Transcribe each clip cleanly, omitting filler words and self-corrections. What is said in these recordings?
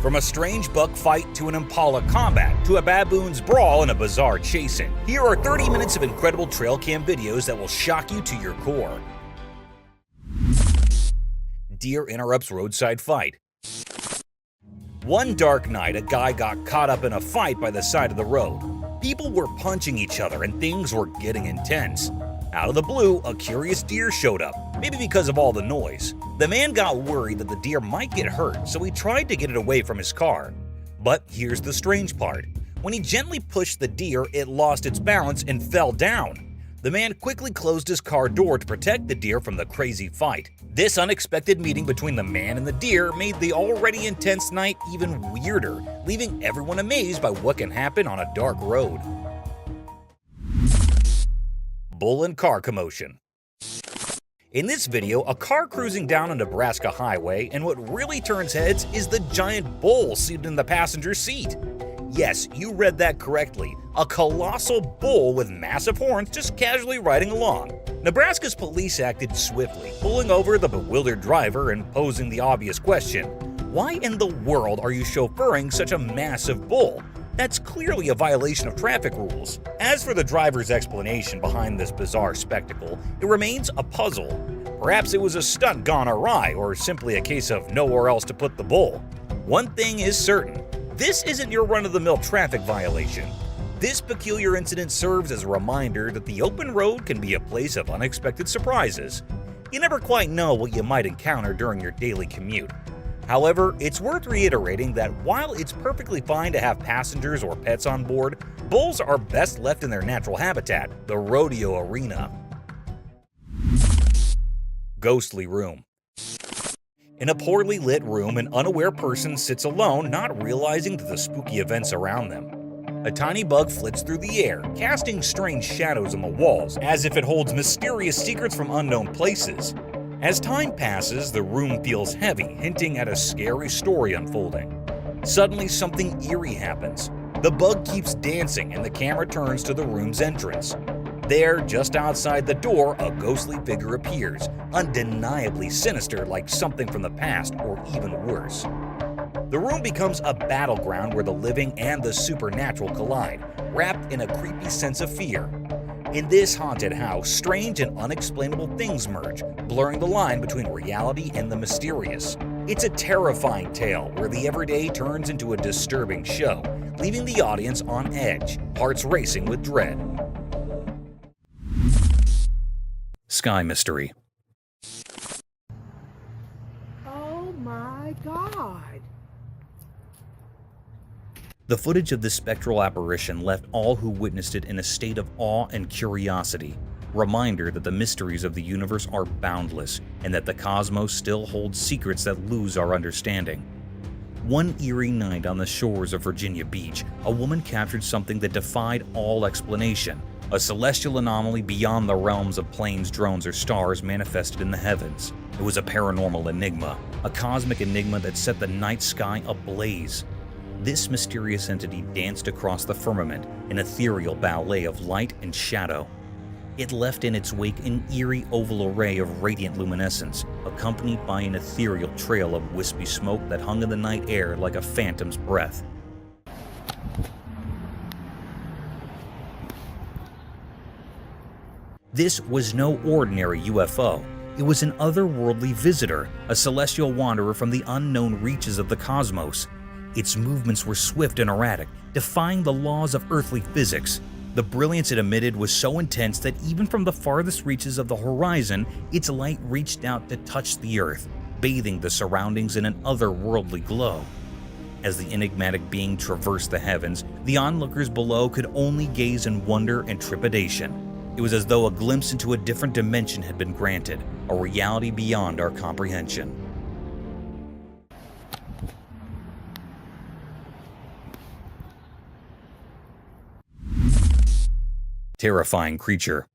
From a strange buck fight to an impala combat to a baboon's brawl and a bizarre chasing, here are 30 minutes of incredible trail cam videos that will shock you to your core. Deer interrupts roadside fight. One dark night, a guy got caught up in a fight by the side of the road. People were punching each other and things were getting intense. Out of the blue, a curious deer showed up, maybe because of all the noise. The man got worried that the deer might get hurt, so he tried to get it away from his car. But here's the strange part. When he gently pushed the deer, it lost its balance and fell down. The man quickly closed his car door to protect the deer from the crazy fight. This unexpected meeting between the man and the deer made the already intense night even weirder, leaving everyone amazed by what can happen on a dark road. Bull and car commotion. In this video, a car cruising down a Nebraska highway, and what really turns heads is the giant bull seated in the passenger seat. Yes, you read that correctly. A colossal bull with massive horns just casually riding along. Nebraska's police acted swiftly, pulling over the bewildered driver and posing the obvious question: why in the world are you chauffeuring such a massive bull? That's clearly a violation of traffic rules. As for the driver's explanation behind this bizarre spectacle, it remains a puzzle. Perhaps it was a stunt gone awry, or simply a case of nowhere else to put the bull. One thing is certain, this isn't your run-of-the-mill traffic violation. This peculiar incident serves as a reminder that the open road can be a place of unexpected surprises. You never quite know what you might encounter during your daily commute. However, it's worth reiterating that while it's perfectly fine to have passengers or pets on board, bulls are best left in their natural habitat, the rodeo arena. Ghostly room. In a poorly lit room, an unaware person sits alone, not realizing the spooky events around them. A tiny bug flits through the air, casting strange shadows on the walls, as if it holds mysterious secrets from unknown places. As time passes, the room feels heavy, hinting at a scary story unfolding. Suddenly, something eerie happens. The bug keeps dancing and the camera turns to the room's entrance. There, just outside the door, a ghostly figure appears, undeniably sinister, like something from the past or even worse. The room becomes a battleground where the living and the supernatural collide, wrapped in a creepy sense of fear. In this haunted house, strange and unexplainable things merge, blurring the line between reality and the mysterious. It's a terrifying tale where the everyday turns into a disturbing show, leaving the audience on edge, hearts racing with dread. Sky Mystery. Oh my God! The footage of this spectral apparition left all who witnessed it in a state of awe and curiosity, reminder that the mysteries of the universe are boundless and that the cosmos still holds secrets that lose our understanding. One eerie night on the shores of Virginia Beach, a woman captured something that defied all explanation. A celestial anomaly beyond the realms of planes, drones, or stars manifested in the heavens. It was a paranormal enigma, a cosmic enigma that set the night sky ablaze. This mysterious entity danced across the firmament, an ethereal ballet of light and shadow. It left in its wake an eerie oval array of radiant luminescence, accompanied by an ethereal trail of wispy smoke that hung in the night air like a phantom's breath. This was no ordinary UFO. It was an otherworldly visitor, a celestial wanderer from the unknown reaches of the cosmos. Its movements were swift and erratic, defying the laws of earthly physics. The brilliance it emitted was so intense that even from the farthest reaches of the horizon, its light reached out to touch the earth, bathing the surroundings in an otherworldly glow. As the enigmatic being traversed the heavens, the onlookers below could only gaze in wonder and trepidation. It was as though a glimpse into a different dimension had been granted, a reality beyond our comprehension. Terrifying creature.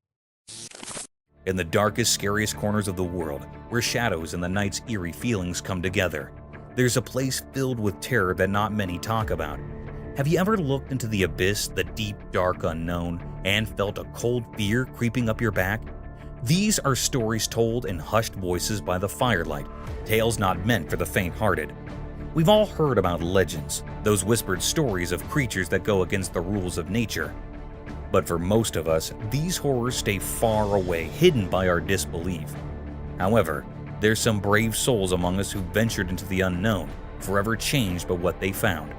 In the darkest, scariest corners of the world, where shadows and the night's eerie feelings come together, there's a place filled with terror that not many talk about. Have you ever looked into the abyss, the deep, dark unknown, and felt a cold fear creeping up your back? These are stories told in hushed voices by the firelight, tales not meant for the faint-hearted. We've all heard about legends, those whispered stories of creatures that go against the rules of nature. But for most of us, these horrors stay far away, hidden by our disbelief. However, there's some brave souls among us who ventured into the unknown, forever changed by what they found.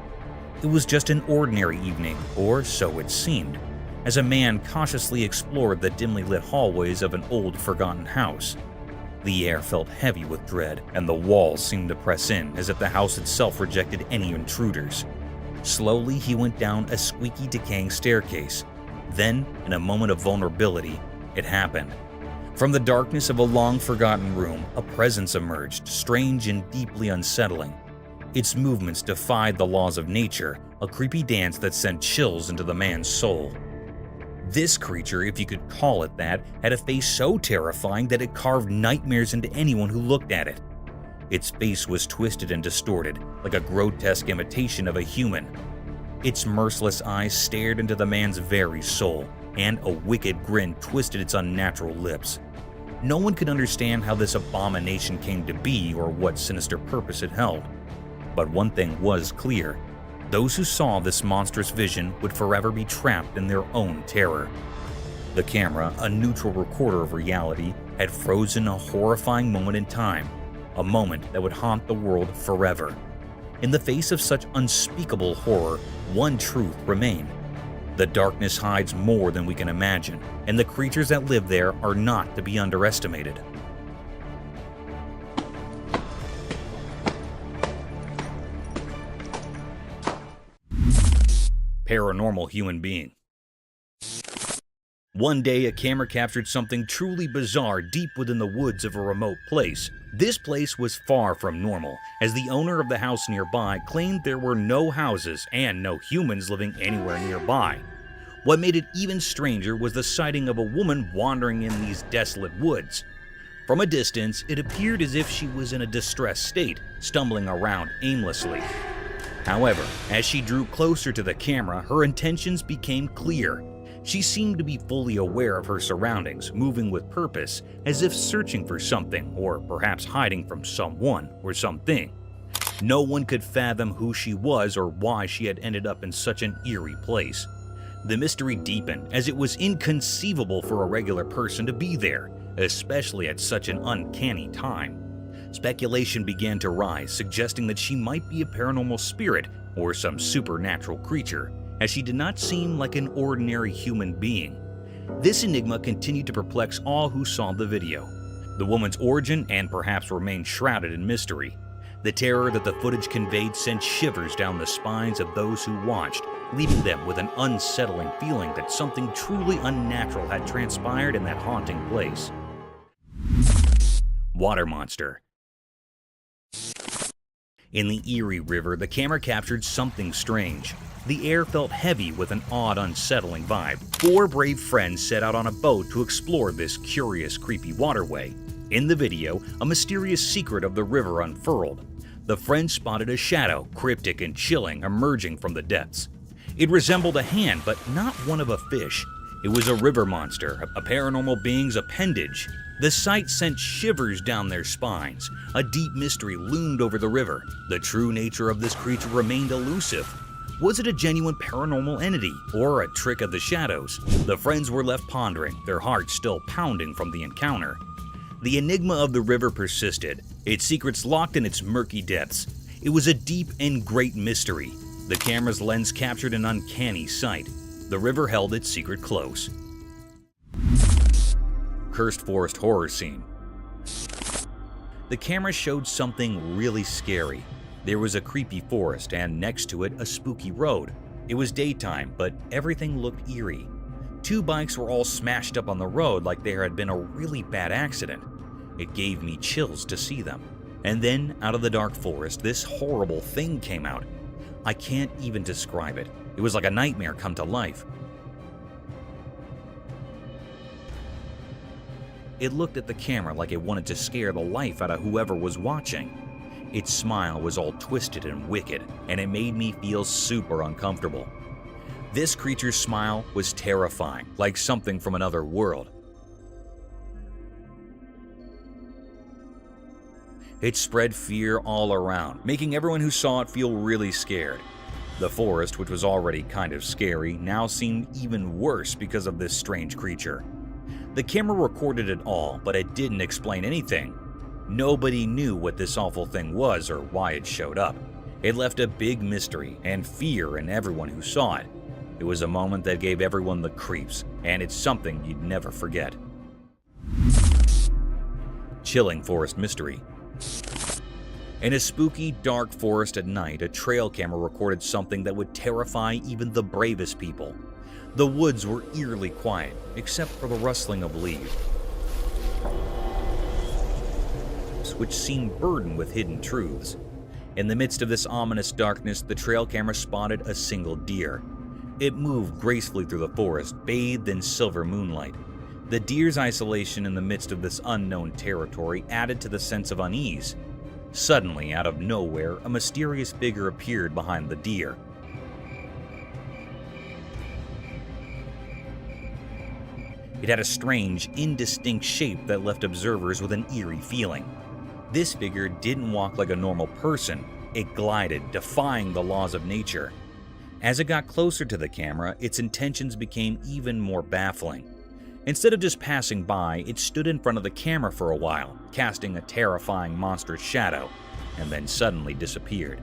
It was just an ordinary evening, or so it seemed, as a man cautiously explored the dimly lit hallways of an old, forgotten house. The air felt heavy with dread, and the walls seemed to press in as if the house itself rejected any intruders. Slowly, he went down a squeaky, decaying staircase. Then, in a moment of vulnerability, it happened. From the darkness of a long-forgotten room, a presence emerged, strange and deeply unsettling. Its movements defied the laws of nature, a creepy dance that sent chills into the man's soul. This creature, if you could call it that, had a face so terrifying that it carved nightmares into anyone who looked at it. Its face was twisted and distorted, like a grotesque imitation of a human. Its merciless eyes stared into the man's very soul, and a wicked grin twisted its unnatural lips. No one could understand how this abomination came to be or what sinister purpose it held. But one thing was clear. Those who saw this monstrous vision would forever be trapped in their own terror. The camera, a neutral recorder of reality, had frozen a horrifying moment in time, a moment that would haunt the world forever. In the face of such unspeakable horror, one truth remained. The darkness hides more than we can imagine, and the creatures that live there are not to be underestimated. Paranormal human being. One day, a camera captured something truly bizarre deep within the woods of a remote place. This place was far from normal, as the owner of the house nearby claimed there were no houses and no humans living anywhere nearby. What made it even stranger was the sighting of a woman wandering in these desolate woods. From a distance, it appeared as if she was in a distressed state, stumbling around aimlessly. However, as she drew closer to the camera, her intentions became clear. She seemed to be fully aware of her surroundings, moving with purpose, as if searching for something, or perhaps hiding from someone or something. No one could fathom who she was or why she had ended up in such an eerie place. The mystery deepened, as it was inconceivable for a regular person to be there, especially at such an uncanny time. Speculation began to rise, suggesting that she might be a paranormal spirit or some supernatural creature, as she did not seem like an ordinary human being. This enigma continued to perplex all who saw the video. The woman's origin and perhaps remained shrouded in mystery. The terror that the footage conveyed sent shivers down the spines of those who watched, leaving them with an unsettling feeling that something truly unnatural had transpired in that haunting place. Water monster. In the Erie River, the camera captured something strange. The air felt heavy with an odd, unsettling vibe. 4 brave friends set out on a boat to explore this curious, creepy waterway. In the video, a mysterious secret of the river unfurled. The friends spotted a shadow, cryptic and chilling, emerging from the depths. It resembled a hand, but not one of a fish. It was a river monster, a paranormal being's appendage. The sight sent shivers down their spines. A deep mystery loomed over the river. The true nature of this creature remained elusive. Was it a genuine paranormal entity, or a trick of the shadows? The friends were left pondering, their hearts still pounding from the encounter. The enigma of the river persisted, its secrets locked in its murky depths. It was a deep and great mystery. The camera's lens captured an uncanny sight. The river held its secret close. Cursed forest horror scene. The camera showed something really scary. There was a creepy forest, and next to it, a spooky road. It was daytime, but everything looked eerie. 2 bikes were all smashed up on the road like there had been a really bad accident. It gave me chills to see them. And then, out of the dark forest, this horrible thing came out. I can't even describe it. It was like a nightmare come to life. It looked at the camera like it wanted to scare the life out of whoever was watching. Its smile was all twisted and wicked, and it made me feel super uncomfortable. This creature's smile was terrifying, like something from another world. It spread fear all around, making everyone who saw it feel really scared. The forest, which was already kind of scary, now seemed even worse because of this strange creature. The camera recorded it all, but it didn't explain anything. Nobody knew what this awful thing was or why it showed up. It left a big mystery and fear in everyone who saw it. It was a moment that gave everyone the creeps, and it's something you'd never forget. Chilling forest mystery. In a spooky, dark forest at night, a trail camera recorded something that would terrify even the bravest people. The woods were eerily quiet, except for the rustling of leaves, which seemed burdened with hidden truths. In the midst of this ominous darkness, the trail camera spotted a single deer. It moved gracefully through the forest, bathed in silver moonlight. The deer's isolation in the midst of this unknown territory added to the sense of unease. Suddenly, out of nowhere, a mysterious figure appeared behind the deer. It had a strange, indistinct shape that left observers with an eerie feeling. This figure didn't walk like a normal person. It glided, defying the laws of nature. As it got closer to the camera, its intentions became even more baffling. Instead of just passing by, it stood in front of the camera for a while, casting a terrifying monstrous shadow, and then suddenly disappeared.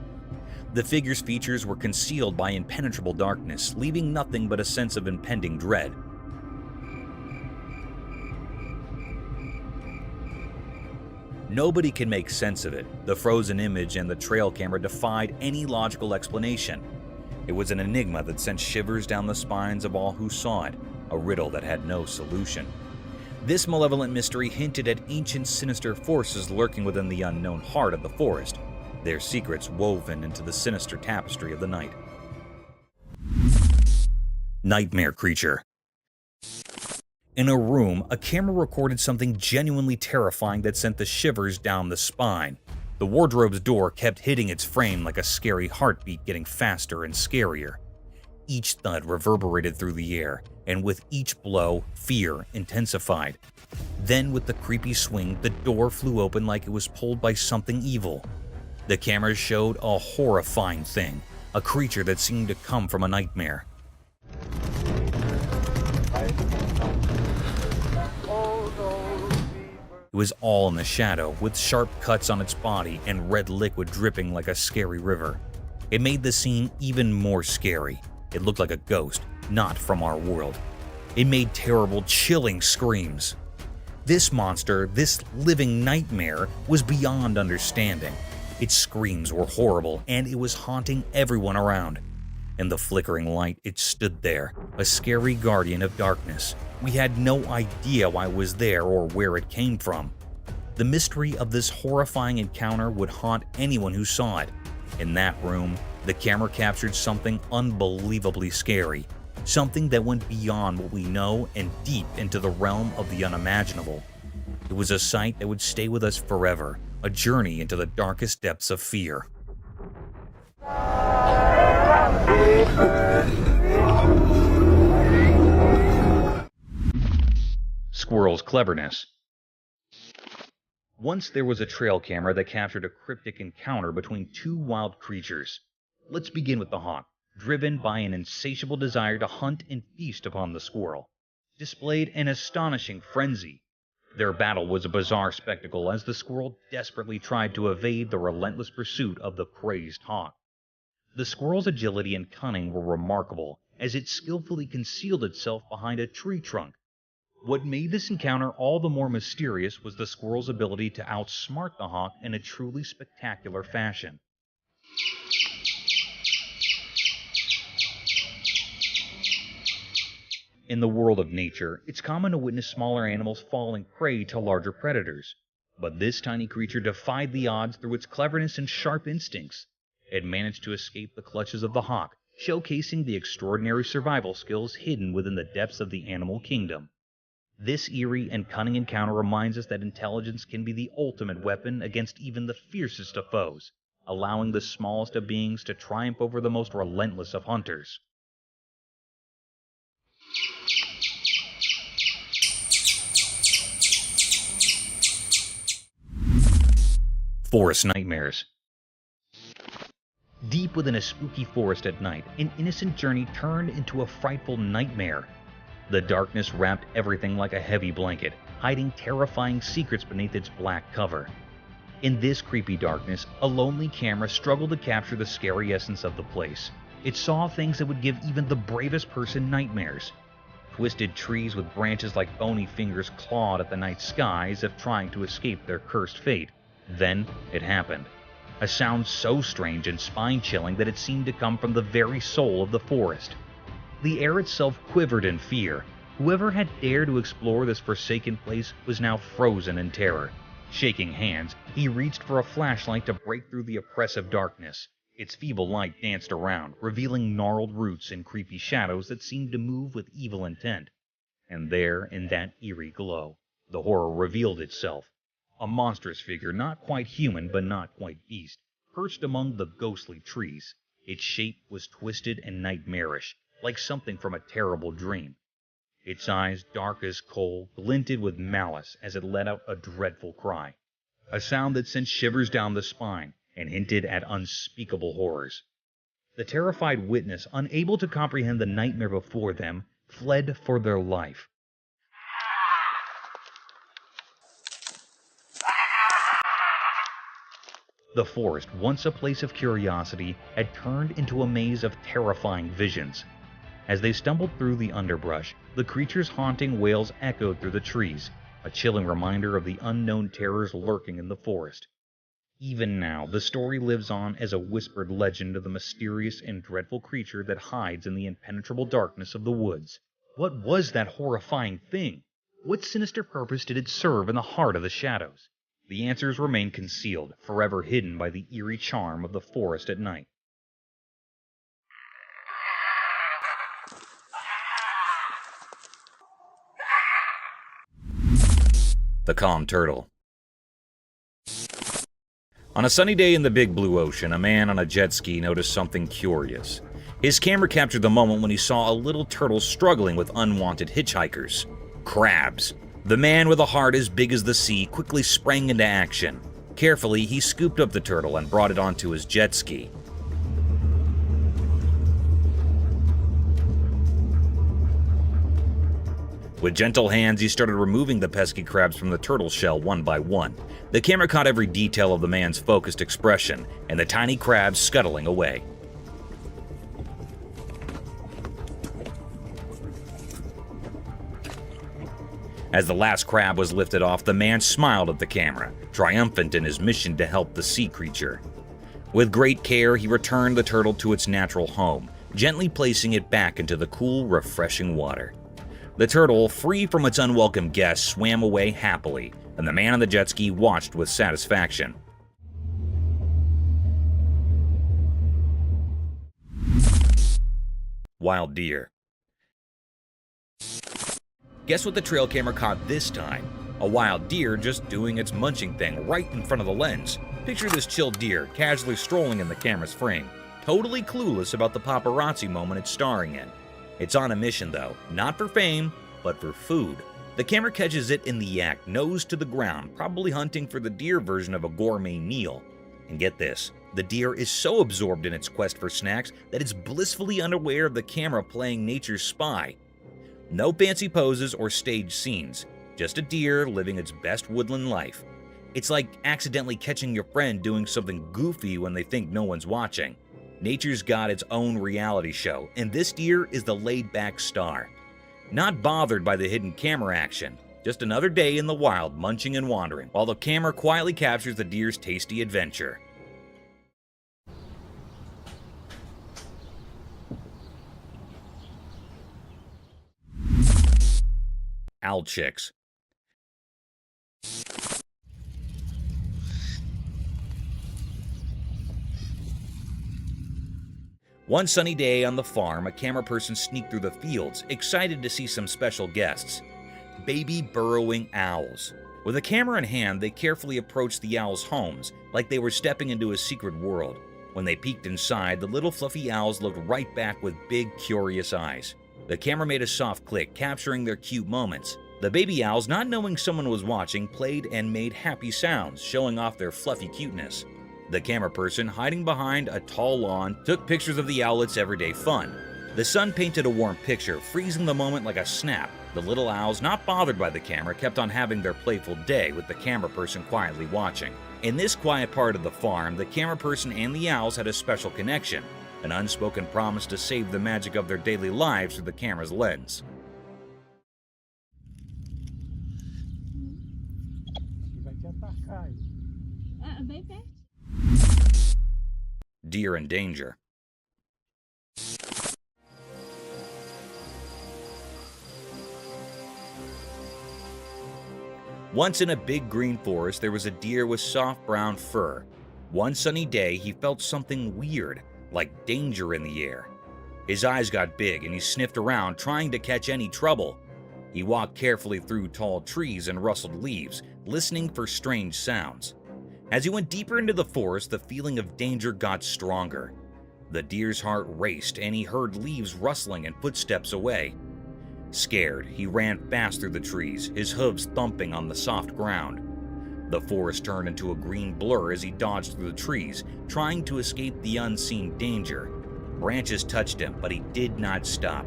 The figure's features were concealed by impenetrable darkness, leaving nothing but a sense of impending dread. Nobody could make sense of it. The frozen image and the trail camera defied any logical explanation. It was an enigma that sent shivers down the spines of all who saw it, a riddle that had no solution. This malevolent mystery hinted at ancient sinister forces lurking within the unknown heart of the forest, their secrets woven into the sinister tapestry of the night. Nightmare creature. In a room, a camera recorded something genuinely terrifying that sent the shivers down the spine. The wardrobe's door kept hitting its frame like a scary heartbeat, getting faster and scarier. Each thud reverberated through the air, and with each blow, fear intensified. Then, with the creepy swing, the door flew open like it was pulled by something evil. The camera showed a horrifying thing, a creature that seemed to come from a nightmare. It was all in the shadow, with sharp cuts on its body and red liquid dripping like a scary river. It made the scene even more scary. It looked like a ghost, not from our world. It made terrible, chilling screams. This monster, this living nightmare, was beyond understanding. Its screams were horrible, and it was haunting everyone around. In the flickering light, it stood there, a scary guardian of darkness. We had no idea why it was there or where it came from. The mystery of this horrifying encounter would haunt anyone who saw it. In that room, the camera captured something unbelievably scary, something that went beyond what we know and deep into the realm of the unimaginable. It was a sight that would stay with us forever, a journey into the darkest depths of fear. Squirrel's cleverness. Once there was a trail camera that captured a cryptic encounter between two wild creatures. Let's begin with the hawk, driven by an insatiable desire to hunt and feast upon the squirrel, displayed an astonishing frenzy. Their battle was a bizarre spectacle as the squirrel desperately tried to evade the relentless pursuit of the crazed hawk. The squirrel's agility and cunning were remarkable, as it skillfully concealed itself behind a tree trunk. What made this encounter all the more mysterious was the squirrel's ability to outsmart the hawk in a truly spectacular fashion. In the world of nature, it's common to witness smaller animals falling prey to larger predators. But this tiny creature defied the odds through its cleverness and sharp instincts. It managed to escape the clutches of the hawk, showcasing the extraordinary survival skills hidden within the depths of the animal kingdom. This eerie and cunning encounter reminds us that intelligence can be the ultimate weapon against even the fiercest of foes, allowing the smallest of beings to triumph over the most relentless of hunters. Forest nightmares. Deep within a spooky forest at night, an innocent journey turned into a frightful nightmare. The darkness wrapped everything like a heavy blanket, hiding terrifying secrets beneath its black cover. In this creepy darkness, a lonely camera struggled to capture the scary essence of the place. It saw things that would give even the bravest person nightmares. Twisted trees with branches like bony fingers clawed at the night sky as if trying to escape their cursed fate. Then it happened. A sound so strange and spine-chilling that it seemed to come from the very soul of the forest. The air itself quivered in fear. Whoever had dared to explore this forsaken place was now frozen in terror. Shaking hands, he reached for a flashlight to break through the oppressive darkness. Its feeble light danced around, revealing gnarled roots and creepy shadows that seemed to move with evil intent. And there, in that eerie glow, the horror revealed itself. A monstrous figure, not quite human but not quite beast, perched among the ghostly trees. Its shape was twisted and nightmarish, like something from a terrible dream. Its eyes, dark as coal, glinted with malice as it let out a dreadful cry, a sound that sent shivers down the spine and hinted at unspeakable horrors. The terrified witness, unable to comprehend the nightmare before them, fled for their life. The forest, once a place of curiosity, had turned into a maze of terrifying visions. As they stumbled through the underbrush, the creature's haunting wails echoed through the trees, a chilling reminder of the unknown terrors lurking in the forest. Even now, the story lives on as a whispered legend of the mysterious and dreadful creature that hides in the impenetrable darkness of the woods. What was that horrifying thing? What sinister purpose did it serve in the heart of the shadows? The answers remain concealed, forever hidden by the eerie charm of the forest at night. The calm turtle. On a sunny day in the big blue ocean, a man on a jet ski noticed something curious. His camera captured the moment when he saw a little turtle struggling with unwanted hitchhikers. Crabs. The man with a heart as big as the sea quickly sprang into action. Carefully, he scooped up the turtle and brought it onto his jet ski. With gentle hands, he started removing the pesky crabs from the turtle shell one by one. The camera caught every detail of the man's focused expression, and the tiny crabs scuttling away. As the last crab was lifted off, the man smiled at the camera, triumphant in his mission to help the sea creature. With great care, he returned the turtle to its natural home, gently placing it back into the cool, refreshing water. The turtle, free from its unwelcome guests, swam away happily, and the man on the jet ski watched with satisfaction. Wild deer. Guess what the trail camera caught this time? A wild deer just doing its munching thing right in front of the lens. Picture this chill deer casually strolling in the camera's frame, totally clueless about the paparazzi moment it's starring in. It's on a mission though, not for fame, but for food. The camera catches it in the act, nose to the ground, probably hunting for the deer version of a gourmet meal. And get this, the deer is so absorbed in its quest for snacks that it's blissfully unaware of the camera playing nature's spy. No fancy poses or staged scenes, just a deer living its best woodland life. It's like accidentally catching your friend doing something goofy when they think no one's watching. Nature's got its own reality show, and this deer is the laid-back star. Not bothered by the hidden camera action, just another day in the wild munching and wandering, while the camera quietly captures the deer's tasty adventure. Owl chicks. One sunny day on the farm, a camera person sneaked through the fields, excited to see some special guests. Baby burrowing owls. With a camera in hand, they carefully approached the owls' homes, like they were stepping into a secret world. When they peeked inside, the little fluffy owls looked right back with big, curious eyes. The camera made a soft click, capturing their cute moments. The baby owls, not knowing someone was watching, played and made happy sounds, showing off their fluffy cuteness. The camera person, hiding behind a tall lawn, took pictures of the owlet's everyday fun. The sun painted a warm picture, freezing the moment like a snap. The little owls, not bothered by the camera, kept on having their playful day with the camera person quietly watching. In this quiet part of the farm, the camera person and the owls had a special connection, an unspoken promise to save the magic of their daily lives through the camera's lens. Deer in danger. Once in a big green forest, there was a deer with soft brown fur. One sunny day, he felt something weird, like danger in the air. His eyes got big and he sniffed around, trying to catch any trouble. He walked carefully through tall trees and rustled leaves, listening for strange sounds. As he went deeper into the forest, the feeling of danger got stronger. The deer's heart raced and he heard leaves rustling and footsteps away. Scared, he ran fast through the trees, his hooves thumping on the soft ground. The forest turned into a green blur as he dodged through the trees, trying to escape the unseen danger. Branches touched him, but he did not stop.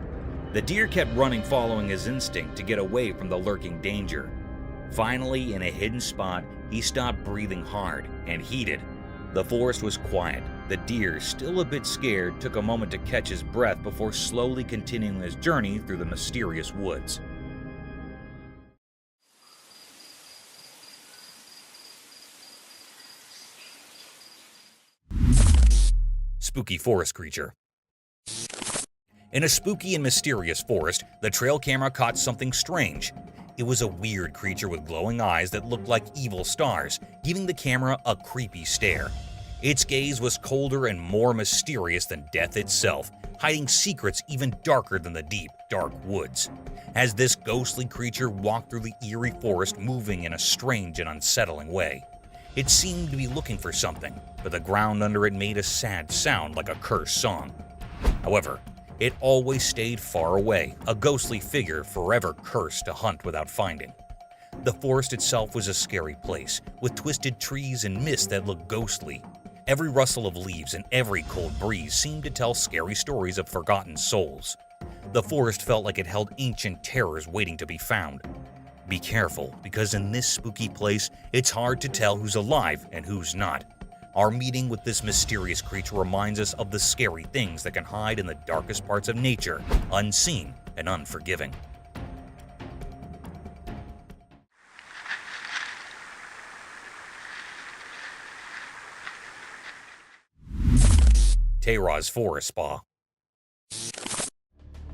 The deer kept running, following his instinct to get away from the lurking danger. Finally, in a hidden spot, he stopped breathing hard and heated. The forest was quiet. The deer, still a bit scared, took a moment to catch his breath before slowly continuing his journey through the mysterious woods. Spooky forest creature. In a spooky and mysterious forest, the trail camera caught something strange. It was a weird creature with glowing eyes that looked like evil stars, giving the camera a creepy stare. Its gaze was colder and more mysterious than death itself, hiding secrets even darker than the deep, dark woods. As this ghostly creature walked through the eerie forest, moving in a strange and unsettling way. It seemed to be looking for something, but the ground under it made a sad sound like a cursed song. However, it always stayed far away, a ghostly figure forever cursed to hunt without finding. The forest itself was a scary place, with twisted trees and mist that looked ghostly. Every rustle of leaves and every cold breeze seemed to tell scary stories of forgotten souls. The forest felt like it held ancient terrors waiting to be found. Be careful, because in this spooky place, it's hard to tell who's alive and who's not. Our meeting with this mysterious creature reminds us of the scary things that can hide in the darkest parts of nature, unseen and unforgiving. Tara's Forest Spa.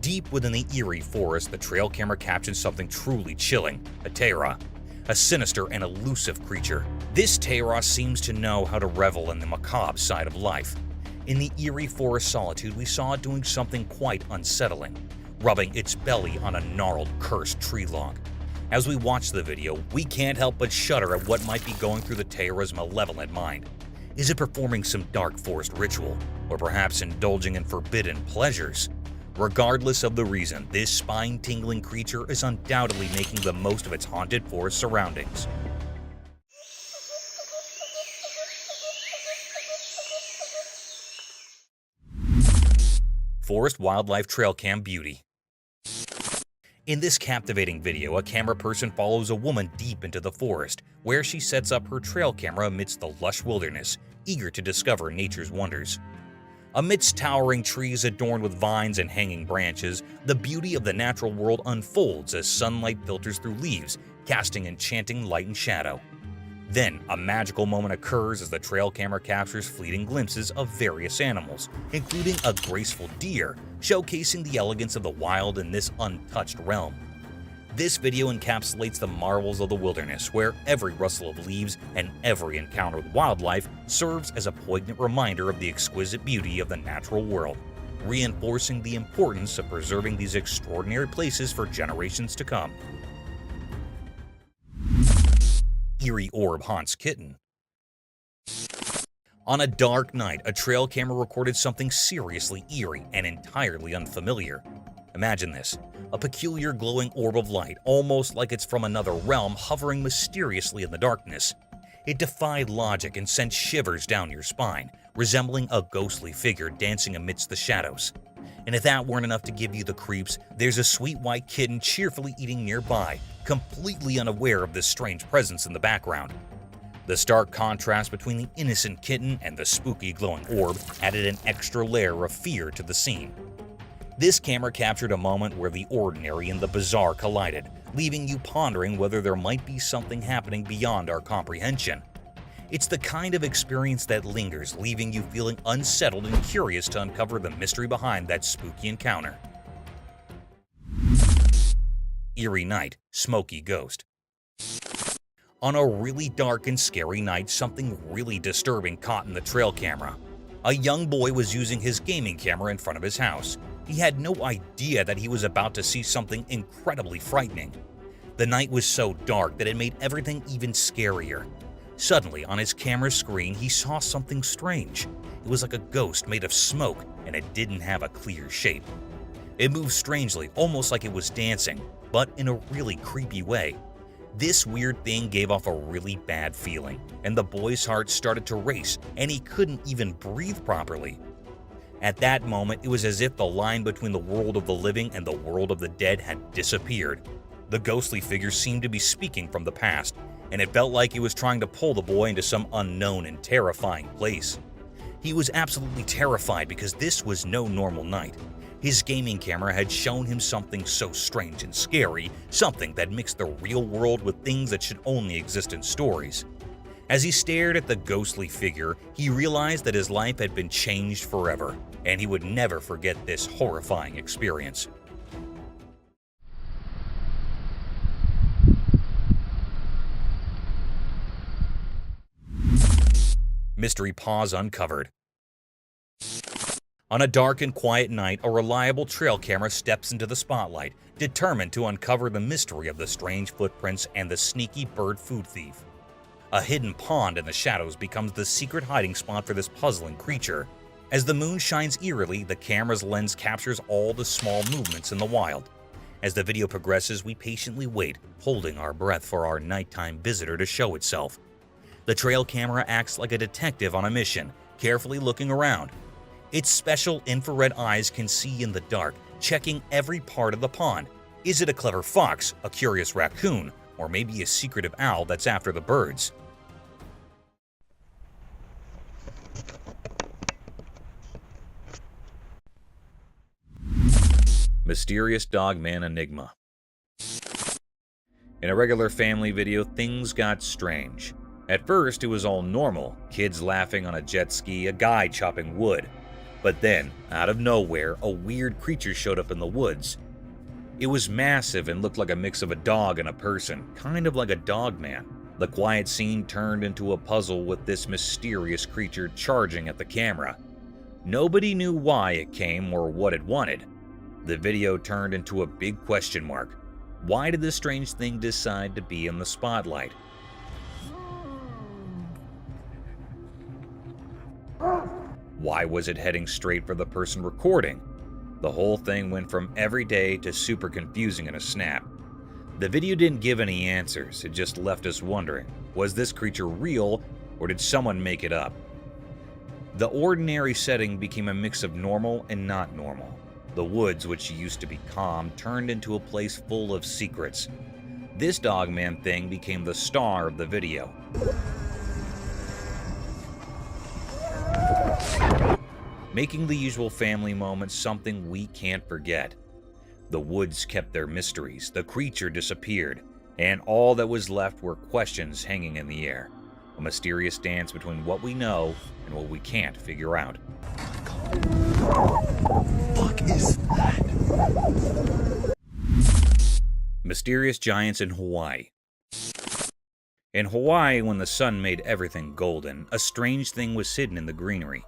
Deep within the eerie forest, the trail camera captured something truly chilling, a Tara, a sinister and elusive creature. This Tara seems to know how to revel in the macabre side of life. In the eerie forest solitude, we saw it doing something quite unsettling, rubbing its belly on a gnarled, cursed tree log. As we watch the video, we can't help but shudder at what might be going through the Tara's malevolent mind. Is it performing some dark forest ritual, or perhaps indulging in forbidden pleasures? Regardless of the reason, this spine-tingling creature is undoubtedly making the most of its haunted forest surroundings. Forest Wildlife Trail Cam Beauty. In this captivating video, a camera person follows a woman deep into the forest, where she sets up her trail camera amidst the lush wilderness, eager to discover nature's wonders. Amidst towering trees adorned with vines and hanging branches, the beauty of the natural world unfolds as sunlight filters through leaves, casting enchanting light and shadow. Then, a magical moment occurs as the trail camera captures fleeting glimpses of various animals, including a graceful deer, showcasing the elegance of the wild in this untouched realm. This video encapsulates the marvels of the wilderness, where every rustle of leaves and every encounter with wildlife serves as a poignant reminder of the exquisite beauty of the natural world, reinforcing the importance of preserving these extraordinary places for generations to come. Eerie orb haunts kitten. On a dark night, a trail camera recorded something seriously eerie and entirely unfamiliar. Imagine this, a peculiar glowing orb of light, almost like it's from another realm, hovering mysteriously in the darkness. It defied logic and sent shivers down your spine, resembling a ghostly figure dancing amidst the shadows. And if that weren't enough to give you the creeps, there's a sweet white kitten cheerfully eating nearby, completely unaware of this strange presence in the background. The stark contrast between the innocent kitten and the spooky glowing orb added an extra layer of fear to the scene. This camera captured a moment where the ordinary and the bizarre collided, leaving you pondering whether there might be something happening beyond our comprehension. It's the kind of experience that lingers, leaving you feeling unsettled and curious to uncover the mystery behind that spooky encounter. Eerie night, smoky ghost. On a really dark and scary night, something really disturbing caught in the trail camera. A young boy was using his gaming camera in front of his house. He had no idea that he was about to see something incredibly frightening. The night was so dark that it made everything even scarier. Suddenly, on his camera screen, he saw something strange. It was like a ghost made of smoke, and it didn't have a clear shape. It moved strangely, almost like it was dancing, but in a really creepy way. This weird thing gave off a really bad feeling, and the boy's heart started to race, and he couldn't even breathe properly. At that moment, it was as if the line between the world of the living and the world of the dead had disappeared. The ghostly figure seemed to be speaking from the past, and it felt like it was trying to pull the boy into some unknown and terrifying place. He was absolutely terrified because this was no normal night. His gaming camera had shown him something so strange and scary, something that mixed the real world with things that should only exist in stories. As he stared at the ghostly figure, he realized that his life had been changed forever, and he would never forget this horrifying experience. Mystery Paws Uncovered. On a dark and quiet night, a reliable trail camera steps into the spotlight, determined to uncover the mystery of the strange footprints and the sneaky bird food thief. A hidden pond in the shadows becomes the secret hiding spot for this puzzling creature. As the moon shines eerily, the camera's lens captures all the small movements in the wild. As the video progresses, we patiently wait, holding our breath for our nighttime visitor to show itself. The trail camera acts like a detective on a mission, carefully looking around. Its special infrared eyes can see in the dark, checking every part of the pond. Is it a clever fox, a curious raccoon, or maybe a secretive owl that's after the birds? Mysterious Dogman Enigma. In a regular family video, things got strange. At first, it was all normal, kids laughing on a jet ski, a guy chopping wood. But then, out of nowhere, a weird creature showed up in the woods. It was massive and looked like a mix of a dog and a person, kind of like a dog man. The quiet scene turned into a puzzle with this mysterious creature charging at the camera. Nobody knew why it came or what it wanted. The video turned into a big question mark. Why did this strange thing decide to be in the spotlight? Why was it heading straight for the person recording? The whole thing went from everyday to super confusing in a snap. The video didn't give any answers, it just left us wondering, was this creature real or did someone make it up? The ordinary setting became a mix of normal and not normal. The woods, which used to be calm, turned into a place full of secrets. This Dogman thing became the star of the video. Making the usual family moments something we can't forget. The woods kept their mysteries, the creature disappeared, and all that was left were questions hanging in the air. A mysterious dance between what we know and what we can't figure out. What is that? Mysterious giants in Hawaii. In Hawaii, when the sun made everything golden, a strange thing was hidden in the greenery.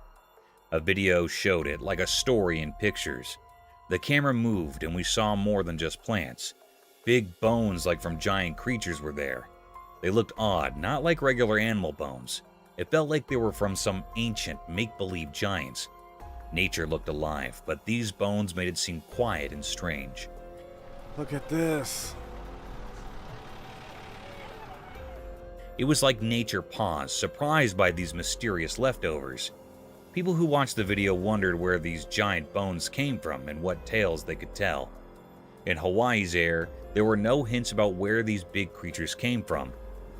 A video showed it, like a story in pictures. The camera moved and we saw more than just plants. Big bones like from giant creatures were there. They looked odd, not like regular animal bones. It felt like they were from some ancient, make-believe giants. Nature looked alive, but these bones made it seem quiet and strange. Look at this. It was like nature paused, surprised by these mysterious leftovers. People who watched the video wondered where these giant bones came from and what tales they could tell. In Hawaii's air, there were no hints about where these big creatures came from.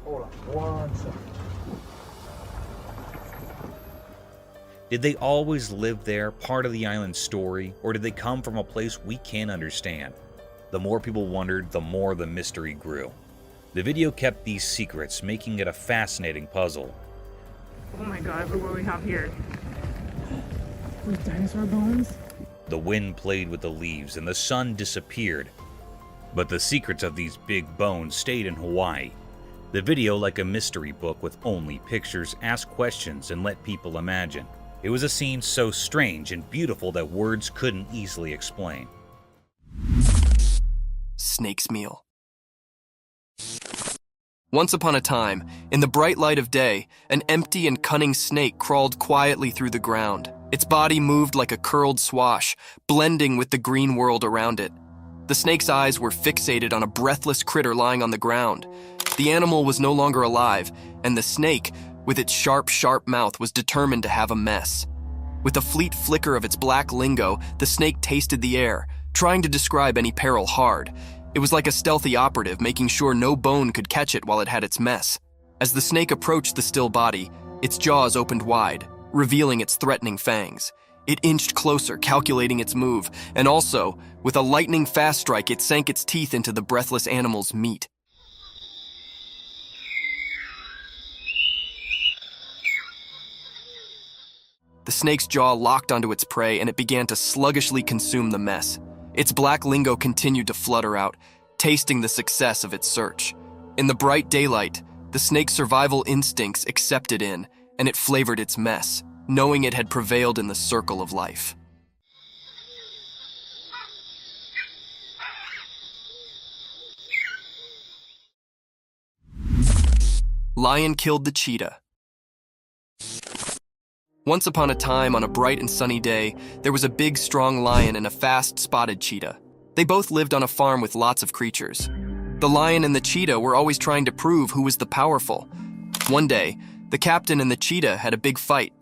Hold on 1 second. Did they always live there, part of the island's story, or did they come from a place we can't understand? The more people wondered, the more the mystery grew. The video kept these secrets, making it a fascinating puzzle. Oh my god, look what we have here. With dinosaur bones? The wind played with the leaves and the sun disappeared. But the secrets of these big bones stayed in Hawaii. The video, like a mystery book with only pictures, asked questions and let people imagine. It was a scene so strange and beautiful that words couldn't easily explain. Snake's meal. Once upon a time, in the bright light of day, an empty and cunning snake crawled quietly through the ground. Its body moved like a curled swash, blending with the green world around it. The snake's eyes were fixated on a breathless critter lying on the ground. The animal was no longer alive, and the snake, with its sharp mouth, was determined to have a mess. With a fleet flicker of its black lingo, the snake tasted the air, trying to describe any peril hard. It was like a stealthy operative, making sure no bone could catch it while it had its mess. As the snake approached the still body, its jaws opened wide, revealing its threatening fangs. It inched closer, calculating its move, and also, with a lightning-fast strike, it sank its teeth into the breathless animal's meat. The snake's jaw locked onto its prey, and it began to sluggishly consume the mess. Its black lingo continued to flutter out, tasting the success of its search. In the bright daylight, the snake's survival instincts accepted in, and it flavored its mess, knowing it had prevailed in the circle of life. Lion killed the cheetah. Once upon a time, on a bright and sunny day, there was a big, strong lion and a fast, spotted cheetah. They both lived on a farm with lots of creatures. The lion and the cheetah were always trying to prove who was the powerful. One day, the captain and the cheetah had a big fight.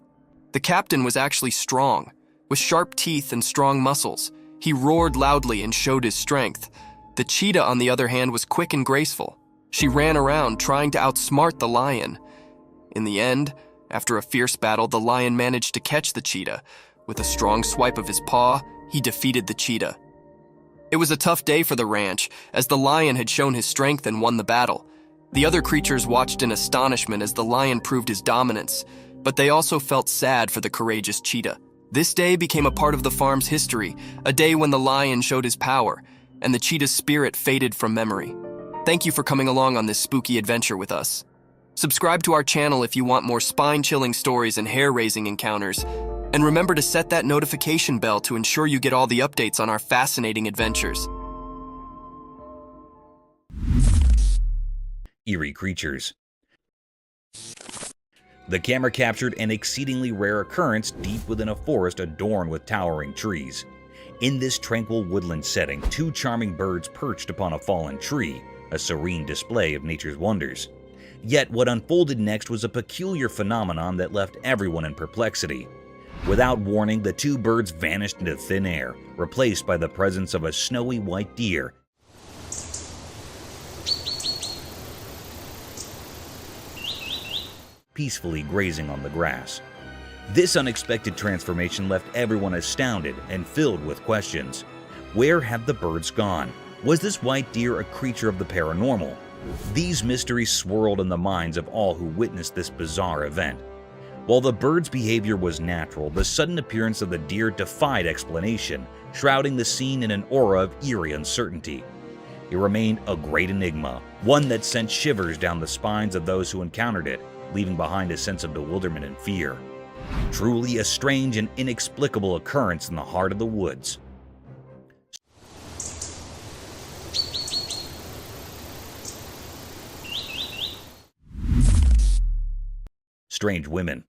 The captain was actually strong, with sharp teeth and strong muscles. He roared loudly and showed his strength. The cheetah, on the other hand, was quick and graceful. She ran around trying to outsmart the lion. In the end, after a fierce battle, the lion managed to catch the cheetah. With a strong swipe of his paw, he defeated the cheetah. It was a tough day for the ranch, as the lion had shown his strength and won the battle. The other creatures watched in astonishment as the lion proved his dominance, but they also felt sad for the courageous cheetah. This day became a part of the farm's history, a day when the lion showed his power, and the cheetah's spirit faded from memory. Thank you for coming along on this spooky adventure with us. Subscribe to our channel if you want more spine-chilling stories and hair-raising encounters. And remember to set that notification bell to ensure you get all the updates on our fascinating adventures. Eerie creatures. The camera captured an exceedingly rare occurrence deep within a forest adorned with towering trees. In this tranquil woodland setting, two charming birds perched upon a fallen tree, a serene display of nature's wonders. Yet what unfolded next was a peculiar phenomenon that left everyone in perplexity. Without warning, the two birds vanished into thin air, replaced by the presence of a snowy white deer peacefully grazing on the grass. This unexpected transformation left everyone astounded and filled with questions. Where had the birds gone? Was this white deer a creature of the paranormal? These mysteries swirled in the minds of all who witnessed this bizarre event. While the bird's behavior was natural, the sudden appearance of the deer defied explanation, shrouding the scene in an aura of eerie uncertainty. It remained a great enigma, one that sent shivers down the spines of those who encountered it, leaving behind a sense of bewilderment and fear. Truly a strange and inexplicable occurrence in the heart of the woods. Strange women.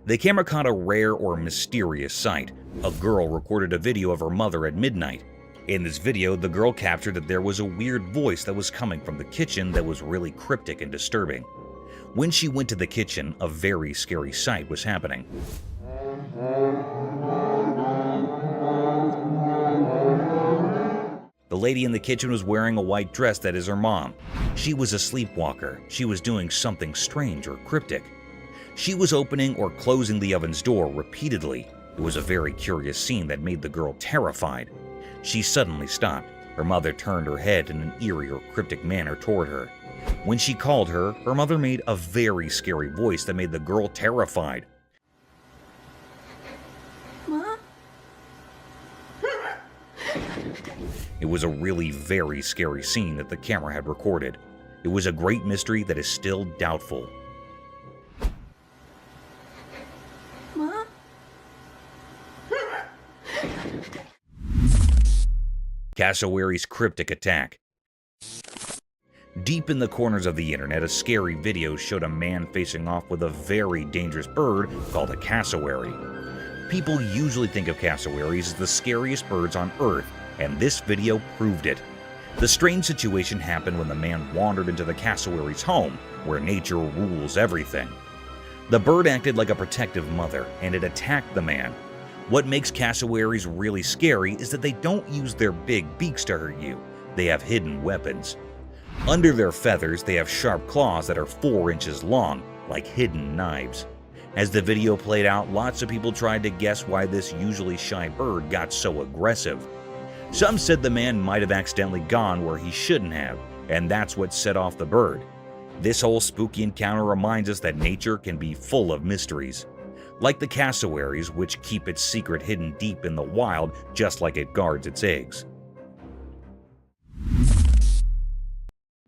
The camera caught a rare or mysterious sight. A girl recorded a video of her mother at midnight. In this video, the girl captured that there was a weird voice that was coming from the kitchen that was really cryptic and disturbing. When she went to the kitchen, a very scary sight was happening. The lady in the kitchen was wearing a white dress that is her mom. She was a sleepwalker. She was doing something strange or cryptic. She was opening or closing the oven's door repeatedly. It was a very curious scene that made the girl terrified. She suddenly stopped. Her mother turned her head in an eerie or cryptic manner toward her. When she called her, her mother made a very scary voice that made the girl terrified. Mom? It was a really very scary scene that the camera had recorded. It was a great mystery that is still doubtful. Mom? Cassowary's cryptic attack. Deep in the corners of the internet, a scary video showed a man facing off with a very dangerous bird called a cassowary. People usually think of cassowaries as the scariest birds on Earth, and this video proved it. The strange situation happened when the man wandered into the cassowary's home, where nature rules everything. The bird acted like a protective mother, and it attacked the man. What makes cassowaries really scary is that they don't use their big beaks to hurt you. They have hidden weapons. Under their feathers, they have sharp claws that are 4 inches long, like hidden knives. As the video played out, lots of people tried to guess why this usually shy bird got so aggressive. Some said the man might have accidentally gone where he shouldn't have, and that's what set off the bird. This whole spooky encounter reminds us that nature can be full of mysteries. Like the cassowaries, which keep its secret hidden deep in the wild just like it guards its eggs.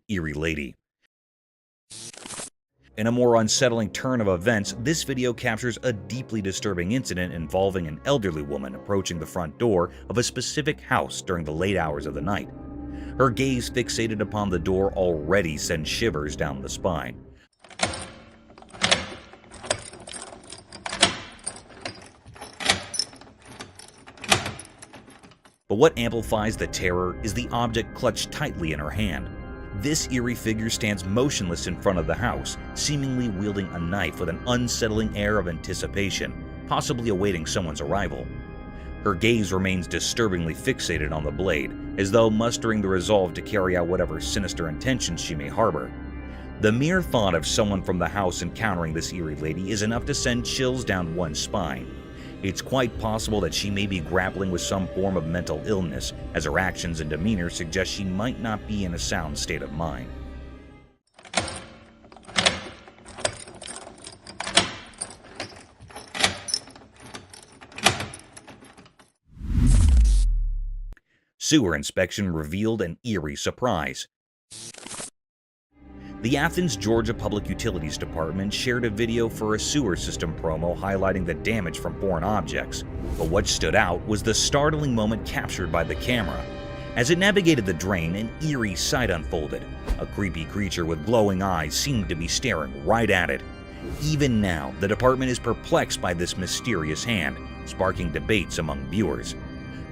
Eerie Lady. In a more unsettling turn of events, this video captures a deeply disturbing incident involving an elderly woman approaching the front door of a specific house during the late hours of the night. Her gaze fixated upon the door already sends shivers down the spine. But what amplifies the terror is the object clutched tightly in her hand. This eerie figure stands motionless in front of the house, seemingly wielding a knife with an unsettling air of anticipation, possibly awaiting someone's arrival. Her gaze remains disturbingly fixated on the blade, as though mustering the resolve to carry out whatever sinister intentions she may harbor. The mere thought of someone from the house encountering this eerie lady is enough to send chills down one's spine. It's quite possible that she may be grappling with some form of mental illness, as her actions and demeanor suggest she might not be in a sound state of mind. Sewer inspection revealed an eerie surprise. The Athens, Georgia Public Utilities Department shared a video for a sewer system promo highlighting the damage from foreign objects, but what stood out was the startling moment captured by the camera. As it navigated the drain, an eerie sight unfolded. A creepy creature with glowing eyes seemed to be staring right at it. Even now, the department is perplexed by this mysterious hand, sparking debates among viewers.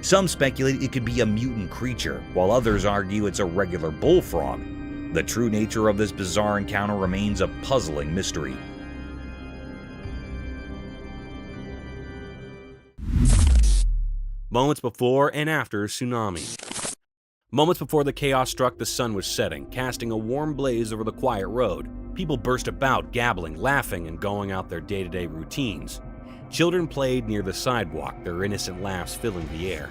Some speculate it could be a mutant creature, while others argue it's a regular bullfrog. The true nature of this bizarre encounter remains a puzzling mystery. Moments before and after tsunami. Moments before the chaos struck, the sun was setting, casting a warm blaze over the quiet road. People burst about, gabbling, laughing, and going out their day-to-day routines. Children played near the sidewalk, their innocent laughs filling the air.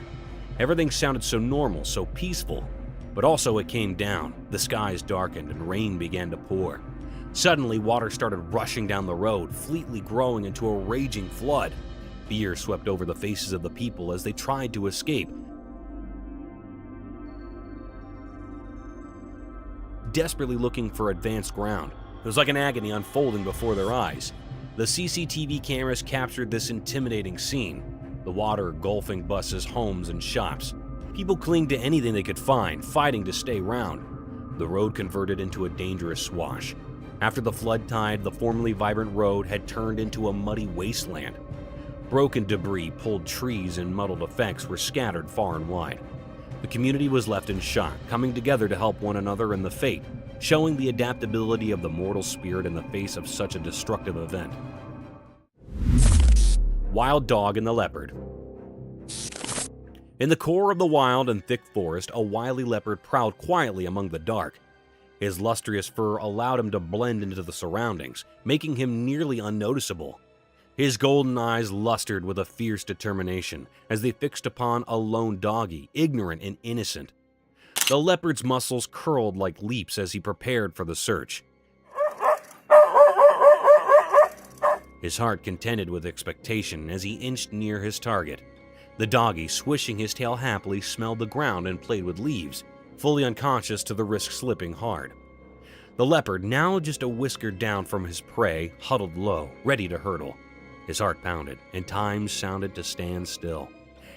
Everything sounded so normal, so peaceful. But also it came down, the skies darkened and rain began to pour. Suddenly, water started rushing down the road, fleetly growing into a raging flood. Fear swept over the faces of the people as they tried to escape, desperately looking for advanced ground. It was like an agony unfolding before their eyes. The CCTV cameras captured this intimidating scene, the water engulfing buses, homes, and shops. People clinged to anything they could find, fighting to stay round. The road converted into a dangerous swash. After the flood tide, the formerly vibrant road had turned into a muddy wasteland. Broken debris, pulled trees, and muddled effects were scattered far and wide. The community was left in shock, coming together to help one another in the fate, showing the adaptability of the mortal spirit in the face of such a destructive event. Wild Dog and the Leopard. In the core of the wild and thick forest, a wily leopard prowled quietly among the dark. His lustrous fur allowed him to blend into the surroundings, making him nearly unnoticeable. His golden eyes lustered with a fierce determination as they fixed upon a lone doggy, ignorant and innocent. The leopard's muscles curled like leaps as he prepared for the search. His heart contended with expectation as he inched near his target. The doggy, swishing his tail happily, smelled the ground and played with leaves, fully unconscious to the risk slipping hard. The leopard, now just a whisker down from his prey, huddled low, ready to hurtle. His heart pounded, and time sounded to stand still.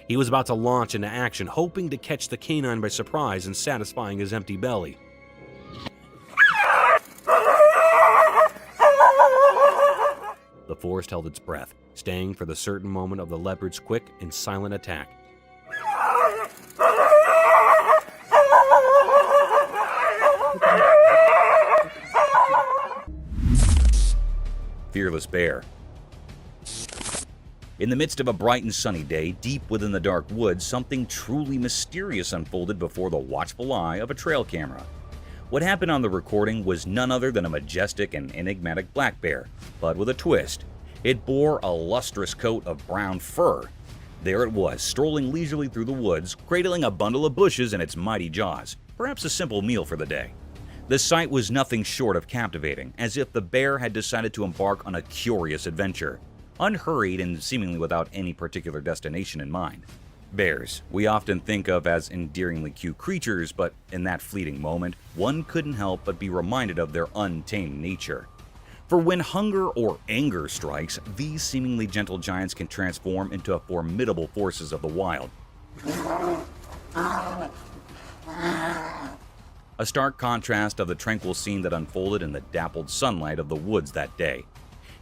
He was about to launch into action, hoping to catch the canine by surprise and satisfying his empty belly. The forest held its breath, staying for the certain moment of the leopard's quick and silent attack. Fearless Bear. In the midst of a bright and sunny day, deep within the dark woods, something truly mysterious unfolded before the watchful eye of a trail camera. What happened on the recording was none other than a majestic and enigmatic black bear, but with a twist. It bore a lustrous coat of brown fur. There it was, strolling leisurely through the woods, cradling a bundle of bushes in its mighty jaws, perhaps a simple meal for the day. The sight was nothing short of captivating, as if the bear had decided to embark on a curious adventure, unhurried and seemingly without any particular destination in mind. Bears, we often think of as endearingly cute creatures, but in that fleeting moment, one couldn't help but be reminded of their untamed nature. For when hunger or anger strikes, these seemingly gentle giants can transform into formidable forces of the wild. A stark contrast of the tranquil scene that unfolded in the dappled sunlight of the woods that day.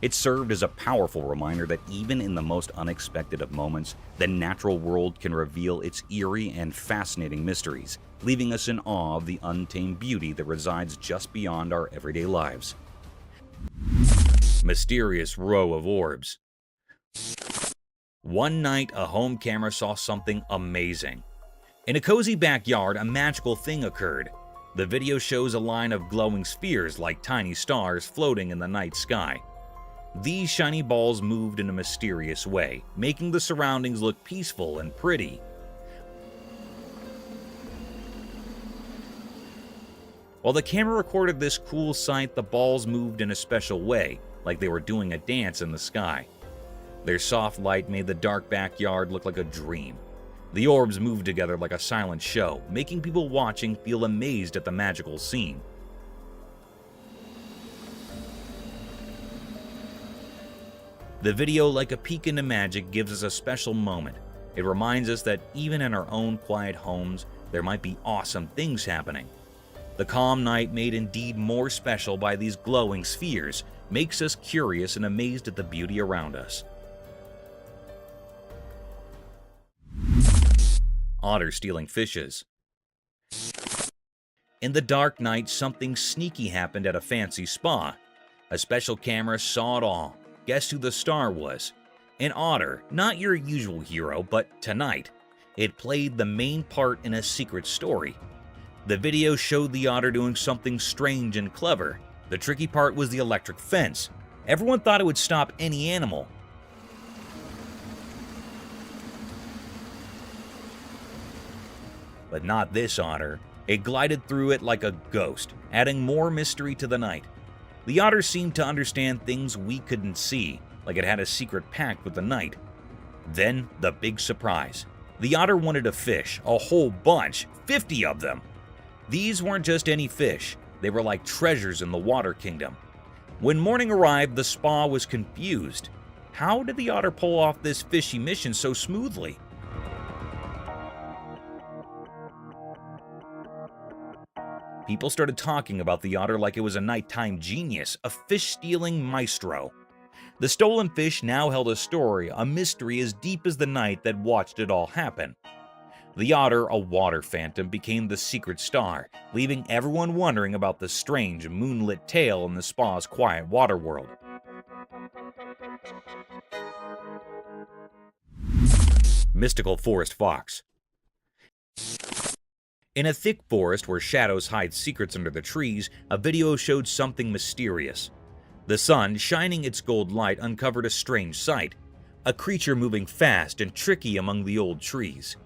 It served as a powerful reminder that even in the most unexpected of moments, the natural world can reveal its eerie and fascinating mysteries, leaving us in awe of the untamed beauty that resides just beyond our everyday lives. Mysterious row of orbs. One night, a home camera saw something amazing. In a cozy backyard, a magical thing occurred. The video shows a line of glowing spheres like tiny stars floating in the night sky. These shiny balls moved in a mysterious way, making the surroundings look peaceful and pretty. While the camera recorded this cool sight, the balls moved in a special way, like they were doing a dance in the sky. Their soft light made the dark backyard look like a dream. The orbs moved together like a silent show, making people watching feel amazed at the magical scene. The video, like a peek into magic, gives us a special moment. It reminds us that even in our own quiet homes, there might be awesome things happening. The calm night, made indeed more special by these glowing spheres, makes us curious and amazed at the beauty around us. Otter stealing fishes. In the dark night, something sneaky happened at a fancy spa. A special camera saw it all. Guess who the star was? An otter, not your usual hero, but tonight, it played the main part in a secret story. The video showed the otter doing something strange and clever. The tricky part was the electric fence. Everyone thought it would stop any animal. But not this otter. It glided through it like a ghost, adding more mystery to the night. The otter seemed to understand things we couldn't see, like it had a secret pact with the night. Then, the big surprise. The otter wanted a fish, a whole bunch, 50 of them. These weren't just any fish, they were like treasures in the water kingdom. When morning arrived, the spa was confused. How did the otter pull off this fishy mission so smoothly? People started talking about the otter like it was a nighttime genius, a fish-stealing maestro. The stolen fish now held a story, a mystery as deep as the night that watched it all happen. The otter, a water phantom, became the secret star, leaving everyone wondering about the strange, moonlit tale in the spa's quiet water world. Mystical forest fox. In a thick forest where shadows hide secrets under the trees, a video showed something mysterious. The sun, shining its gold light, uncovered a strange sight, a creature moving fast and tricky among the old trees.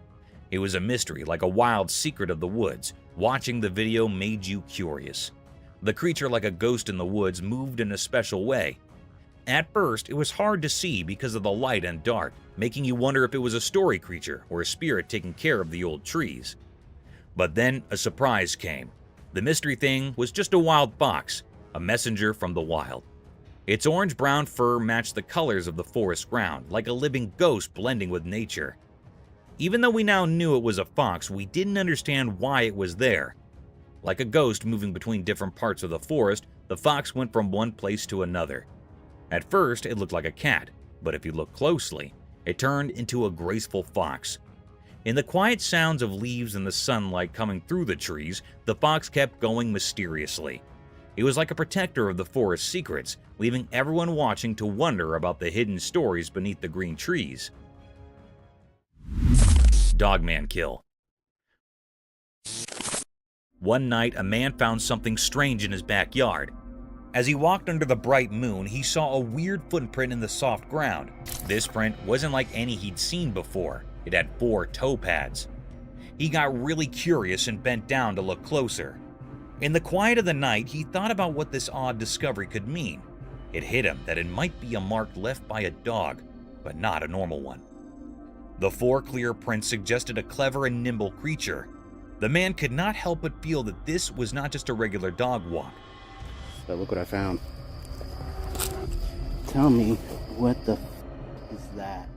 It was a mystery, like a wild secret of the woods. Watching the video made you curious. The creature, like a ghost in the woods, moved in a special way. At first, it was hard to see because of the light and dark, making you wonder if it was a story creature or a spirit taking care of the old trees. But then a surprise came. The mystery thing was just a wild fox, a messenger from the wild. Its orange-brown fur matched the colors of the forest ground, like a living ghost blending with nature. Even though we now knew it was a fox, we didn't understand why it was there. Like a ghost moving between different parts of the forest, the fox went from one place to another. At first, it looked like a cat, but if you look closely, it turned into a graceful fox. In the quiet sounds of leaves and the sunlight coming through the trees, the fox kept going mysteriously. It was like a protector of the forest's secrets, leaving everyone watching to wonder about the hidden stories beneath the green trees. Dogman kill. One night, a man found something strange in his backyard. As he walked under the bright moon, he saw a weird footprint in the soft ground. This print wasn't like any he'd seen before. It had 4 toe pads. He got really curious and bent down to look closer. In the quiet of the night, he thought about what this odd discovery could mean. It hit him that it might be a mark left by a dog, but not a normal one. The 4 clear prints suggested a clever and nimble creature. The man could not help but feel that this was not just a regular dog walk. But look what I found. Tell me, what the is that?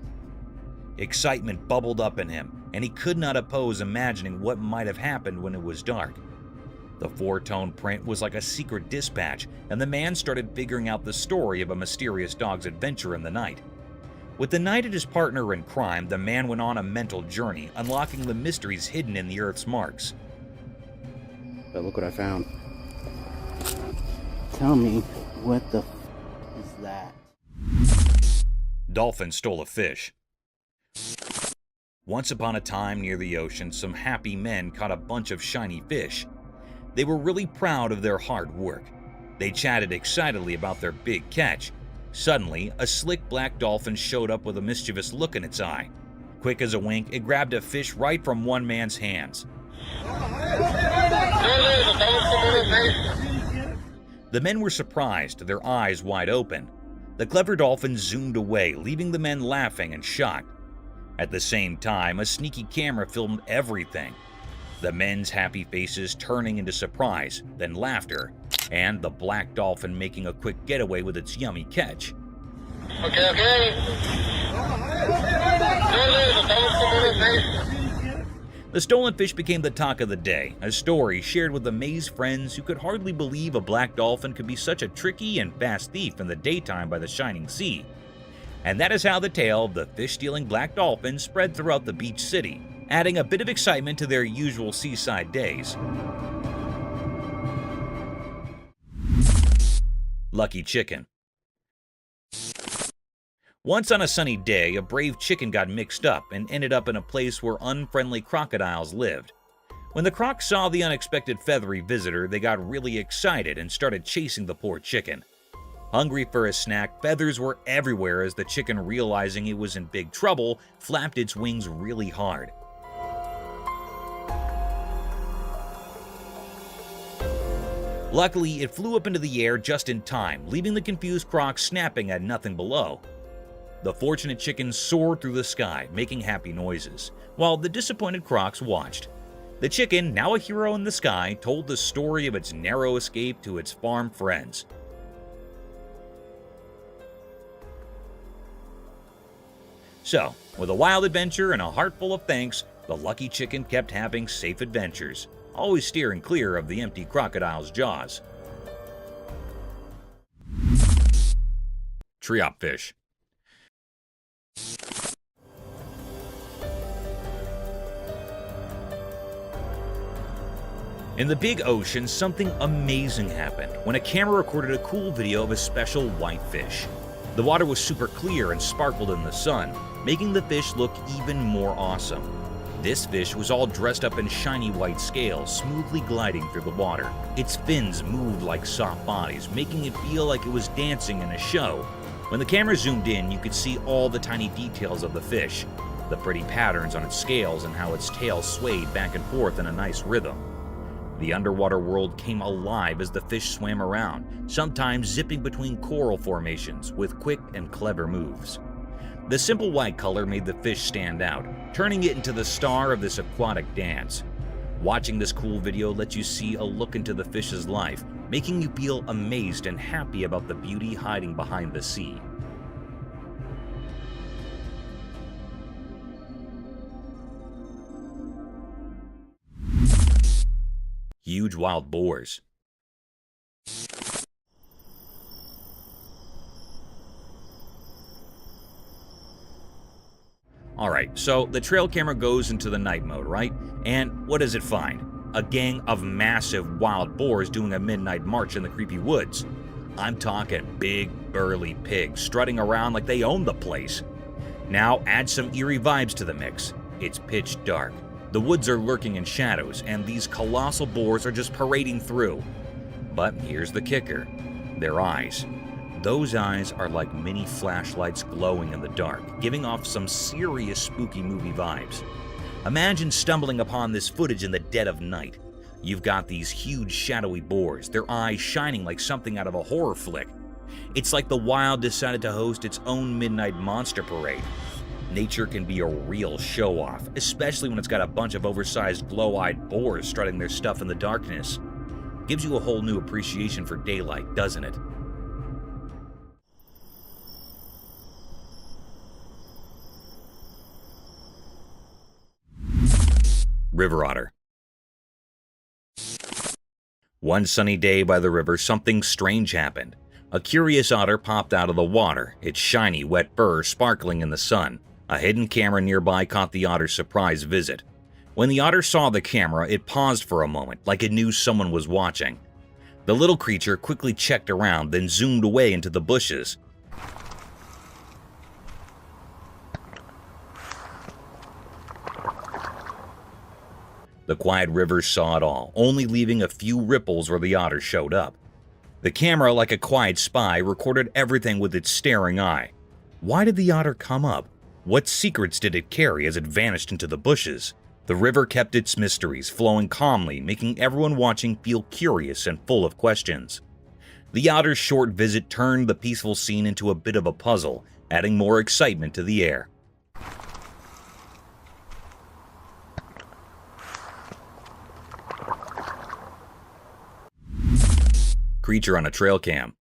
Excitement bubbled up in him, and he could not oppose imagining what might have happened when it was dark. The 4-tone print was like a secret dispatch, and the man started figuring out the story of a mysterious dog's adventure in the night. With the knight his partner in crime, the man went on a mental journey, unlocking the mysteries hidden in the Earth's marks. But look what I found. Tell me, what the is that? Dolphin stole a fish. Once upon a time near the ocean, some happy men caught a bunch of shiny fish. They were really proud of their hard work. They chatted excitedly about their big catch. Suddenly, a slick black dolphin showed up with a mischievous look in its eye. Quick as a wink, it grabbed a fish right from one man's hands. The men were surprised, their eyes wide open. The clever dolphin zoomed away, leaving the men laughing and shocked. At the same time, a sneaky camera filmed everything. The men's happy faces turning into surprise, then laughter, and the black dolphin making a quick getaway with its yummy catch. The stolen fish became the talk of the day, a story shared with amazed friends who could hardly believe a black dolphin could be such a tricky and fast thief in the daytime by the shining sea. And that is how the tale of the fish-stealing black dolphin spread throughout the beach city, adding a bit of excitement to their usual seaside days. Lucky chicken. Once on a sunny day, a brave chicken got mixed up and ended up in a place where unfriendly crocodiles lived. When the crocs saw the unexpected feathery visitor, they got really excited and started chasing the poor chicken. Hungry for a snack, feathers were everywhere as the chicken, realizing it was in big trouble, flapped its wings really hard. Luckily, it flew up into the air just in time, leaving the confused crocs snapping at nothing below. The fortunate chicken soared through the sky, making happy noises, while the disappointed crocs watched. The chicken, now a hero in the sky, told the story of its narrow escape to its farm friends. So, with a wild adventure and a heart full of thanks, the lucky chicken kept having safe adventures. always steering clear of the empty crocodile's jaws. Treopfish. In the big ocean, something amazing happened when a camera recorded a cool video of a special whitefish. The water was super clear and sparkled in the sun, making the fish look even more awesome. This fish was all dressed up in shiny white scales, smoothly gliding through the water. Its fins moved like soft bodies, making it feel like it was dancing in a show. When the camera zoomed in, you could see all the tiny details of the fish, the pretty patterns on its scales and how its tail swayed back and forth in a nice rhythm. The underwater world came alive as the fish swam around, sometimes zipping between coral formations with quick and clever moves. The simple white color made the fish stand out, turning it into the star of this aquatic dance. Watching this cool video lets you see a look into the fish's life, making you feel amazed and happy about the beauty hiding behind the sea. Huge wild boars. Alright, so the trail camera goes into the night mode, right? And what does it find? A gang of massive wild boars doing a midnight march in the creepy woods. I'm talking big, burly pigs strutting around like they own the place. Now add some eerie vibes to the mix. It's pitch dark. The woods are lurking in shadows, and these colossal boars are just parading through. But here's the kicker. Their eyes. Those eyes are like mini flashlights glowing in the dark, giving off some serious spooky movie vibes. Imagine stumbling upon this footage in the dead of night. You've got these huge shadowy boars, their eyes shining like something out of a horror flick. It's like the wild decided to host its own midnight monster parade. Nature can be a real show-off, especially when it's got a bunch of oversized glow-eyed boars strutting their stuff in the darkness. Gives you a whole new appreciation for daylight, doesn't it? River otter. One sunny day by the river, something strange happened. A curious otter popped out of the water, its shiny, wet fur sparkling in the sun. A hidden camera nearby caught the otter's surprise visit. When the otter saw the camera, it paused for a moment, like it knew someone was watching. The little creature quickly checked around, then zoomed away into the bushes. The quiet river saw it all, only leaving a few ripples where the otter showed up. The camera, like a quiet spy, recorded everything with its staring eye. Why did the otter come up? What secrets did it carry as it vanished into the bushes? The river kept its mysteries flowing calmly, making everyone watching feel curious and full of questions. The otter's short visit turned the peaceful scene into a bit of a puzzle, adding more excitement to the air. Creature on a trail cam.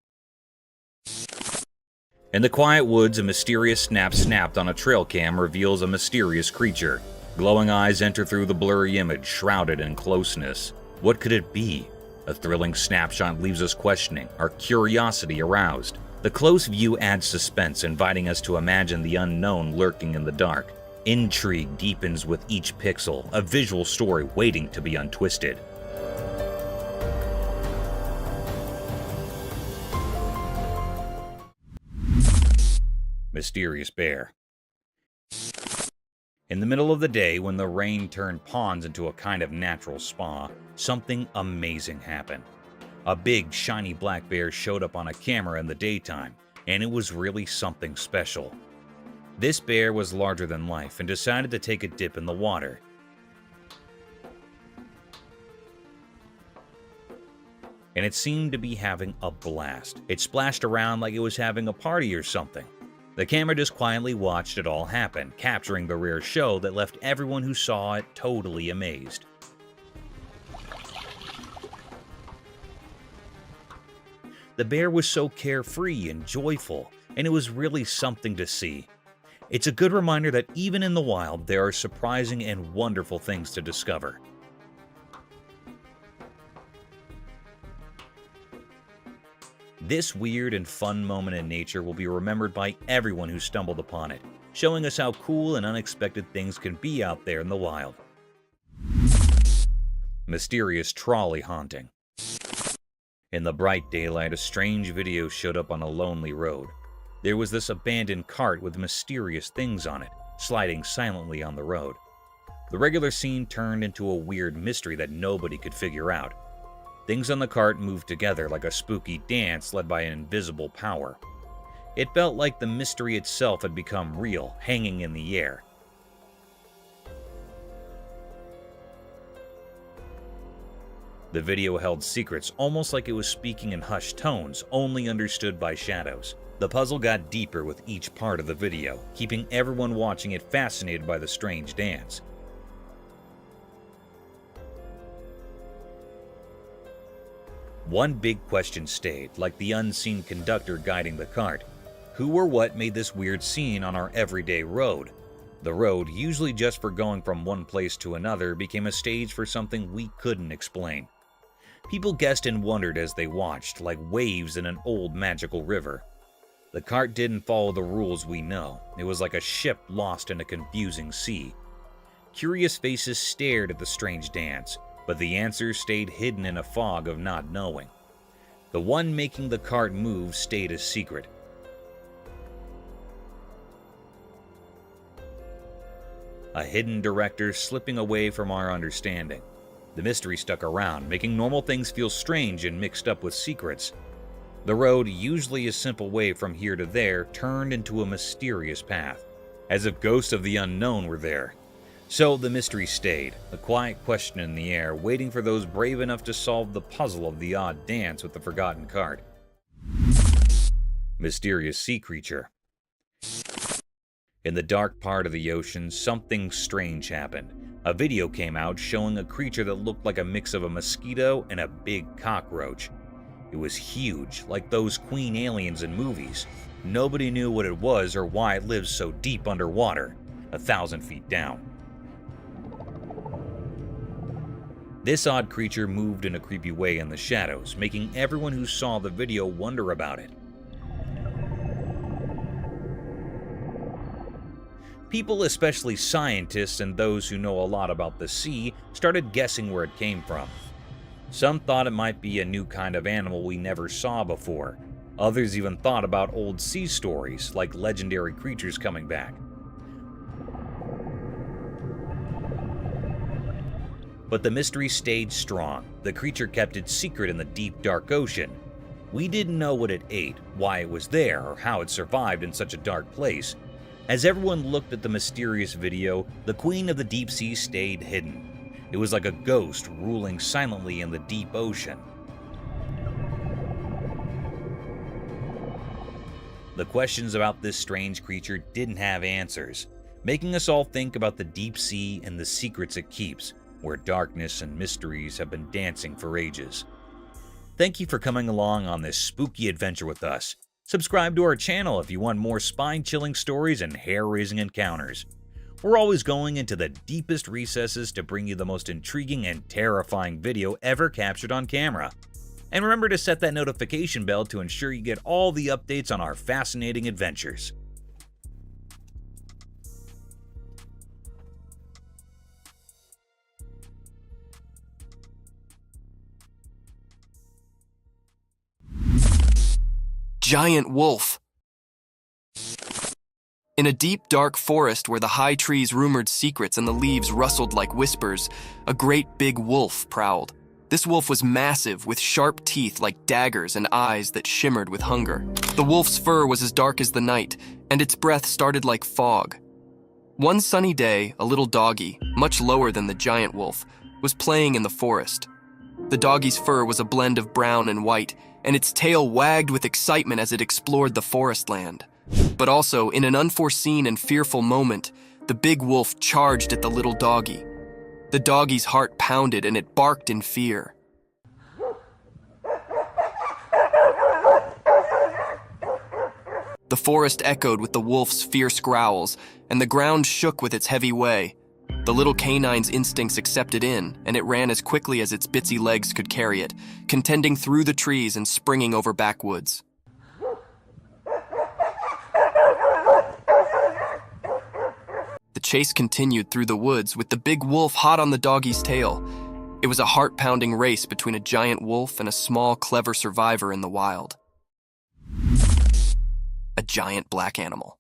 In the quiet woods, a mysterious snap snapped on a trail cam reveals a mysterious creature. Glowing eyes enter through the blurry image, shrouded in closeness. What could it be? A thrilling snapshot leaves us questioning, our curiosity aroused. The close view adds suspense, inviting us to imagine the unknown lurking in the dark. Intrigue deepens with each pixel, a visual story waiting to be untwisted. Mysterious bear. In the middle of the day, when the rain turned ponds into a kind of natural spa, something amazing happened. A big, shiny black bear showed up on a camera in the daytime, and it was really something special. This bear was larger than life and decided to take a dip in the water. And it seemed to be having a blast. It splashed around like it was having a party or something. The camera just quietly watched it all happen, capturing the rare show that left everyone who saw it totally amazed. The bear was so carefree and joyful, and it was really something to see. It's a good reminder that even in the wild, there are surprising and wonderful things to discover. This weird and fun moment in nature will be remembered by everyone who stumbled upon it, showing us how cool and unexpected things can be out there in the wild. Mysterious trolley haunting. In the bright daylight, a strange video showed up on a lonely road. There was this abandoned cart with mysterious things on it, sliding silently on the road. The regular scene turned into a weird mystery that nobody could figure out. Things on the cart moved together like a spooky dance led by an invisible power. It felt like the mystery itself had become real, hanging in the air. The video held secrets, almost like it was speaking in hushed tones, only understood by shadows. The puzzle got deeper with each part of the video, keeping everyone watching it fascinated by the strange dance. One big question stayed, like the unseen conductor guiding the cart. Who or what made this weird scene on our everyday road? The road, usually just for going from one place to another, became a stage for something we couldn't explain. People guessed and wondered as they watched, like waves in an old magical river. The cart didn't follow the rules we know. It was like a ship lost in a confusing sea. Curious faces stared at the strange dance, but the answers stayed hidden in a fog of not knowing. The one making the cart move stayed a secret. A hidden director slipping away from our understanding. The mystery stuck around, making normal things feel strange and mixed up with secrets. The road, usually a simple way from here to there, turned into a mysterious path, as if ghosts of the unknown were there. So the mystery stayed, a quiet question in the air, waiting for those brave enough to solve the puzzle of the odd dance with the forgotten cart. Mysterious sea creature. In the dark part of the ocean, something strange happened. A video came out showing a creature that looked like a mix of a mosquito and a big cockroach. It was huge, like those queen aliens in movies. Nobody knew what it was or why it lives so deep underwater, 1,000 feet down. This odd creature moved in a creepy way in the shadows, making everyone who saw the video wonder about it. People, especially scientists and those who know a lot about the sea, started guessing where it came from. Some thought it might be a new kind of animal we never saw before. Others even thought about old sea stories, like legendary creatures coming back. But the mystery stayed strong. The creature kept its secret in the deep, dark ocean. We didn't know what it ate, why it was there, or how it survived in such a dark place. As everyone looked at the mysterious video, the queen of the deep sea stayed hidden. It was like a ghost ruling silently in the deep ocean. The questions about this strange creature didn't have answers, making us all think about the deep sea and the secrets it keeps, where darkness and mysteries have been dancing for ages. Thank you for coming along on this spooky adventure with us. Subscribe to our channel if you want more spine-chilling stories and hair-raising encounters. We're always going into the deepest recesses to bring you the most intriguing and terrifying video ever captured on camera. And remember to set that notification bell to ensure you get all the updates on our fascinating adventures. Giant wolf. In a deep, dark forest where the high trees rumored secrets and the leaves rustled like whispers, a great big wolf prowled. This wolf was massive, with sharp teeth like daggers and eyes that shimmered with hunger. The wolf's fur was as dark as the night, and its breath started like fog. One sunny day, a little doggy, much lower than the giant wolf, was playing in the forest. The doggy's fur was a blend of brown and white, and its tail wagged with excitement as it explored the forest land. But also, in an unforeseen and fearful moment, the big wolf charged at the little doggy. The doggy's heart pounded and it barked in fear. The forest echoed with the wolf's fierce growls, and the ground shook with its heavy way. The little canine's instincts accepted in, and it ran as quickly as its bitsy legs could carry it, contending through the trees and springing over backwoods. The chase continued through the woods with the big wolf hot on the doggy's tail. It was a heart-pounding race between a giant wolf and a small, clever survivor in the wild. A giant black animal.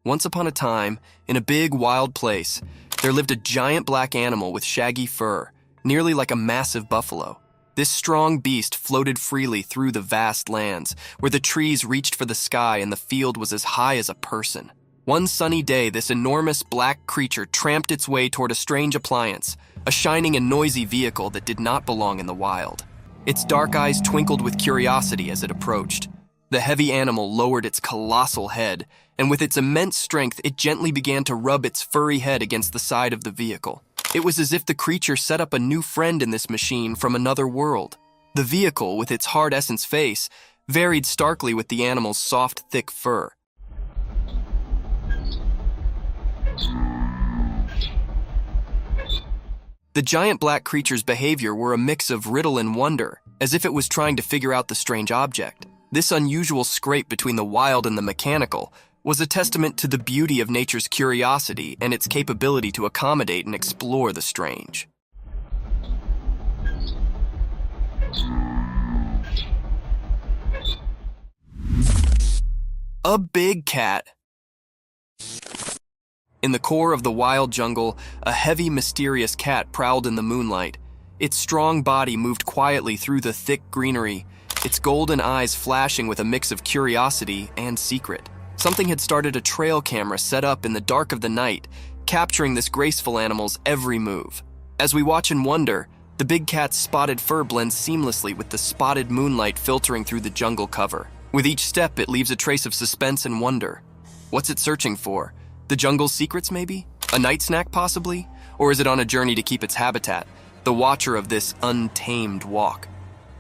Once upon a time, in a big, wild place, there lived a giant black animal with shaggy fur, nearly like a massive buffalo. This strong beast floated freely through the vast lands, where the trees reached for the sky and the field was as high as a person. One sunny day, this enormous black creature tramped its way toward a strange appliance, a shining and noisy vehicle that did not belong in the wild. Its dark eyes twinkled with curiosity as it approached. The heavy animal lowered its colossal head, and with its immense strength, it gently began to rub its furry head against the side of the vehicle. It was as if the creature set up a new friend in this machine from another world. The vehicle, with its hard essence face, varied starkly with the animal's soft, thick fur. The giant black creature's behavior were a mix of riddle and wonder, as if it was trying to figure out the strange object. This unusual scrape between the wild and the mechanical was a testament to the beauty of nature's curiosity and its capability to accommodate and explore the strange. A big cat. In the core of the wild jungle, a heavy, mysterious cat prowled in the moonlight. Its strong body moved quietly through the thick greenery, its golden eyes flashing with a mix of curiosity and secret. Something had started a trail camera set up in the dark of the night, capturing this graceful animal's every move. As we watch and wonder, the big cat's spotted fur blends seamlessly with the spotted moonlight filtering through the jungle cover. With each step, it leaves a trace of suspense and wonder. What's it searching for? The jungle's secrets, maybe? A night snack, possibly? Or is it on a journey to keep its habitat, the watcher of this untamed walk?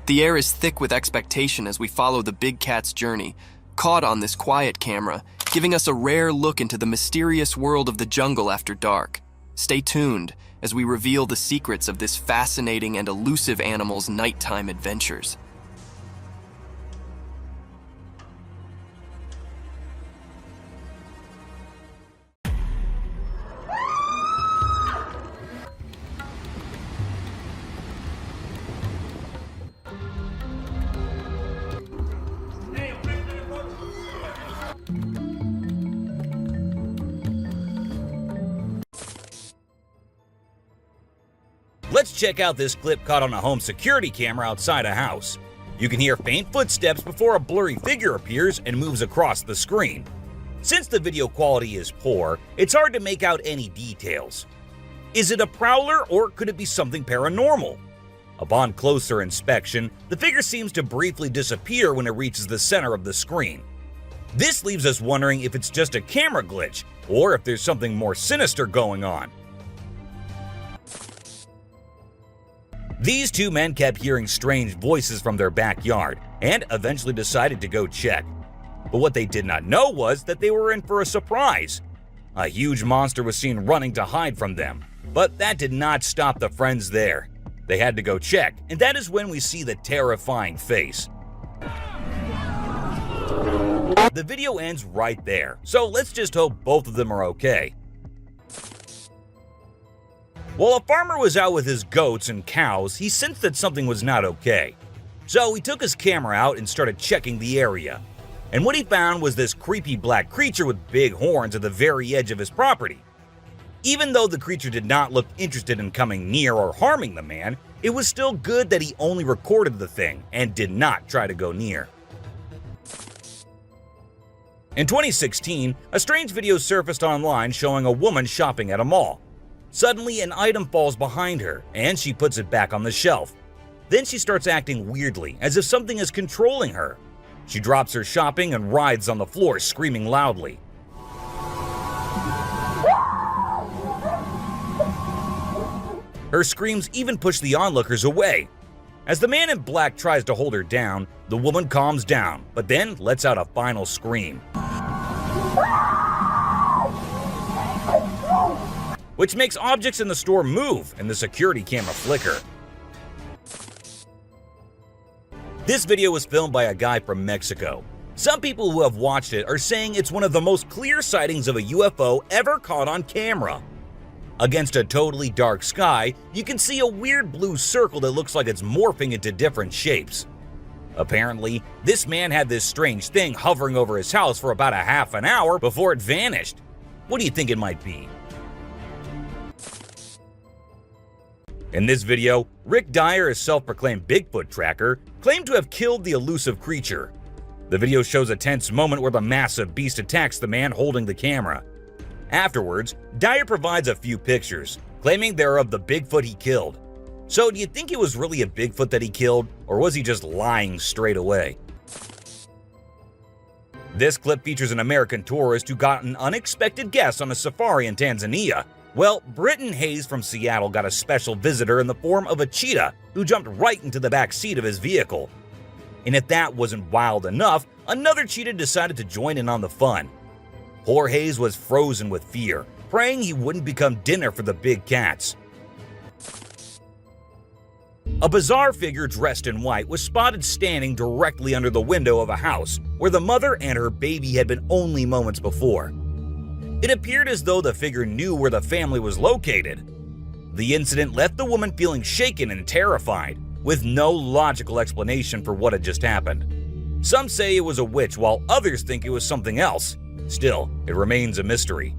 The air is thick with expectation as we follow the big cat's journey, caught on this quiet camera, giving us a rare look into the mysterious world of the jungle after dark. Stay tuned as we reveal the secrets of this fascinating and elusive animal's nighttime adventures. Let's check out this clip caught on a home security camera outside a house. You can hear faint footsteps before a blurry figure appears and moves across the screen. Since the video quality is poor, it's hard to make out any details. Is it a prowler or could it be something paranormal? Upon closer inspection, the figure seems to briefly disappear when it reaches the center of the screen. This leaves us wondering if it's just a camera glitch or if there's something more sinister going on. These two men kept hearing strange voices from their backyard and eventually decided to go check. But what they did not know was that they were in for a surprise. A huge monster was seen running to hide from them, but that did not stop the friends there. They had to go check, and that is when we see the terrifying face. The video ends right there, so let's just hope both of them are okay. While a farmer was out with his goats and cows, he sensed that something was not okay. So he took his camera out and started checking the area. And what he found was this creepy black creature with big horns at the very edge of his property. Even though the creature did not look interested in coming near or harming the man, it was still good that he only recorded the thing and did not try to go near. In 2016, a strange video surfaced online showing a woman shopping at a mall. Suddenly, an item falls behind her, and she puts it back on the shelf. Then she starts acting weirdly, as if something is controlling her. She drops her shopping and writhes on the floor, screaming loudly. Her screams even push the onlookers away. As the man in black tries to hold her down, the woman calms down, but then lets out a final scream. which makes objects in the store move and the security camera flicker. This video was filmed by a guy from Mexico. Some people who have watched it are saying it's one of the most clear sightings of a UFO ever caught on camera. Against a totally dark sky, you can see a weird blue circle that looks like it's morphing into different shapes. Apparently, this man had this strange thing hovering over his house for about a half an hour before it vanished. What do you think it might be? In this video, Rick Dyer, a self-proclaimed Bigfoot tracker, claimed to have killed the elusive creature. The video shows a tense moment where the massive beast attacks the man holding the camera. Afterwards, Dyer provides a few pictures, claiming they're of the Bigfoot he killed. So do you think it was really a Bigfoot that he killed, or was he just lying straight away? This clip features an American tourist who got an unexpected guest on a safari in Tanzania. Well, Britton Hayes from Seattle got a special visitor in the form of a cheetah who jumped right into the back seat of his vehicle. And if that wasn't wild enough, another cheetah decided to join in on the fun. Poor Hayes was frozen with fear, praying he wouldn't become dinner for the big cats. A bizarre figure dressed in white was spotted standing directly under the window of a house where the mother and her baby had been only moments before. It appeared as though the figure knew where the family was located. The incident left the woman feeling shaken and terrified, with no logical explanation for what had just happened. Some say it was a witch, while others think it was something else. Still, it remains a mystery.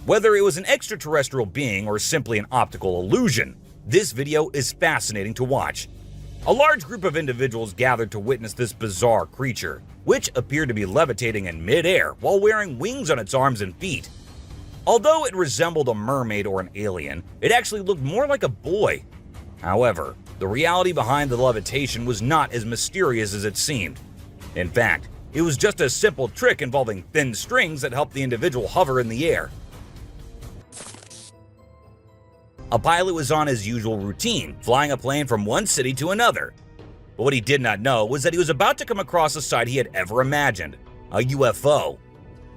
Whether it was an extraterrestrial being or simply an optical illusion, this video is fascinating to watch. A large group of individuals gathered to witness this bizarre creature, which appeared to be levitating in midair while wearing wings on its arms and feet. Although it resembled a mermaid or an alien, it actually looked more like a boy. However, the reality behind the levitation was not as mysterious as it seemed. In fact, it was just a simple trick involving thin strings that helped the individual hover in the air. A pilot was on his usual routine, flying a plane from one city to another. But what he did not know was that he was about to come across a sight he had ever imagined, a UFO.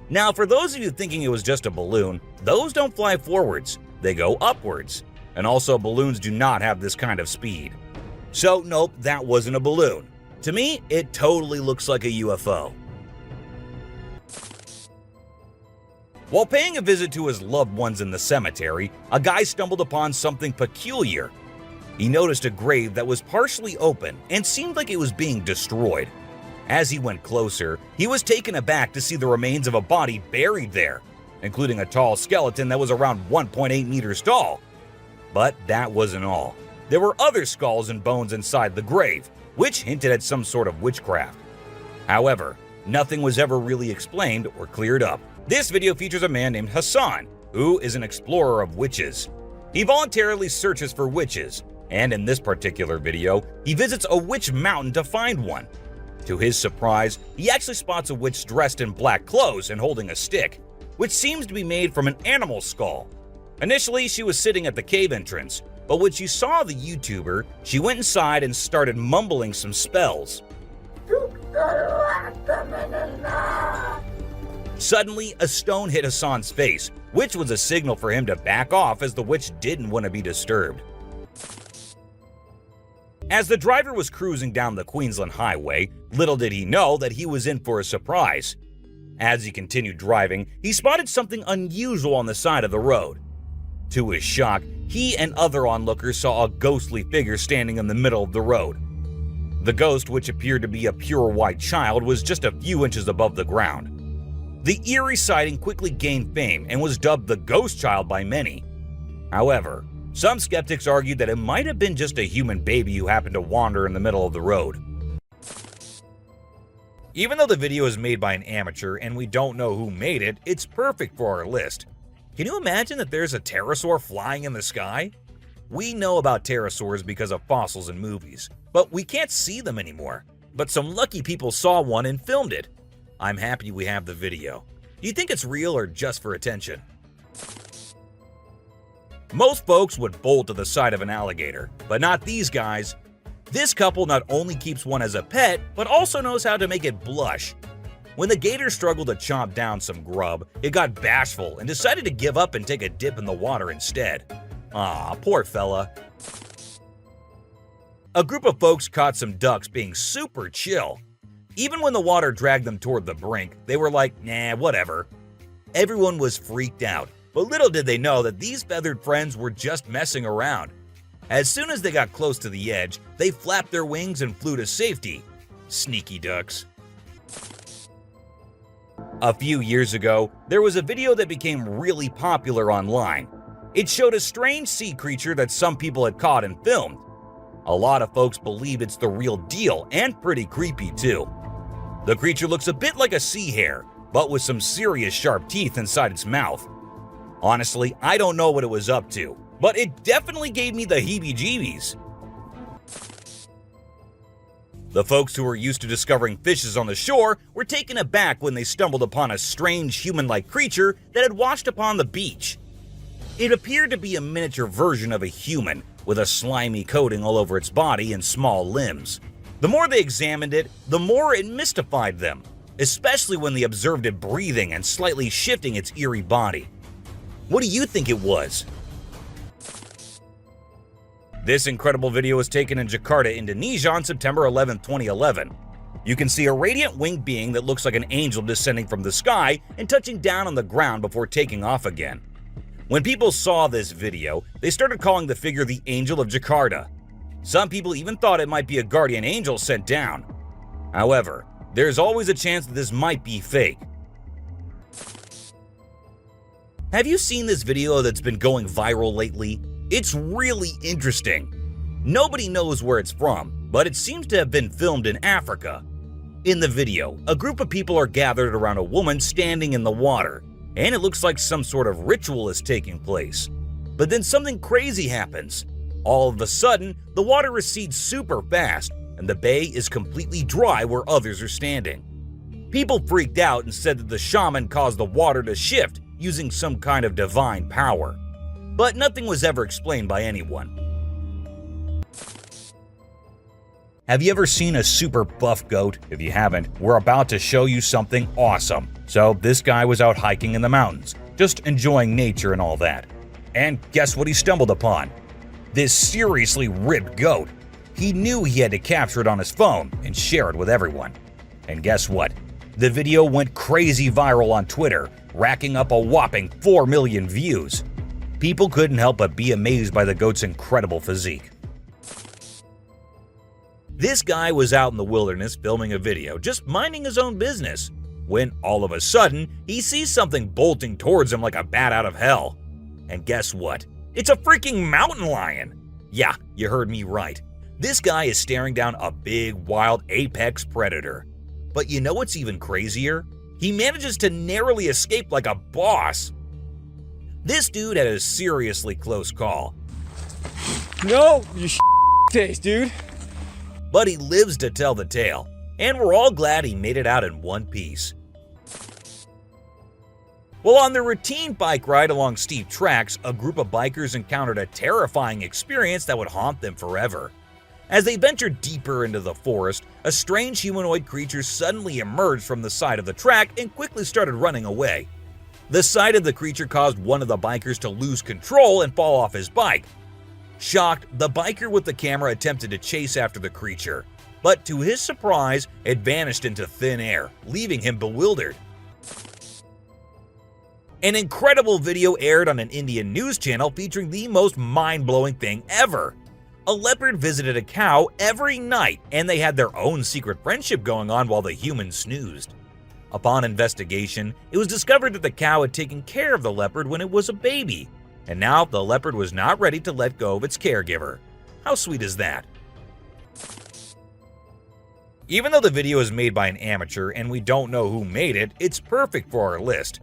Now, for those of you thinking it was just a balloon, those don't fly forwards, they go upwards. And also, balloons do not have this kind of speed. So nope, that wasn't a balloon. To me, it totally looks like a UFO. While paying a visit to his loved ones in the cemetery, a guy stumbled upon something peculiar. He noticed a grave that was partially open and seemed like it was being destroyed. As he went closer, he was taken aback to see the remains of a body buried there, including a tall skeleton that was around 1.8 meters tall. But that wasn't all. There were other skulls and bones inside the grave, which hinted at some sort of witchcraft. However, nothing was ever really explained or cleared up. This video features a man named Hassan, who is an explorer of witches. He voluntarily searches for witches, and in this particular video, he visits a witch mountain to find one. To his surprise, he actually spots a witch dressed in black clothes and holding a stick, which seems to be made from an animal skull. Initially, she was sitting at the cave entrance, but when she saw the YouTuber, she went inside and started mumbling some spells. Suddenly, a stone hit Hassan's face, which was a signal for him to back off as the witch didn't want to be disturbed. As the driver was cruising down the Queensland Highway, little did he know that he was in for a surprise. As he continued driving, he spotted something unusual on the side of the road. To his shock, he and other onlookers saw a ghostly figure standing in the middle of the road. The ghost, which appeared to be a pure white child, was just a few inches above the ground. The eerie sighting quickly gained fame and was dubbed the Ghost Child by many. However, some skeptics argued that it might have been just a human baby who happened to wander in the middle of the road. Even though the video is made by an amateur and we don't know who made it, it's perfect for our list. Can you imagine that there's a pterosaur flying in the sky? We know about pterosaurs because of fossils in movies, but we can't see them anymore. But some lucky people saw one and filmed it. I'm happy we have the video. Do you think it's real or just for attention? Most folks would bolt to the side of an alligator, but not these guys. This couple not only keeps one as a pet, but also knows how to make it blush. When the gator struggled to chomp down some grub, it got bashful and decided to give up and take a dip in the water instead. Aw, poor fella. A group of folks caught some ducks being super chill. Even when the water dragged them toward the brink, they were like, nah, whatever. Everyone was freaked out, but little did they know that these feathered friends were just messing around. As soon as they got close to the edge, they flapped their wings and flew to safety. Sneaky ducks. A few years ago, there was a video that became really popular online. It showed a strange sea creature that some people had caught and filmed. A lot of folks believe it's the real deal, and pretty creepy too. The creature looks a bit like a sea hare, but with some serious sharp teeth inside its mouth. Honestly, I don't know what it was up to, but it definitely gave me the heebie-jeebies. The folks who were used to discovering fishes on the shore were taken aback when they stumbled upon a strange human-like creature that had washed upon the beach. It appeared to be a miniature version of a human, with a slimy coating all over its body and small limbs. The more they examined it, the more it mystified them, especially when they observed it breathing and slightly shifting its eerie body. What do you think it was? This incredible video was taken in Jakarta, Indonesia on September 11, 2011. You can see a radiant winged being that looks like an angel descending from the sky and touching down on the ground before taking off again. When people saw this video, they started calling the figure the Angel of Jakarta. Some people even thought it might be a guardian angel sent down. However, there's always a chance that this might be fake. Have you seen this video that's been going viral lately? It's really interesting. Nobody knows where it's from, but it seems to have been filmed in Africa. In the video, a group of people are gathered around a woman standing in the water, and it looks like some sort of ritual is taking place. But then something crazy happens. All of a sudden, the water recedes super fast, and the bay is completely dry where others are standing. People freaked out and said that the shaman caused the water to shift using some kind of divine power. But nothing was ever explained by anyone. Have you ever seen a super buff goat? If you haven't, we're about to show you something awesome. So this guy was out hiking in the mountains, just enjoying nature and all that. And guess what he stumbled upon? This seriously ripped goat. He knew he had to capture it on his phone and share it with everyone. And guess what? The video went crazy viral on Twitter, racking up a whopping 4 million views. People couldn't help but be amazed by the goat's incredible physique. This guy was out in the wilderness filming a video, just minding his own business, when all of a sudden, he sees something bolting towards him like a bat out of hell. And guess what? It's a freaking mountain lion! Yeah, you heard me right. This guy is staring down a big, wild apex predator. But you know what's even crazier? He manages to narrowly escape like a boss. This dude had a seriously close call. No, you taste, dude. But he lives to tell the tale, and we're all glad he made it out in one piece. Well, on their routine bike ride along steep tracks, a group of bikers encountered a terrifying experience that would haunt them forever. As they ventured deeper into the forest, a strange humanoid creature suddenly emerged from the side of the track and quickly started running away. The sight of the creature caused one of the bikers to lose control and fall off his bike. Shocked, the biker with the camera attempted to chase after the creature, but to his surprise, it vanished into thin air, leaving him bewildered. An incredible video aired on an Indian news channel featuring the most mind-blowing thing ever. A leopard visited a cow every night, and they had their own secret friendship going on while the human snoozed. Upon investigation, it was discovered that the cow had taken care of the leopard when it was a baby, and now the leopard was not ready to let go of its caregiver. How sweet is that? Even though the video is made by an amateur and we don't know who made it, it's perfect for our list.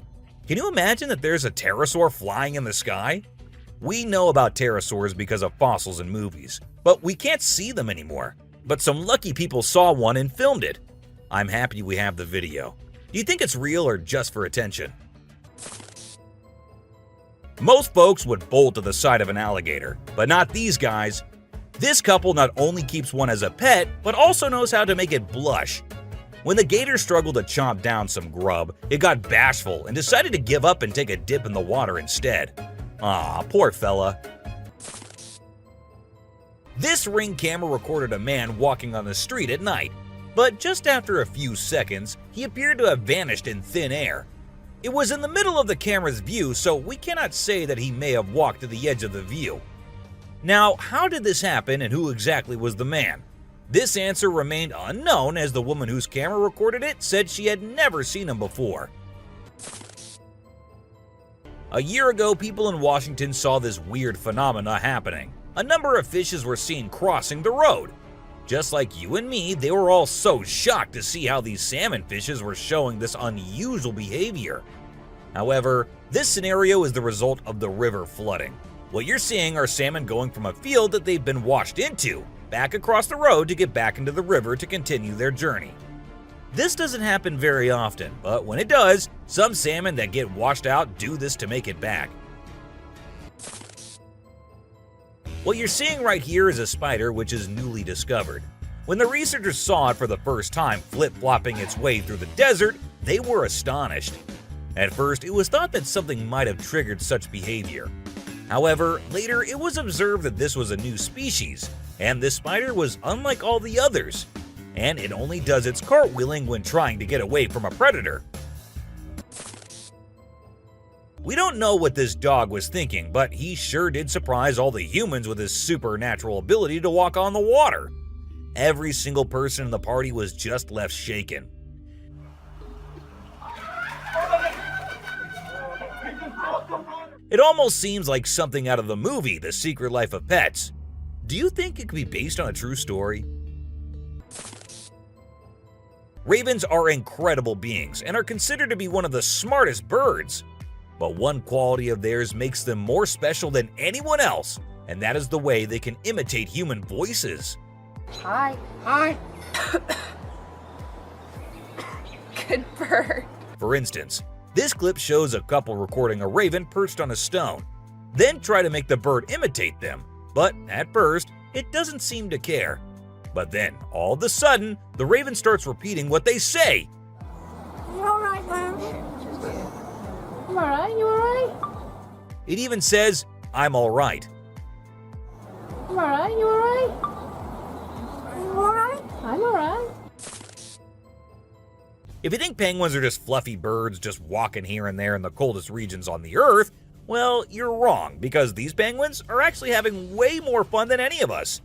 Can you imagine that there's a pterosaur flying in the sky? We know about pterosaurs because of fossils in movies, but we can't see them anymore. But some lucky people saw one and filmed it. I'm happy we have the video. Do you think it's real or just for attention? Most folks would bolt to the side of an alligator, but not these guys. This couple not only keeps one as a pet, but also knows how to make it blush. When the gator struggled to chomp down some grub, it got bashful and decided to give up and take a dip in the water instead. Aw, poor fella. This Ring camera recorded a man walking on the street at night, but just after a few seconds, he appeared to have vanished in thin air. It was in the middle of the camera's view, so we cannot say that he may have walked to the edge of the view. Now, how did this happen and who exactly was the man? This answer remained unknown, as the woman whose camera recorded it said she had never seen him before. A year ago, people in Washington saw this weird phenomena happening. A number of fishes were seen crossing the road. Just like you and me, they were all so shocked to see how these salmon fishes were showing this unusual behavior. However, this scenario is the result of the river flooding. What you're seeing are salmon going from a field that they've been washed into, back across the road to get back into the river to continue their journey. This doesn't happen very often, but when it does, some salmon that get washed out do this to make it back. What you're seeing right here is a spider which is newly discovered. When the researchers saw it for the first time flip-flopping its way through the desert, they were astonished. At first, it was thought that something might have triggered such behavior. However, later it was observed that this was a new species, and this spider was unlike all the others, and it only does its cartwheeling when trying to get away from a predator. We don't know what this dog was thinking, but he sure did surprise all the humans with his supernatural ability to walk on the water. Every single person in the party was just left shaken. It almost seems like something out of the movie The Secret Life of Pets. Do you think it could be based on a true story? Ravens are incredible beings and are considered to be one of the smartest birds. But one quality of theirs makes them more special than anyone else, and that is the way they can imitate human voices. Hi. Hi. Good bird. For instance, this clip shows a couple recording a raven perched on a stone, then try to make the bird imitate them, but at first, it doesn't seem to care. But then, all of a sudden, the raven starts repeating what they say. You alright, love? You alright? You alright? It even says, "I'm alright." You alright? You alright? You alright? I'm alright. If you think penguins are just fluffy birds just walking here and there in the coldest regions on the Earth, well, you're wrong, because these penguins are actually having way more fun than any of us.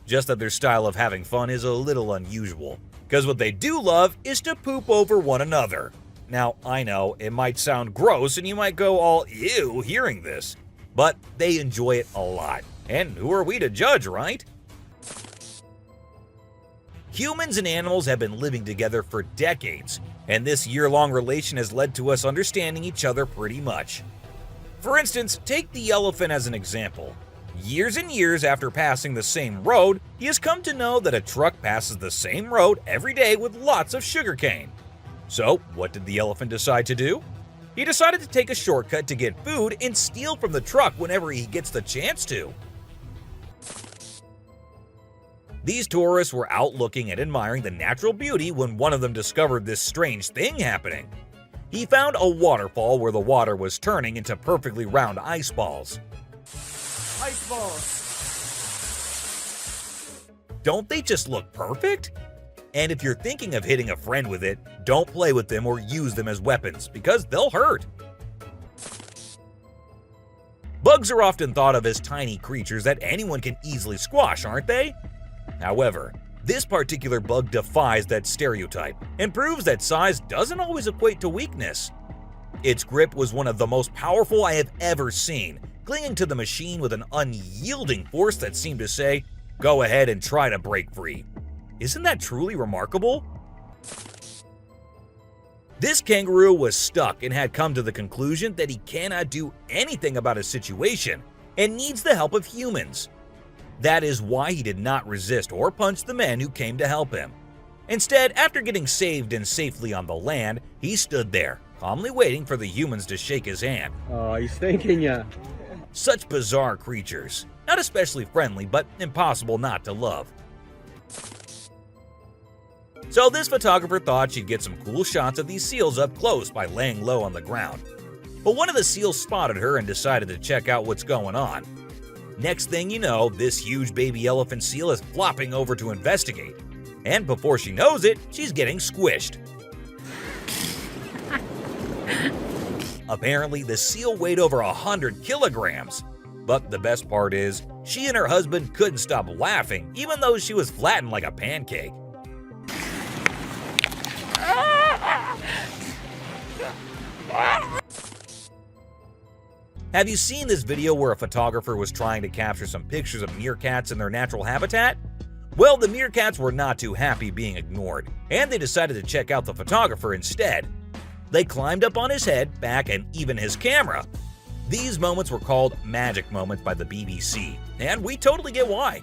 Just that their style of having fun is a little unusual, because what they do love is to poop over one another. Now, I know, it might sound gross and you might go all ew hearing this, but they enjoy it a lot. And who are we to judge, right? Humans and animals have been living together for decades, and this year-long relation has led to us understanding each other pretty much. For instance, take the elephant as an example. Years and years after passing the same road, he has come to know that a truck passes the same road every day with lots of sugarcane. So, what did the elephant decide to do? He decided to take a shortcut to get food and steal from the truck whenever he gets the chance to. These tourists were out looking and admiring the natural beauty when one of them discovered this strange thing happening. He found a waterfall where the water was turning into perfectly round ice balls. Ice balls. Don't they just look perfect? And if you're thinking of hitting a friend with it, don't play with them or use them as weapons, because they'll hurt. Bugs are often thought of as tiny creatures that anyone can easily squash, aren't they? However, this particular bug defies that stereotype and proves that size doesn't always equate to weakness. Its grip was one of the most powerful I have ever seen, clinging to the machine with an unyielding force that seemed to say, "Go ahead and try to break free." Isn't that truly remarkable? This kangaroo was stuck and had come to the conclusion that he cannot do anything about his situation and needs the help of humans. That is why he did not resist or punch the men who came to help him. Instead, after getting saved and safely on the land, he stood there, calmly waiting for the humans to shake his hand. Oh, he's thanking ya. Such bizarre creatures. Not especially friendly, but impossible not to love. So this photographer thought she'd get some cool shots of these seals up close by laying low on the ground. But one of the seals spotted her and decided to check out what's going on. Next thing you know, this huge baby elephant seal is flopping over to investigate. And before she knows it, she's getting squished. Apparently, the seal weighed over 100 kilograms. But the best part is, she and her husband couldn't stop laughing even though she was flattened like a pancake. Have you seen this video where a photographer was trying to capture some pictures of meerkats in their natural habitat? Well, the meerkats were not too happy being ignored, and they decided to check out the photographer instead. They climbed up on his head, back, and even his camera. These moments were called magic moments by the BBC, and we totally get why.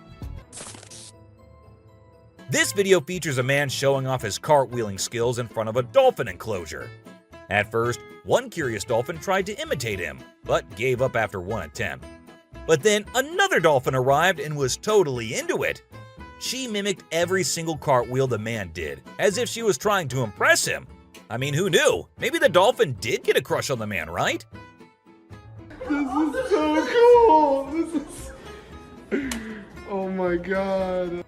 This video features a man showing off his cartwheeling skills in front of a dolphin enclosure. At first, one curious dolphin tried to imitate him, but gave up after one attempt. But then another dolphin arrived and was totally into it. She mimicked every single cartwheel the man did, as if she was trying to impress him. I mean, who knew? Maybe the dolphin did get a crush on the man, right? This is so cool. This is... Oh my god.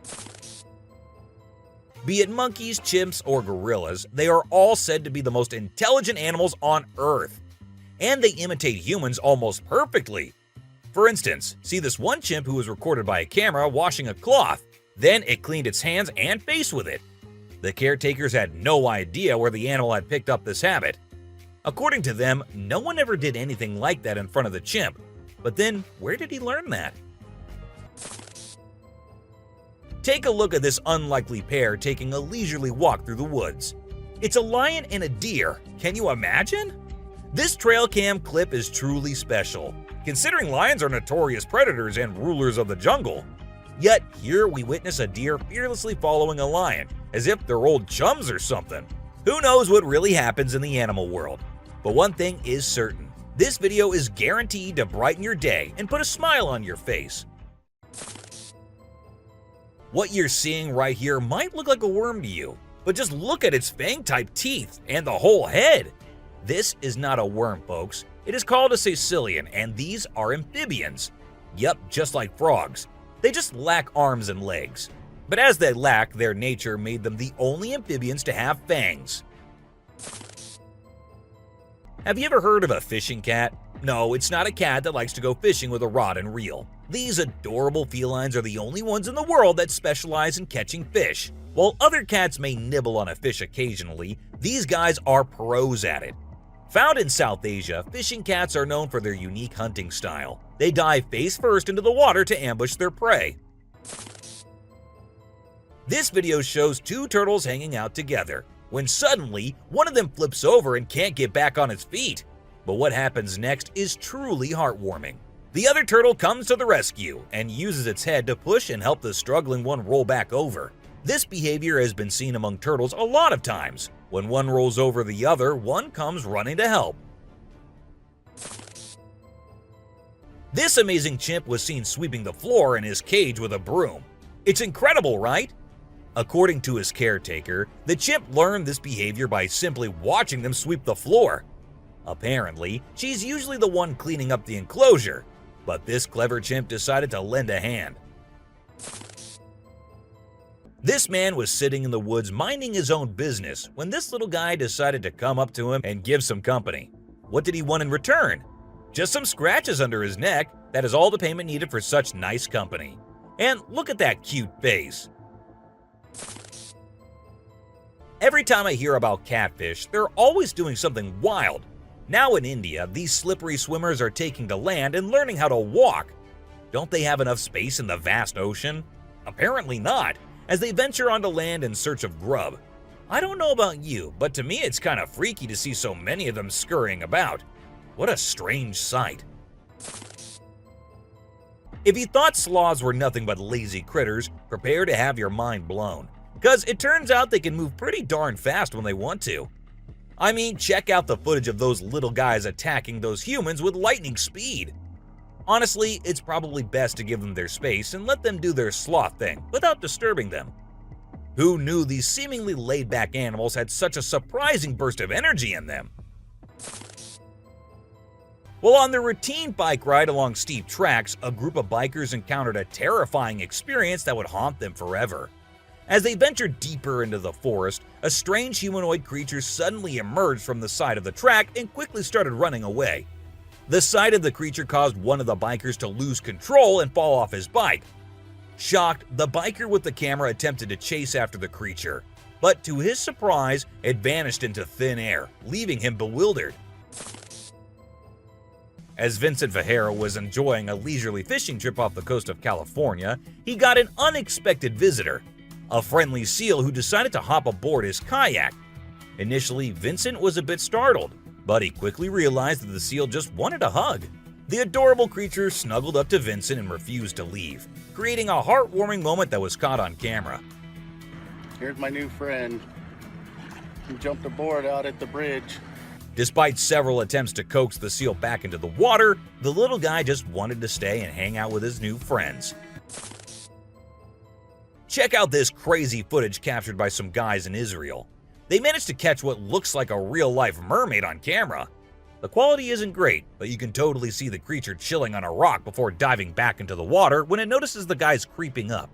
Be it monkeys, chimps, or gorillas, they are all said to be the most intelligent animals on Earth. And they imitate humans almost perfectly. For instance, see this one chimp who was recorded by a camera washing a cloth. Then it cleaned its hands and face with it. The caretakers had no idea where the animal had picked up this habit. According to them, no one ever did anything like that in front of the chimp. But then, where did he learn that? Take a look at this unlikely pair taking a leisurely walk through the woods. It's a lion and a deer. Can you imagine? This trail cam clip is truly special, considering lions are notorious predators and rulers of the jungle. Yet here we witness a deer fearlessly following a lion, as if they're old chums or something. Who knows what really happens in the animal world? But one thing is certain, this video is guaranteed to brighten your day and put a smile on your face. What you're seeing right here might look like a worm to you, but just look at its fang-type teeth and the whole head. This is not a worm, folks. It is called a caecilian, and these are amphibians. Yep, just like frogs. They just lack arms and legs. But as they lack, their nature made them the only amphibians to have fangs. Have you ever heard of a fishing cat? No, it's not a cat that likes to go fishing with a rod and reel. These adorable felines are the only ones in the world that specialize in catching fish. While other cats may nibble on a fish occasionally, these guys are pros at it. Found in South Asia, fishing cats are known for their unique hunting style. They dive face first into the water to ambush their prey. This video shows two turtles hanging out together, when suddenly one of them flips over and can't get back on its feet. But what happens next is truly heartwarming. The other turtle comes to the rescue and uses its head to push and help the struggling one roll back over. This behavior has been seen among turtles a lot of times. When one rolls over the other, one comes running to help. This amazing chimp was seen sweeping the floor in his cage with a broom. It's incredible, right? According to his caretaker, the chimp learned this behavior by simply watching them sweep the floor. Apparently, she's usually the one cleaning up the enclosure, but this clever chimp decided to lend a hand. This man was sitting in the woods minding his own business when this little guy decided to come up to him and give some company. What did he want in return? Just some scratches under his neck. That is all the payment needed for such nice company. And look at that cute face. Every time I hear about catfish, they're always doing something wild. Now in India, these slippery swimmers are taking to land and learning how to walk. Don't they have enough space in the vast ocean? Apparently not, as they venture onto land in search of grub. I don't know about you, but to me it's kind of freaky to see so many of them scurrying about. What a strange sight. If you thought sloths were nothing but lazy critters, prepare to have your mind blown. Because it turns out they can move pretty darn fast when they want to. I mean, check out the footage of those little guys attacking those humans with lightning speed. Honestly, it's probably best to give them their space and let them do their sloth thing without disturbing them. Who knew these seemingly laid-back animals had such a surprising burst of energy in them? While on their routine bike ride along steep tracks, a group of bikers encountered a terrifying experience that would haunt them forever. As they ventured deeper into the forest, a strange humanoid creature suddenly emerged from the side of the track and quickly started running away. The sight of the creature caused one of the bikers to lose control and fall off his bike. Shocked, the biker with the camera attempted to chase after the creature, but to his surprise, it vanished into thin air, leaving him bewildered. As Vincent Vajera was enjoying a leisurely fishing trip off the coast of California, he got an unexpected visitor, a friendly seal who decided to hop aboard his kayak. Initially, Vincent was a bit startled, but he quickly realized that the seal just wanted a hug. The adorable creature snuggled up to Vincent and refused to leave, creating a heartwarming moment that was caught on camera. Here's my new friend. He jumped aboard out at the bridge. Despite several attempts to coax the seal back into the water, the little guy just wanted to stay and hang out with his new friends. Check out this crazy footage captured by some guys in Israel. They managed to catch what looks like a real-life mermaid on camera. The quality isn't great, but you can totally see the creature chilling on a rock before diving back into the water when it notices the guys creeping up.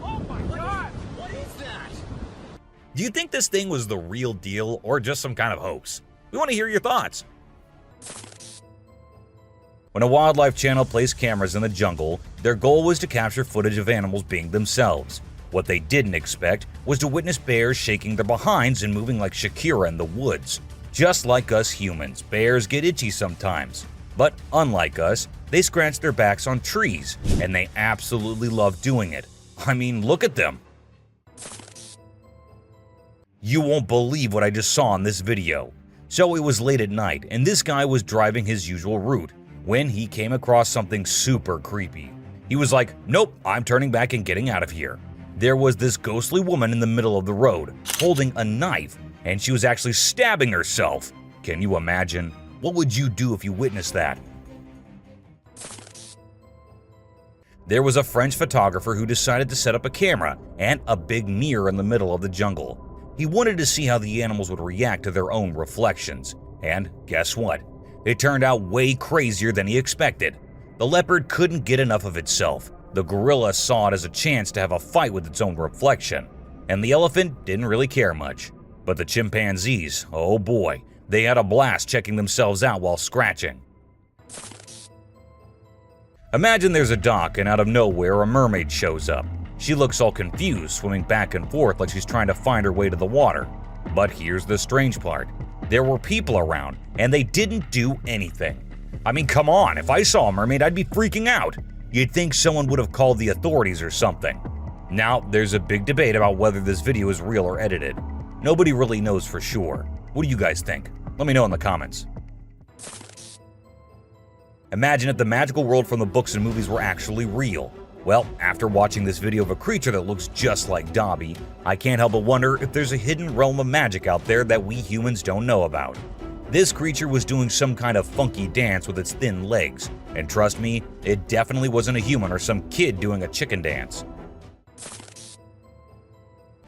Oh my god! What is that? Do you think this thing was the real deal or just some kind of hoax? We want to hear your thoughts. When a wildlife channel placed cameras in the jungle, their goal was to capture footage of animals being themselves. What they didn't expect was to witness bears shaking their behinds and moving like Shakira in the woods. Just like us humans, bears get itchy sometimes. But unlike us, they scratch their backs on trees, and they absolutely love doing it. I mean, look at them. You won't believe what I just saw in this video. So it was late at night, and this guy was driving his usual route when he came across something super creepy. He was like, nope, I'm turning back and getting out of here. There was this ghostly woman in the middle of the road, holding a knife, and she was actually stabbing herself. Can you imagine? What would you do if you witnessed that? There was a French photographer who decided to set up a camera and a big mirror in the middle of the jungle. He wanted to see how the animals would react to their own reflections. And guess what? It turned out way crazier than he expected. The leopard couldn't get enough of itself. The gorilla saw it as a chance to have a fight with its own reflection. And the elephant didn't really care much. But the chimpanzees, oh boy, they had a blast checking themselves out while scratching. Imagine there's a dock and out of nowhere a mermaid shows up. She looks all confused, swimming back and forth like she's trying to find her way to the water. But here's the strange part. There were people around, and they didn't do anything. I mean, come on, if I saw a mermaid, I'd be freaking out. You'd think someone would have called the authorities or something. Now, there's a big debate about whether this video is real or edited. Nobody really knows for sure. What do you guys think? Let me know in the comments. Imagine if the magical world from the books and movies were actually real. Well, after watching this video of a creature that looks just like Dobby, I can't help but wonder if there's a hidden realm of magic out there that we humans don't know about. This creature was doing some kind of funky dance with its thin legs, and trust me, it definitely wasn't a human or some kid doing a chicken dance.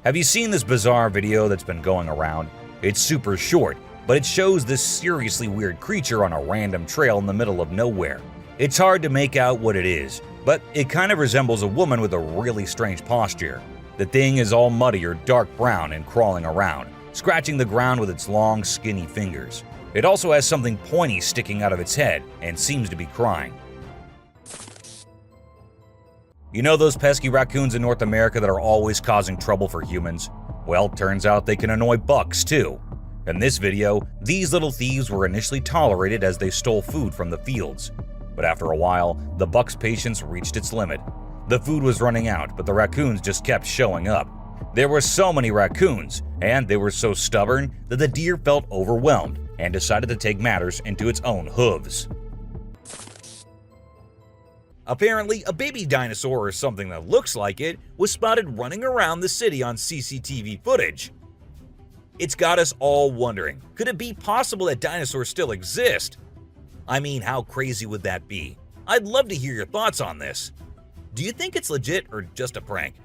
Have you seen this bizarre video that's been going around? It's super short, but it shows this seriously weird creature on a random trail in the middle of nowhere. It's hard to make out what it is, but it kind of resembles a woman with a really strange posture. The thing is all muddy or dark brown and crawling around, scratching the ground with its long, skinny fingers. It also has something pointy sticking out of its head and seems to be crying. You know those pesky raccoons in North America that are always causing trouble for humans? Well, turns out they can annoy bucks too. In this video, these little thieves were initially tolerated as they stole food from the fields. But after a while, the buck's patience reached its limit. The food was running out, but the raccoons just kept showing up. There were so many raccoons, and they were so stubborn that the deer felt overwhelmed and decided to take matters into its own hooves. Apparently, a baby dinosaur or something that looks like it was spotted running around the city on CCTV footage. It's got us all wondering, could it be possible that dinosaurs still exist? I mean, how crazy would that be? I'd love to hear your thoughts on this. Do you think it's legit or just a prank?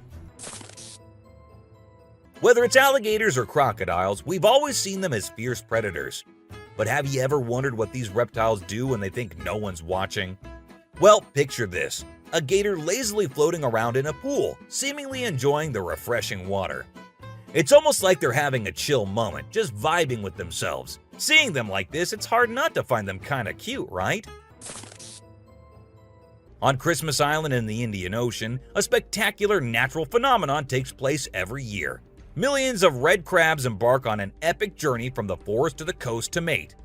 Whether it's alligators or crocodiles, we've always seen them as fierce predators. But have you ever wondered what these reptiles do when they think no one's watching? Well, picture this. A gator lazily floating around in a pool, seemingly enjoying the refreshing water. It's almost like they're having a chill moment, just vibing with themselves. Seeing them like this, it's hard not to find them kinda cute, right? On Christmas Island in the Indian Ocean, a spectacular natural phenomenon takes place every year. Millions of red crabs embark on an epic journey from the forest to the coast to mate.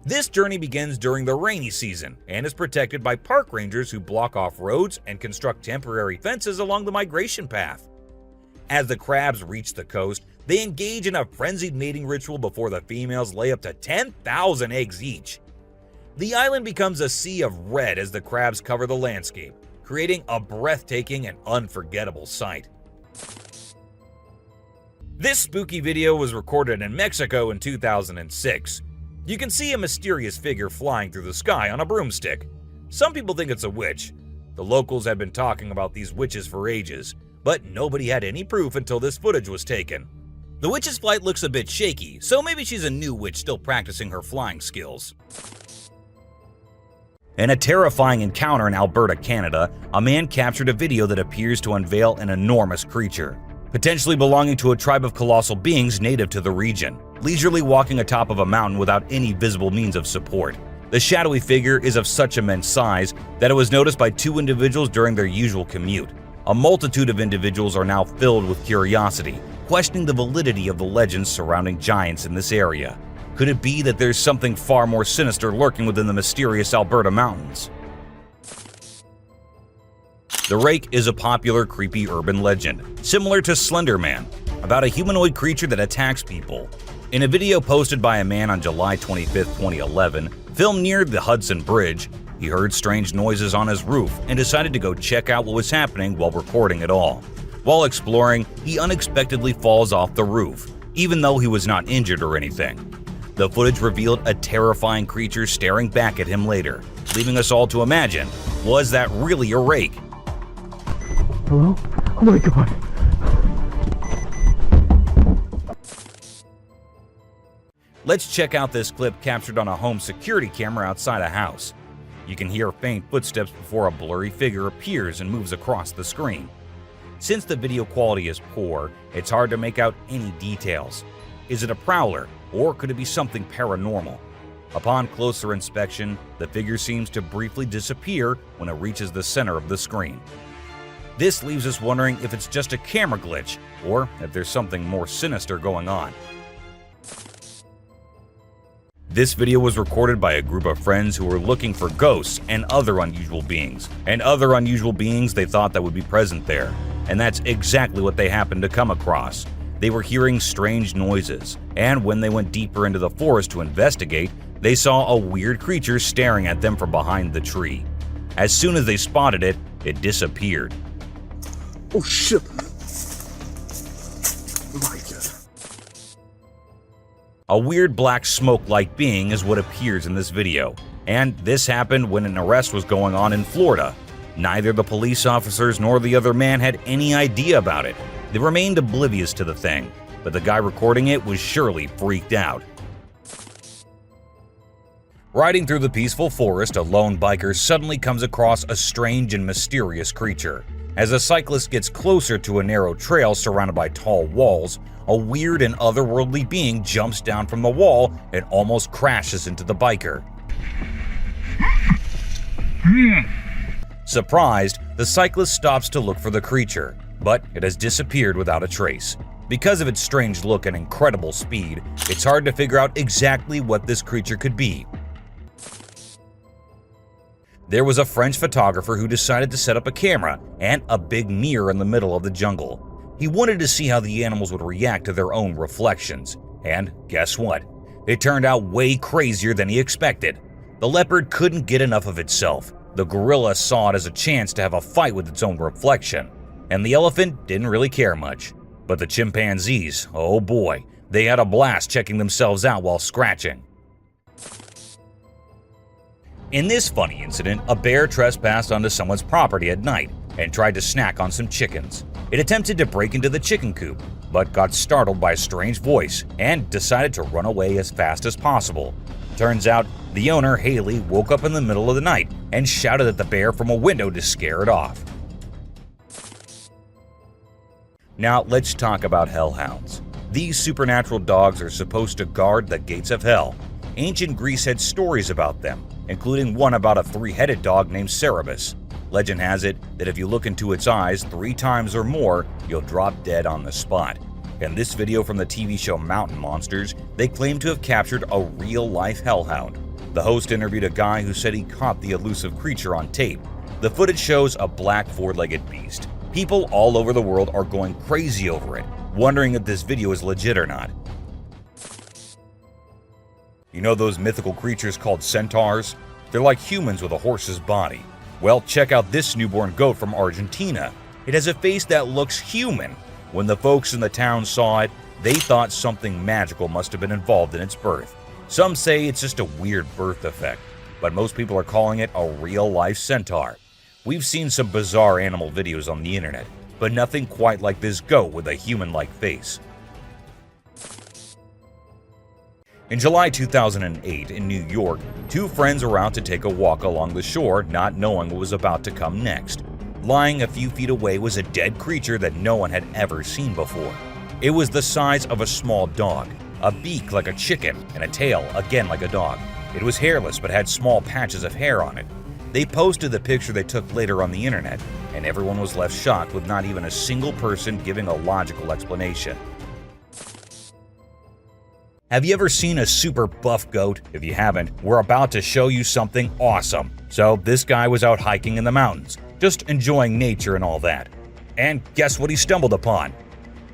This journey begins during the rainy season and is protected by park rangers who block off roads and construct temporary fences along the migration path. As the crabs reach the coast, they engage in a frenzied mating ritual before the females lay up to 10,000 eggs each. The island becomes a sea of red as the crabs cover the landscape, creating a breathtaking and unforgettable sight. This spooky video was recorded in Mexico in 2006. You can see a mysterious figure flying through the sky on a broomstick. Some people think it's a witch. The locals had been talking about these witches for ages, but nobody had any proof until this footage was taken. The witch's flight looks a bit shaky, so maybe she's a new witch still practicing her flying skills. In a terrifying encounter in Alberta, Canada, a man captured a video that appears to unveil an enormous creature, potentially belonging to a tribe of colossal beings native to the region, leisurely walking atop of a mountain without any visible means of support. The shadowy figure is of such immense size that it was noticed by two individuals during their usual commute. A multitude of individuals are now filled with curiosity, questioning the validity of the legends surrounding giants in this area. Could it be that there's something far more sinister lurking within the mysterious Alberta mountains? The Rake is a popular creepy urban legend, similar to Slender Man, about a humanoid creature that attacks people. In a video posted by a man on July 25, 2011, filmed near the Hudson Bridge, he heard strange noises on his roof and decided to go check out what was happening while recording it all. While exploring, he unexpectedly falls off the roof, even though he was not injured or anything. The footage revealed a terrifying creature staring back at him later, leaving us all to imagine, was that really a rake? Hello? Oh my god. Let's check out this clip captured on a home security camera outside a house. You can hear faint footsteps before a blurry figure appears and moves across the screen. Since the video quality is poor, it's hard to make out any details. Is it a prowler, or could it be something paranormal? Upon closer inspection, the figure seems to briefly disappear when it reaches the center of the screen. This leaves us wondering if it's just a camera glitch, or if there's something more sinister going on. This video was recorded by a group of friends who were looking for ghosts and other unusual beings, they thought that would be present there. And that's exactly what they happened to come across. They were hearing strange noises, and when they went deeper into the forest to investigate, they saw a weird creature staring at them from behind the tree. As soon as they spotted it, it disappeared. Oh shit. Oh my god. A weird black smoke-like being is what appears in this video, and this happened when an arrest was going on in Florida. Neither the police officers nor the other man had any idea about it. They remained oblivious to the thing, but the guy recording it was surely freaked out. Riding through the peaceful forest, a lone biker suddenly comes across a strange and mysterious creature. As a cyclist gets closer to a narrow trail surrounded by tall walls, a weird and otherworldly being jumps down from the wall and almost crashes into the biker. Surprised, the cyclist stops to look for the creature, but it has disappeared without a trace. Because of its strange look and incredible speed, it's hard to figure out exactly what this creature could be. There was a French photographer who decided to set up a camera and a big mirror in the middle of the jungle. He wanted to see how the animals would react to their own reflections. And guess what? It turned out way crazier than he expected. The leopard couldn't get enough of itself. The gorilla saw it as a chance to have a fight with its own reflection. And the elephant didn't really care much. But the chimpanzees, oh boy, they had a blast checking themselves out while scratching. In this funny incident, a bear trespassed onto someone's property at night and tried to snack on some chickens. It attempted to break into the chicken coop, but got startled by a strange voice and decided to run away as fast as possible. Turns out, the owner, Haley, woke up in the middle of the night and shouted at the bear from a window to scare it off. Now let's talk about hellhounds. These supernatural dogs are supposed to guard the gates of hell. Ancient Greece had stories about them, including one about a three-headed dog named Cerberus. Legend has it that if you look into its eyes 3 times or more, you'll drop dead on the spot. In this video from the TV show Mountain Monsters, they claim to have captured a real-life hellhound. The host interviewed a guy who said he caught the elusive creature on tape. The footage shows a black 4-legged beast. People all over the world are going crazy over it, wondering if this video is legit or not. You know those mythical creatures called centaurs? They're like humans with a horse's body. Well, check out this newborn goat from Argentina. It has a face that looks human. When the folks in the town saw it, they thought something magical must have been involved in its birth. Some say it's just a weird birth defect, but most people are calling it a real-life centaur. We've seen some bizarre animal videos on the internet, but nothing quite like this goat with a human-like face. In July 2008 in New York, 2 friends were out to take a walk along the shore, not knowing what was about to come next. Lying a few feet away was a dead creature that no one had ever seen before. It was the size of a small dog, a beak like a chicken, and a tail again like a dog. It was hairless but had small patches of hair on it. They posted the picture they took later on the internet, and everyone was left shocked with not even a single person giving a logical explanation. Have you ever seen a super buff goat? If you haven't, we're about to show you something awesome. So this guy was out hiking in the mountains, just enjoying nature and all that. And guess what he stumbled upon?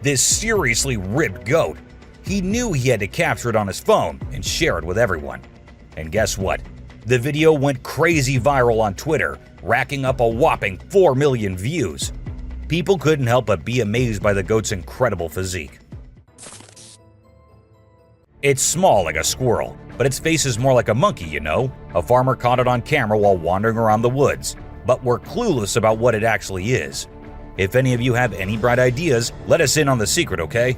This seriously ripped goat. He knew he had to capture it on his phone and share it with everyone. And guess what? The video went crazy viral on Twitter, racking up a whopping 4 million views. People couldn't help but be amazed by the goat's incredible physique. It's small like a squirrel, but its face is more like a monkey, you know? A farmer caught it on camera while wandering around the woods, but we're clueless about what it actually is. If any of you have any bright ideas, let us in on the secret, okay?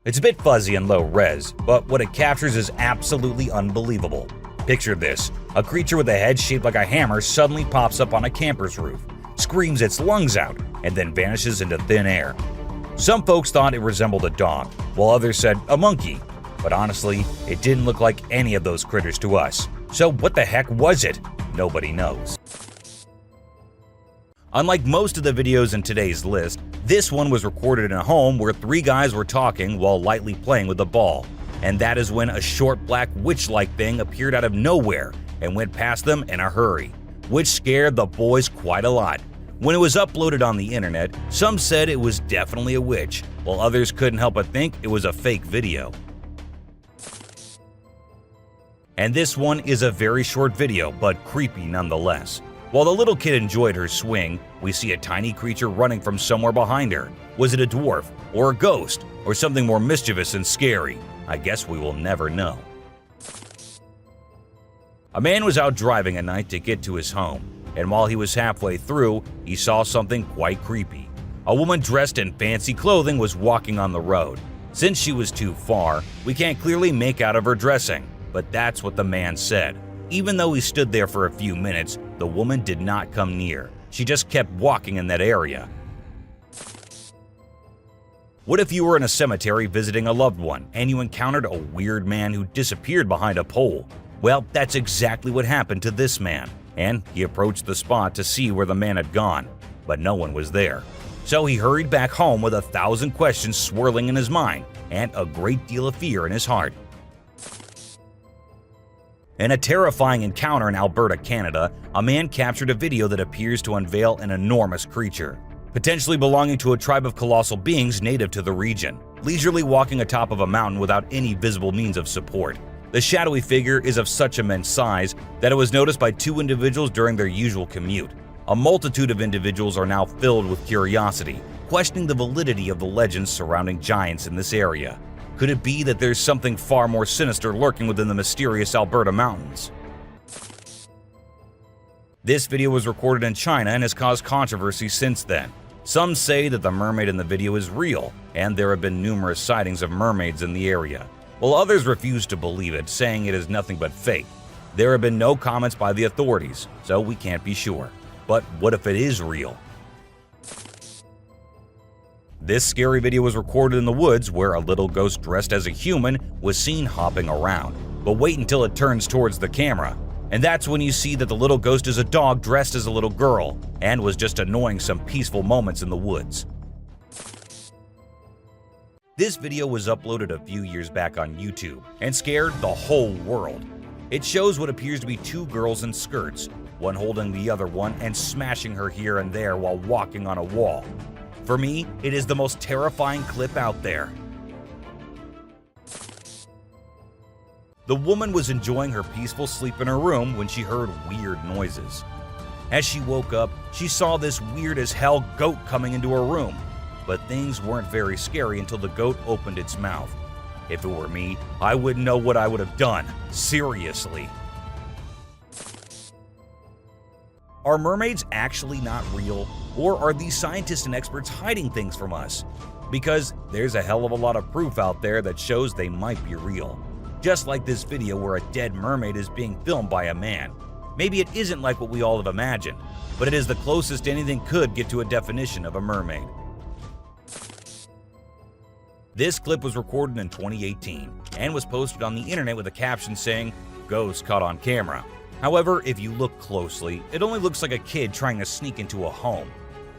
It's a bit fuzzy and low res, but what it captures is absolutely unbelievable. Picture this: a creature with a head shaped like a hammer suddenly pops up on a camper's roof, screams its lungs out, and then vanishes into thin air. Some folks thought it resembled a dog, while others said a monkey. But honestly, it didn't look like any of those critters to us. So what the heck was it? Nobody knows. Unlike most of the videos in today's list, this one was recorded in a home where 3 guys were talking while lightly playing with a ball. And that is when a short black witch-like thing appeared out of nowhere and went past them in a hurry, which scared the boys quite a lot. When it was uploaded on the internet, some said it was definitely a witch, while others couldn't help but think it was a fake video. And this one is a very short video, but creepy nonetheless. While the little kid enjoyed her swing, we see a tiny creature running from somewhere behind her. Was it a dwarf, or a ghost, or something more mischievous and scary? I guess we will never know. A man was out driving at night to get to his home, and while he was halfway through, he saw something quite creepy. A woman dressed in fancy clothing was walking on the road. Since she was too far, we can't clearly make out of her dressing, but that's what the man said. Even though he stood there for a few minutes, the woman did not come near. She just kept walking in that area. What if you were in a cemetery visiting a loved one and you encountered a weird man who disappeared behind a pole? Well, that's exactly what happened to this man, and he approached the spot to see where the man had gone, but no one was there. So he hurried back home with 1,000 questions swirling in his mind and a great deal of fear in his heart. In a terrifying encounter in Alberta, Canada, a man captured a video that appears to unveil an enormous creature, potentially belonging to a tribe of colossal beings native to the region, leisurely walking atop of a mountain without any visible means of support. The shadowy figure is of such immense size that it was noticed by 2 individuals during their usual commute. A multitude of individuals are now filled with curiosity, questioning the validity of the legends surrounding giants in this area. Could it be that there's something far more sinister lurking within the mysterious Alberta mountains? This video was recorded in China and has caused controversy since then. Some say that the mermaid in the video is real, and there have been numerous sightings of mermaids in the area, while others refuse to believe it, saying it is nothing but fake. There have been no comments by the authorities, so we can't be sure. But what if it is real? This scary video was recorded in the woods where a little ghost dressed as a human was seen hopping around. But wait until it turns towards the camera, and that's when you see that the little ghost is a dog dressed as a little girl and was just annoying some peaceful moments in the woods. This video was uploaded a few years back on YouTube and scared the whole world. It shows what appears to be two girls in skirts, one holding the other one and smashing her here and there while walking on a wall. For me, it is the most terrifying clip out there. The woman was enjoying her peaceful sleep in her room when she heard weird noises. As she woke up, she saw this weird as hell goat coming into her room, but things weren't very scary until the goat opened its mouth. If it were me, I wouldn't know what I would have done. Seriously. Are mermaids actually not real, or are these scientists and experts hiding things from us? Because there's a hell of a lot of proof out there that shows they might be real. Just like this video where a dead mermaid is being filmed by a man. Maybe it isn't like what we all have imagined, but it is the closest anything could get to a definition of a mermaid. This clip was recorded in 2018 and was posted on the internet with a caption saying, "Ghost caught on camera." However, if you look closely, it only looks like a kid trying to sneak into a home.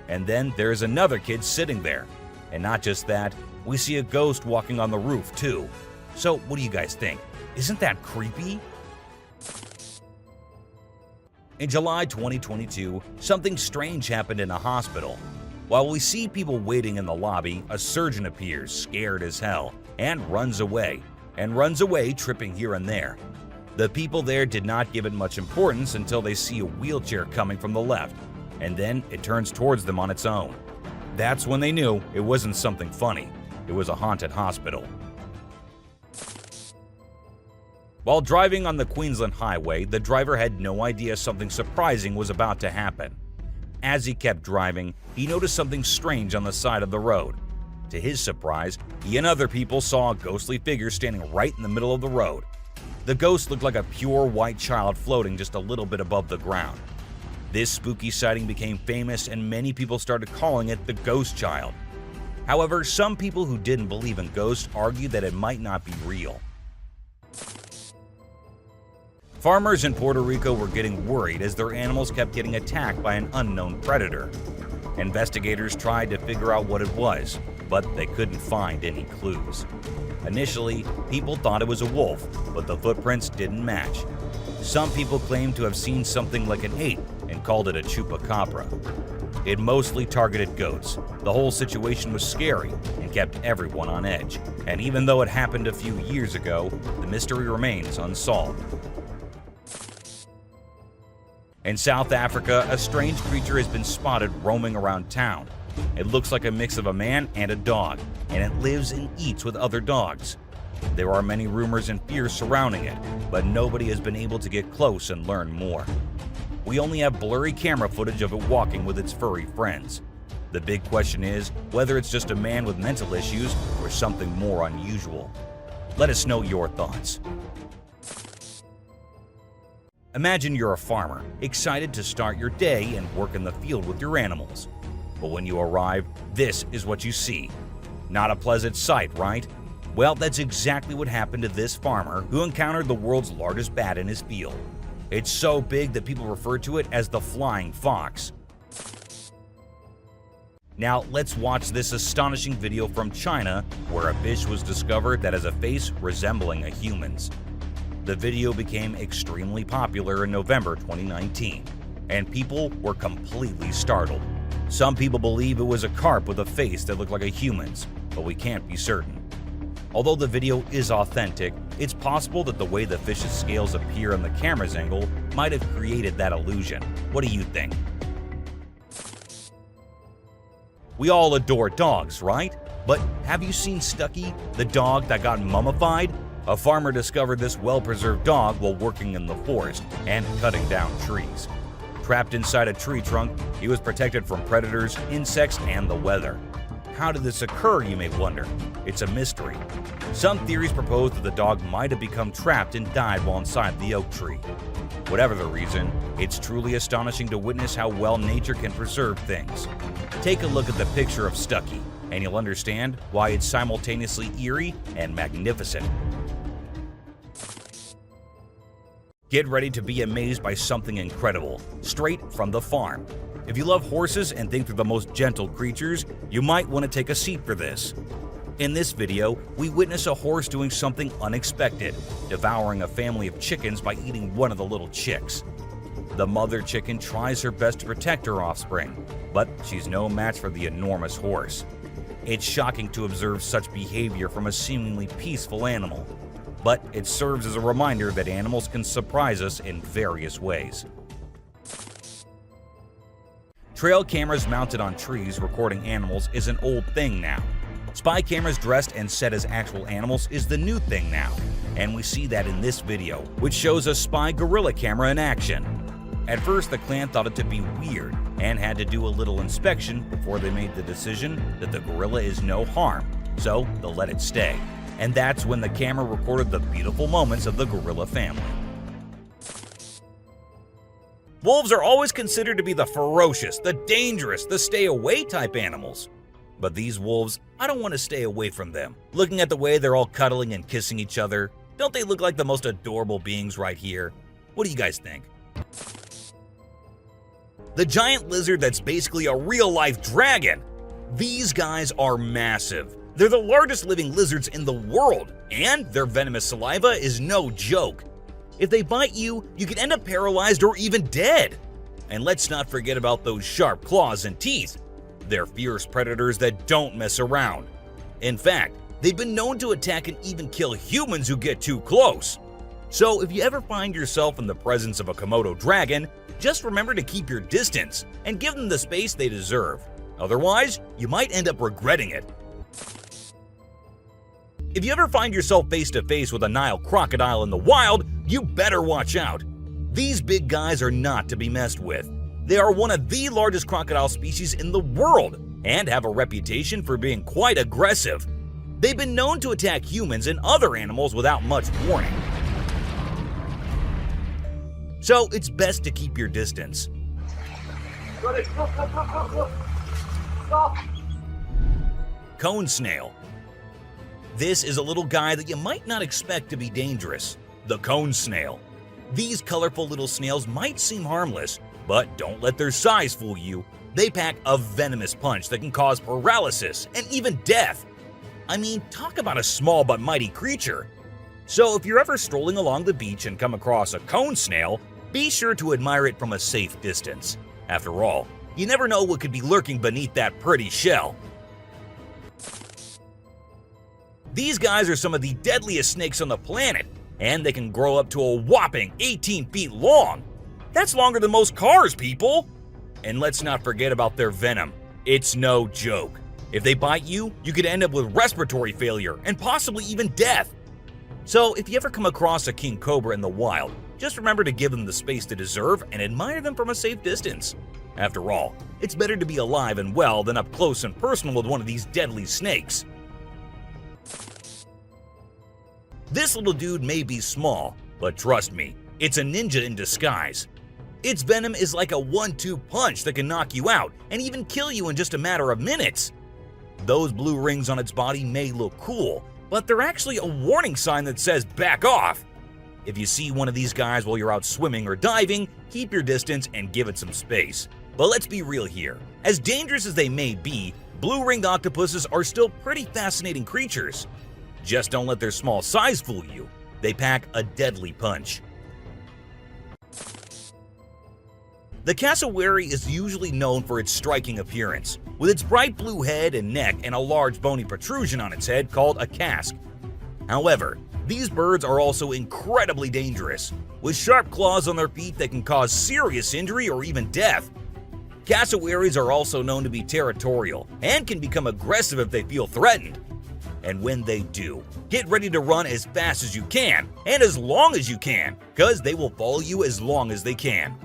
And then there's another kid sitting there. And not just that, we see a ghost walking on the roof too. So what do you guys think? Isn't that creepy? In July 2022, something strange happened in a hospital. While we see people waiting in the lobby, a surgeon appears, scared as hell, and runs away tripping here and there. The people there did not give it much importance until they see a wheelchair coming from the left, and then it turns towards them on its own. That's when they knew it wasn't something funny, it was a haunted hospital. While driving on the Queensland Highway, the driver had no idea something surprising was about to happen. As he kept driving, he noticed something strange on the side of the road. To his surprise, he and other people saw a ghostly figure standing right in the middle of the road. The ghost looked like a pure white child floating just a little bit above the ground. This spooky sighting became famous and many people started calling it the Ghost Child. However, some people who didn't believe in ghosts argued that it might not be real. Farmers in Puerto Rico were getting worried as their animals kept getting attacked by an unknown predator. Investigators tried to figure out what it was, but they couldn't find any clues. Initially, people thought it was a wolf, but the footprints didn't match. Some people claimed to have seen something like an ape and called it a chupacabra. It mostly targeted goats. The whole situation was scary and kept everyone on edge. And even though it happened a few years ago, the mystery remains unsolved. In South Africa, a strange creature has been spotted roaming around town. It looks like a mix of a man and a dog, and it lives and eats with other dogs. There are many rumors and fears surrounding it, but nobody has been able to get close and learn more. We only have blurry camera footage of it walking with its furry friends. The big question is whether it's just a man with mental issues or something more unusual. Let us know your thoughts. Imagine you're a farmer, excited to start your day and work in the field with your animals. But when you arrive, this is what you see. Not a pleasant sight, right? Well, that's exactly what happened to this farmer who encountered the world's largest bat in his field. It's so big that people refer to it as the flying fox. Now, let's watch this astonishing video from China where a fish was discovered that has a face resembling a human's. The video became extremely popular in November 2019, and people were completely startled. Some people believe it was a carp with a face that looked like a human's, but we can't be certain. Although the video is authentic, it's possible that the way the fish's scales appear on the camera's angle might have created that illusion. What do you think? We all adore dogs, right? But have you seen Stucky, the dog that got mummified? A farmer discovered this well-preserved dog while working in the forest and cutting down trees. Trapped inside a tree trunk, he was protected from predators, insects, and the weather. How did this occur, you may wonder? It's a mystery. Some theories propose that the dog might have become trapped and died while inside the oak tree. Whatever the reason, it's truly astonishing to witness how well nature can preserve things. Take a look at the picture of Stucky, and you'll understand why it's simultaneously eerie and magnificent. Get ready to be amazed by something incredible, straight from the farm. If you love horses and think they're the most gentle creatures, you might want to take a seat for this. In this video, we witness a horse doing something unexpected, devouring a family of chickens by eating one of the little chicks. The mother chicken tries her best to protect her offspring, but she's no match for the enormous horse. It's shocking to observe such behavior from a seemingly peaceful animal, but it serves as a reminder that animals can surprise us in various ways. Trail cameras mounted on trees recording animals is an old thing now. Spy cameras dressed and set as actual animals is the new thing now, and we see that in this video, which shows a spy gorilla camera in action. At first, the clan thought it to be weird and had to do a little inspection before they made the decision that the gorilla is no harm, so they'll let it stay. And that's when the camera recorded the beautiful moments of the gorilla family. Wolves are always considered to be the ferocious, the dangerous, the stay-away type animals. But these wolves, I don't want to stay away from them. Looking at the way they're all cuddling and kissing each other, don't they look like the most adorable beings right here? What do you guys think? The giant lizard that's basically a real-life dragon. These guys are massive. They're the largest living lizards in the world, and their venomous saliva is no joke. If they bite you, you could end up paralyzed or even dead. And let's not forget about those sharp claws and teeth. They're fierce predators that don't mess around. In fact, they've been known to attack and even kill humans who get too close. So if you ever find yourself in the presence of a Komodo dragon, just remember to keep your distance and give them the space they deserve. Otherwise, you might end up regretting it. If you ever find yourself face to face with a Nile crocodile in the wild, you better watch out. These big guys are not to be messed with. They are one of the largest crocodile species in the world and have a reputation for being quite aggressive. They've been known to attack humans and other animals without much warning. So it's best to keep your distance. Cone snail. This is a little guy that you might not expect to be dangerous. The cone snail. These colorful little snails might seem harmless, but don't let their size fool you. They pack a venomous punch that can cause paralysis and even death. I mean, talk about a small but mighty creature. So if you're ever strolling along the beach and come across a cone snail, be sure to admire it from a safe distance. After all, you never know what could be lurking beneath that pretty shell. These guys are some of the deadliest snakes on the planet, and they can grow up to a whopping 18 feet long. That's longer than most cars, people! And let's not forget about their venom. It's no joke. If they bite you, you could end up with respiratory failure and possibly even death. So if you ever come across a king cobra in the wild, just remember to give them the space they deserve and admire them from a safe distance. After all, it's better to be alive and well than up close and personal with one of these deadly snakes. This little dude may be small, but trust me, it's a ninja in disguise. Its venom is like a 1-2 punch that can knock you out and even kill you in just a matter of minutes. Those blue rings on its body may look cool, but they're actually a warning sign that says back off. If you see one of these guys while you're out swimming or diving, keep your distance and give it some space. But let's be real here. As dangerous as they may be, blue-ringed octopuses are still pretty fascinating creatures. Just don't let their small size fool you. They pack a deadly punch. The cassowary is usually known for its striking appearance, with its bright blue head and neck and a large bony protrusion on its head called a casque. However, these birds are also incredibly dangerous, with sharp claws on their feet that can cause serious injury or even death. Cassowaries are also known to be territorial and can become aggressive if they feel threatened. And when they do, get ready to run as fast as you can and as long as you can, because they will follow you as long as they can.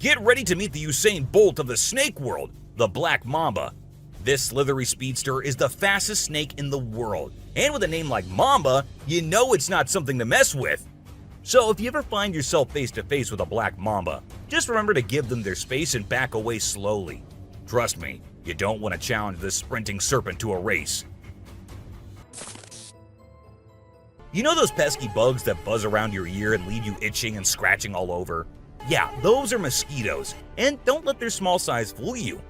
Get ready to meet the Usain Bolt of the snake world, the Black Mamba. This slithery speedster is the fastest snake in the world, and with a name like Mamba, you know it's not something to mess with. So if you ever find yourself face to face with a Black Mamba, just remember to give them their space and back away slowly. Trust me, you don't want to challenge this sprinting serpent to a race. You know those pesky bugs that buzz around your ear and leave you itching and scratching all over? Yeah, those are mosquitoes, and don't let their small size fool you.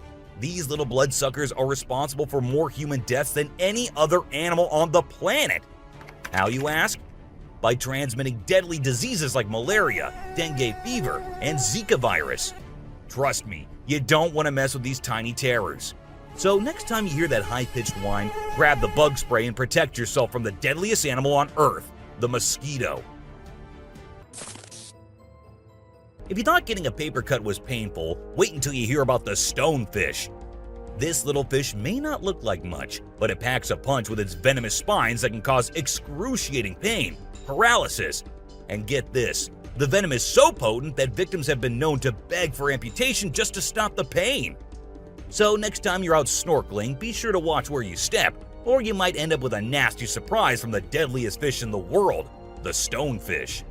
These little bloodsuckers are responsible for more human deaths than any other animal on the planet. How, you ask? By transmitting deadly diseases like malaria, dengue fever, and Zika virus. Trust me, you don't want to mess with these tiny terrors. So next time you hear that high-pitched whine, grab the bug spray and protect yourself from the deadliest animal on Earth, the mosquito. If you thought getting a paper cut was painful, wait until you hear about the stonefish. This little fish may not look like much, but it packs a punch with its venomous spines that can cause excruciating pain, paralysis, and get this, the venom is so potent that victims have been known to beg for amputation just to stop the pain. So next time you're out snorkeling, be sure to watch where you step, or you might end up with a nasty surprise from the deadliest fish in the world, the stonefish.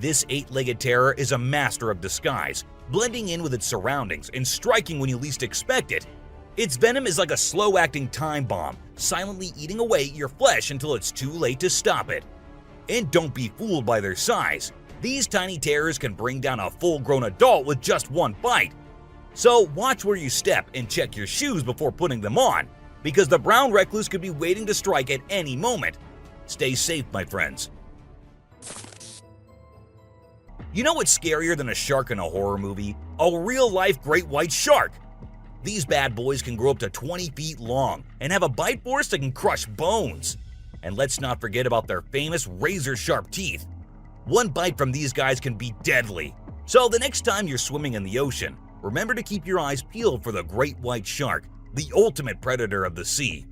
This eight-legged terror is a master of disguise, blending in with its surroundings and striking when you least expect it. Its venom is like a slow-acting time bomb, silently eating away at your flesh until it's too late to stop it. And don't be fooled by their size. These tiny terrors can bring down a full-grown adult with just one bite. So watch where you step and check your shoes before putting them on, because the brown recluse could be waiting to strike at any moment. Stay safe, my friends. You know what's scarier than a shark in a horror movie? A real-life great white shark. These bad boys can grow up to 20 feet long and have a bite force that can crush bones. And let's not forget about their famous razor-sharp teeth. One bite from these guys can be deadly. So the next time you're swimming in the ocean, remember to keep your eyes peeled for the great white shark, the ultimate predator of the sea.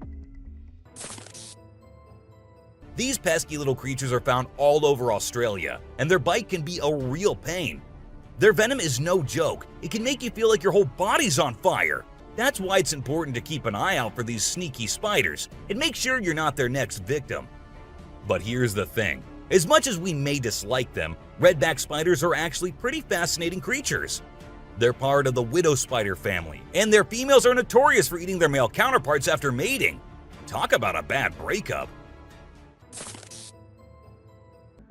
These pesky little creatures are found all over Australia, and their bite can be a real pain. Their venom is no joke. It can make you feel like your whole body's on fire. That's why it's important to keep an eye out for these sneaky spiders and make sure you're not their next victim. But here's the thing. As much as we may dislike them, redback spiders are actually pretty fascinating creatures. They're part of the widow spider family, and their females are notorious for eating their male counterparts after mating. Talk about a bad breakup.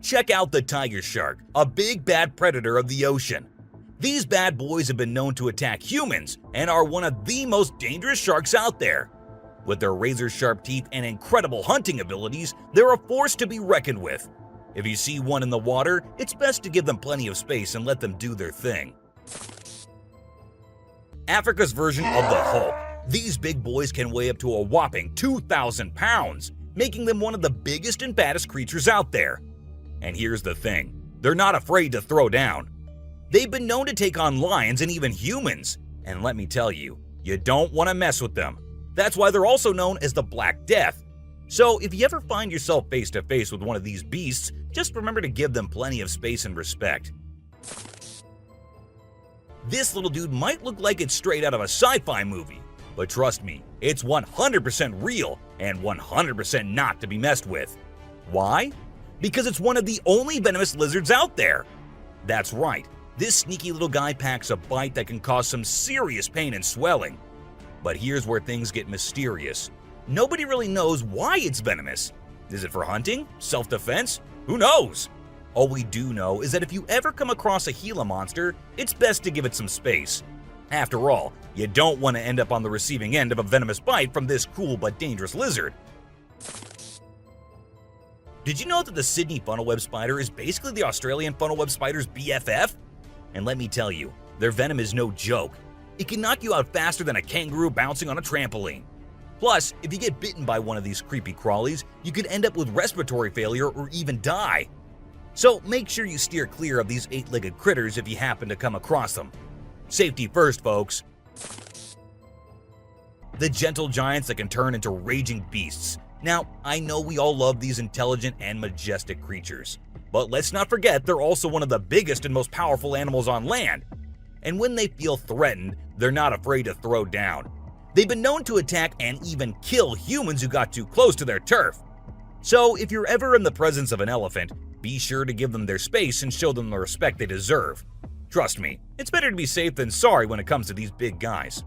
Check out the tiger shark, a big bad predator of the ocean. These bad boys have been known to attack humans and are one of the most dangerous sharks out there. With their razor-sharp teeth and incredible hunting abilities, they're a force to be reckoned with. If you see one in the water, it's best to give them plenty of space and let them do their thing. Africa's version of the Hulk. These big boys can weigh up to a whopping 2,000 pounds, making them one of the biggest and baddest creatures out there. And here's the thing, they're not afraid to throw down. They've been known to take on lions and even humans, and let me tell you, you don't want to mess with them. That's why they're also known as the Black Death. So if you ever find yourself face to face with one of these beasts, just remember to give them plenty of space and respect. This little dude might look like it's straight out of a sci-fi movie, but trust me, it's 100% real and 100% not to be messed with. Why? Because it's one of the only venomous lizards out there. That's right, this sneaky little guy packs a bite that can cause some serious pain and swelling. But here's where things get mysterious. Nobody really knows why it's venomous. Is it for hunting? Self-defense? Who knows? All we do know is that if you ever come across a Gila monster, it's best to give it some space. After all, you don't want to end up on the receiving end of a venomous bite from this cool but dangerous lizard. Did you know that the Sydney funnel-web spider is basically the Australian funnel-web spider's BFF? And let me tell you, their venom is no joke. It can knock you out faster than a kangaroo bouncing on a trampoline. Plus, if you get bitten by one of these creepy crawlies, you could end up with respiratory failure or even die. So make sure you steer clear of these eight-legged critters if you happen to come across them. Safety first, folks. The gentle giants that can turn into raging beasts. Now, I know we all love these intelligent and majestic creatures, but let's not forget they're also one of the biggest and most powerful animals on land. And when they feel threatened, they're not afraid to throw down. They've been known to attack and even kill humans who got too close to their turf. So if you're ever in the presence of an elephant, be sure to give them their space and show them the respect they deserve. Trust me, it's better to be safe than sorry when it comes to these big guys.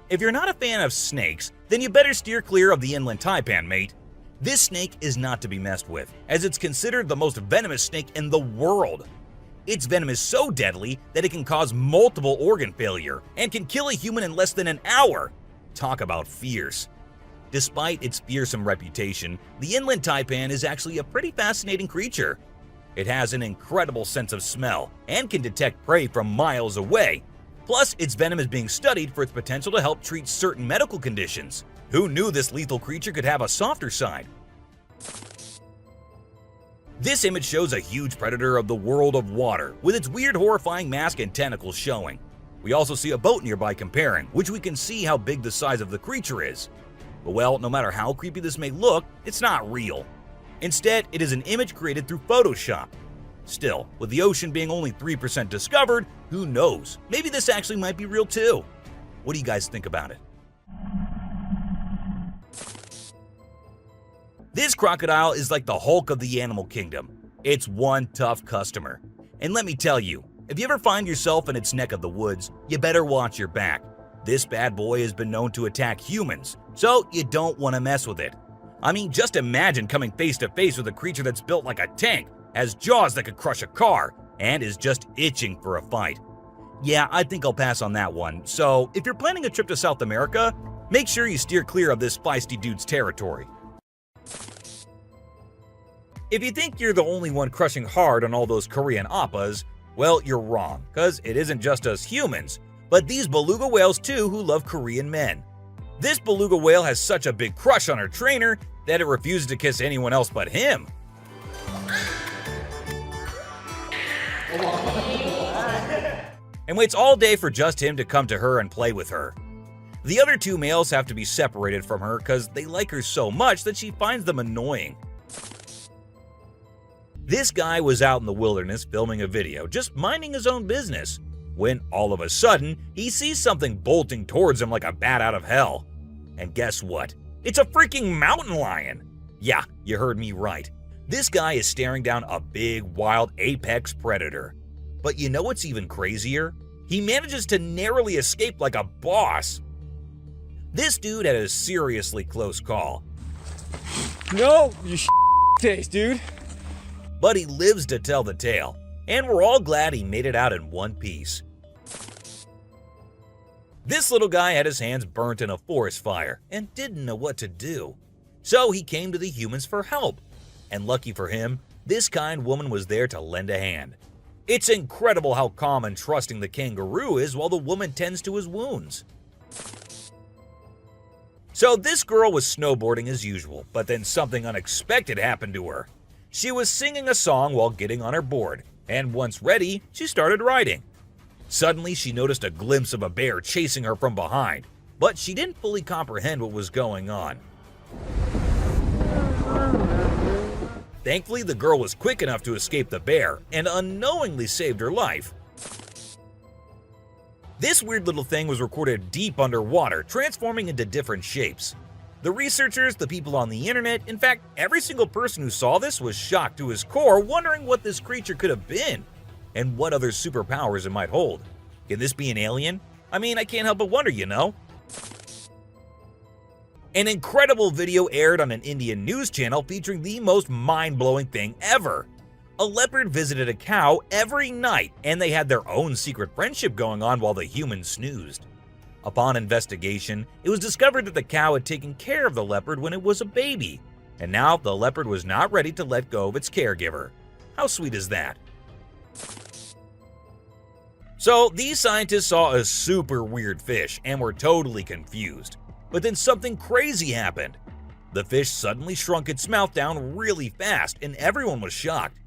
If you're not a fan of snakes, then you better steer clear of the inland taipan, mate. This snake is not to be messed with, as it's considered the most venomous snake in the world. Its venom is so deadly that it can cause multiple organ failure and can kill a human in less than an hour. Talk about fierce. Despite its fearsome reputation, the inland taipan is actually a pretty fascinating creature. It has an incredible sense of smell and can detect prey from miles away. Plus, its venom is being studied for its potential to help treat certain medical conditions. Who knew this lethal creature could have a softer side? This image shows a huge predator of the world of water, with its weird horrifying mask and tentacles showing. We also see a boat nearby comparing, which we can see how big the size of the creature is. But well, no matter how creepy this may look, it's not real. Instead, it is an image created through Photoshop. Still, with the ocean being only 3% discovered, who knows? Maybe this actually might be real too. What do you guys think about it? This crocodile is like the Hulk of the animal kingdom. It's one tough customer. And let me tell you, if you ever find yourself in its neck of the woods, you better watch your back. This bad boy has been known to attack humans, so you don't want to mess with it. I mean, just imagine coming face to face with a creature that's built like a tank, has jaws that could crush a car, and is just itching for a fight. Yeah, I think I'll pass on that one. So, if you're planning a trip to South America, make sure you steer clear of this feisty dude's territory. If you think you're the only one crushing hard on all those Korean oppas, well, you're wrong, because it isn't just us humans, but these beluga whales too who love Korean men. This beluga whale has such a big crush on her trainer that it refuses to kiss anyone else but him. And waits all day for just him to come to her and play with her. The other two males have to be separated from her because they like her so much that she finds them annoying. This guy was out in the wilderness filming a video, just minding his own business, when all of a sudden, he sees something bolting towards him like a bat out of hell. And guess what? It's a freaking mountain lion! Yeah, you heard me right. This guy is staring down a big, wild apex predator. But you know what's even crazier? He manages to narrowly escape like a boss. This dude had a seriously close call. No, you face, dude. But he lives to tell the tale, and we're all glad he made it out in one piece. This little guy had his hands burnt in a forest fire and didn't know what to do. So he came to the humans for help. And lucky for him, this kind woman was there to lend a hand. It's incredible how calm and trusting the kangaroo is while the woman tends to his wounds. So this girl was snowboarding as usual, but then something unexpected happened to her. She was singing a song while getting on her board, and once ready, she started riding. Suddenly, she noticed a glimpse of a bear chasing her from behind, but she didn't fully comprehend what was going on. Thankfully, the girl was quick enough to escape the bear and unknowingly saved her life. This weird little thing was recorded deep underwater, transforming into different shapes. The researchers, the people on the internet, in fact, every single person who saw this was shocked to his core, wondering what this creature could have been and what other superpowers it might hold. Can this be an alien? I mean, I can't help but wonder, you know? An incredible video aired on an Indian news channel featuring the most mind-blowing thing ever. A leopard visited a cow every night, and they had their own secret friendship going on while the humans snoozed. Upon investigation, it was discovered that the cow had taken care of the leopard when it was a baby, and now the leopard was not ready to let go of its caregiver. How sweet is that? So, these scientists saw a super weird fish and were totally confused. But then something crazy happened. The fish suddenly shrunk its mouth down really fast, and everyone was shocked.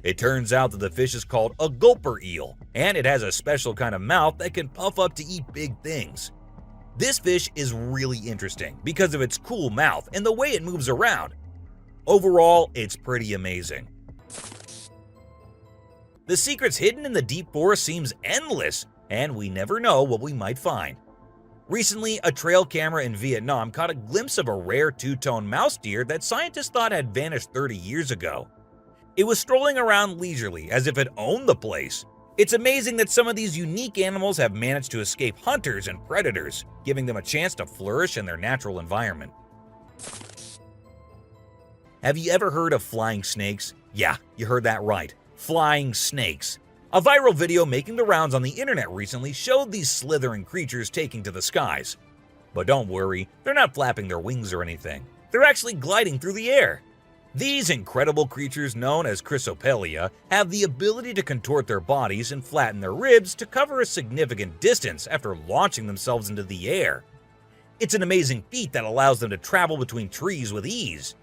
It turns out that the fish is called a gulper eel, and it has a special kind of mouth that can puff up to eat big things. This fish is really interesting because of its cool mouth and the way it moves around. Overall, it's pretty amazing. The secrets hidden in the deep forest seems endless, and we never know what we might find. Recently, a trail camera in Vietnam caught a glimpse of a rare two-tone mouse deer that scientists thought had vanished 30 years ago. It was strolling around leisurely as if it owned the place. It's amazing that some of these unique animals have managed to escape hunters and predators, giving them a chance to flourish in their natural environment. Have you ever heard of flying snakes? Yeah, you heard that right. Flying snakes. A viral video making the rounds on the internet recently showed these slithering creatures taking to the skies. But don't worry, they're not flapping their wings or anything. They're actually gliding through the air. These incredible creatures, known as Chrysopelia, have the ability to contort their bodies and flatten their ribs to cover a significant distance after launching themselves into the air. It's an amazing feat that allows them to travel between trees with ease.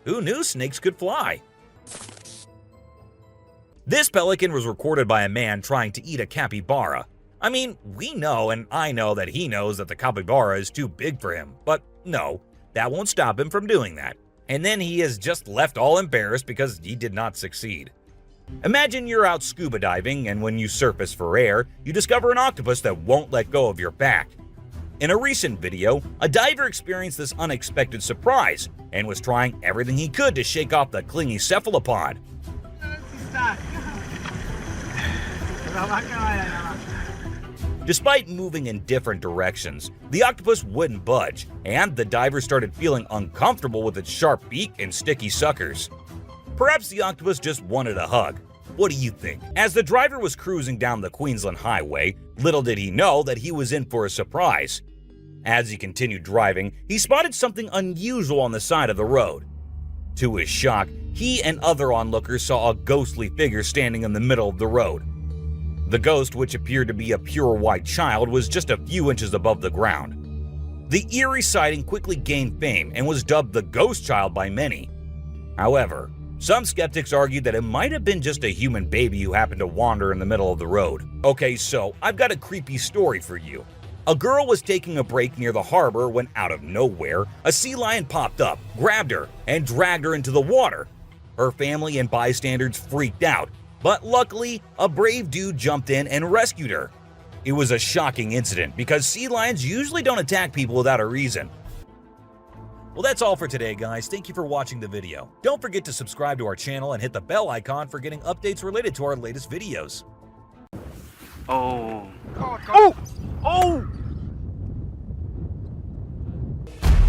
Who knew snakes could fly? This pelican was recorded by a man trying to eat a capybara. I mean, we know and I know that he knows that the capybara is too big for him, but no, that won't stop him from doing that. And then he is just left all embarrassed because he did not succeed. Imagine you're out scuba diving and when you surface for air, you discover an octopus that won't let go of your back. In a recent video, a diver experienced this unexpected surprise and was trying everything he could to shake off the clingy cephalopod. Despite moving in different directions, the octopus wouldn't budge, and the diver started feeling uncomfortable with its sharp beak and sticky suckers. Perhaps the octopus just wanted a hug. What do you think? As the driver was cruising down the Queensland Highway, little did he know that he was in for a surprise. As he continued driving, he spotted something unusual on the side of the road. To his shock, he and other onlookers saw a ghostly figure standing in the middle of the road. The ghost, which appeared to be a pure white child, was just a few inches above the ground. The eerie sighting quickly gained fame and was dubbed the Ghost Child by many. However, some skeptics argued that it might have been just a human baby who happened to wander in the middle of the road. Okay, so I've got a creepy story for you. A girl was taking a break near the harbor when, out of nowhere, a sea lion popped up, grabbed her, and dragged her into the water. Her family and bystanders freaked out, but luckily, a brave dude jumped in and rescued her. It was a shocking incident because sea lions usually don't attack people without a reason. Well, that's all for today, guys. Thank you for watching the video. Don't forget to subscribe to our channel and hit the bell icon for getting updates related to our latest videos. Oh.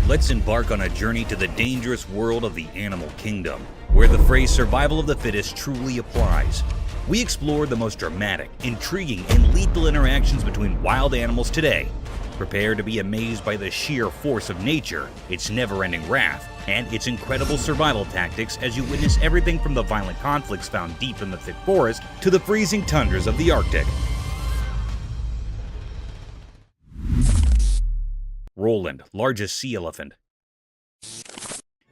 Let's embark on a journey to the dangerous world of the animal kingdom, where the phrase survival of the fittest truly applies. We explore the most dramatic, intriguing, and lethal interactions between wild animals today. Prepare to be amazed by the sheer force of nature, its never-ending wrath, and its incredible survival tactics as you witness everything from the violent conflicts found deep in the thick forest to the freezing tundras of the Arctic. Roland, largest sea elephant.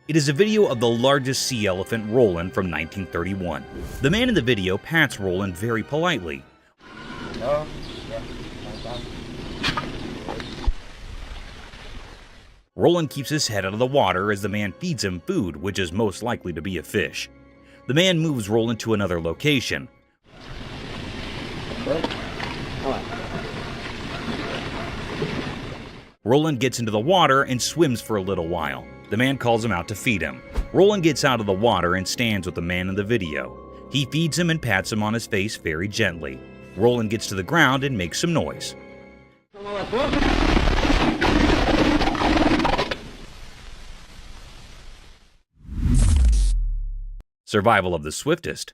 It is a video of the largest sea elephant, Roland, from 1931. The man in the video pats Roland very politely. Roland keeps his head out of the water as the man feeds him food, which is most likely to be a fish. The man moves Roland to another location. Roland gets into the water and swims for a little while. The man calls him out to feed him. Roland gets out of the water and stands with the man in the video. He feeds him and pats him on his face very gently. Roland gets to the ground and makes some noise. Survival of the swiftest.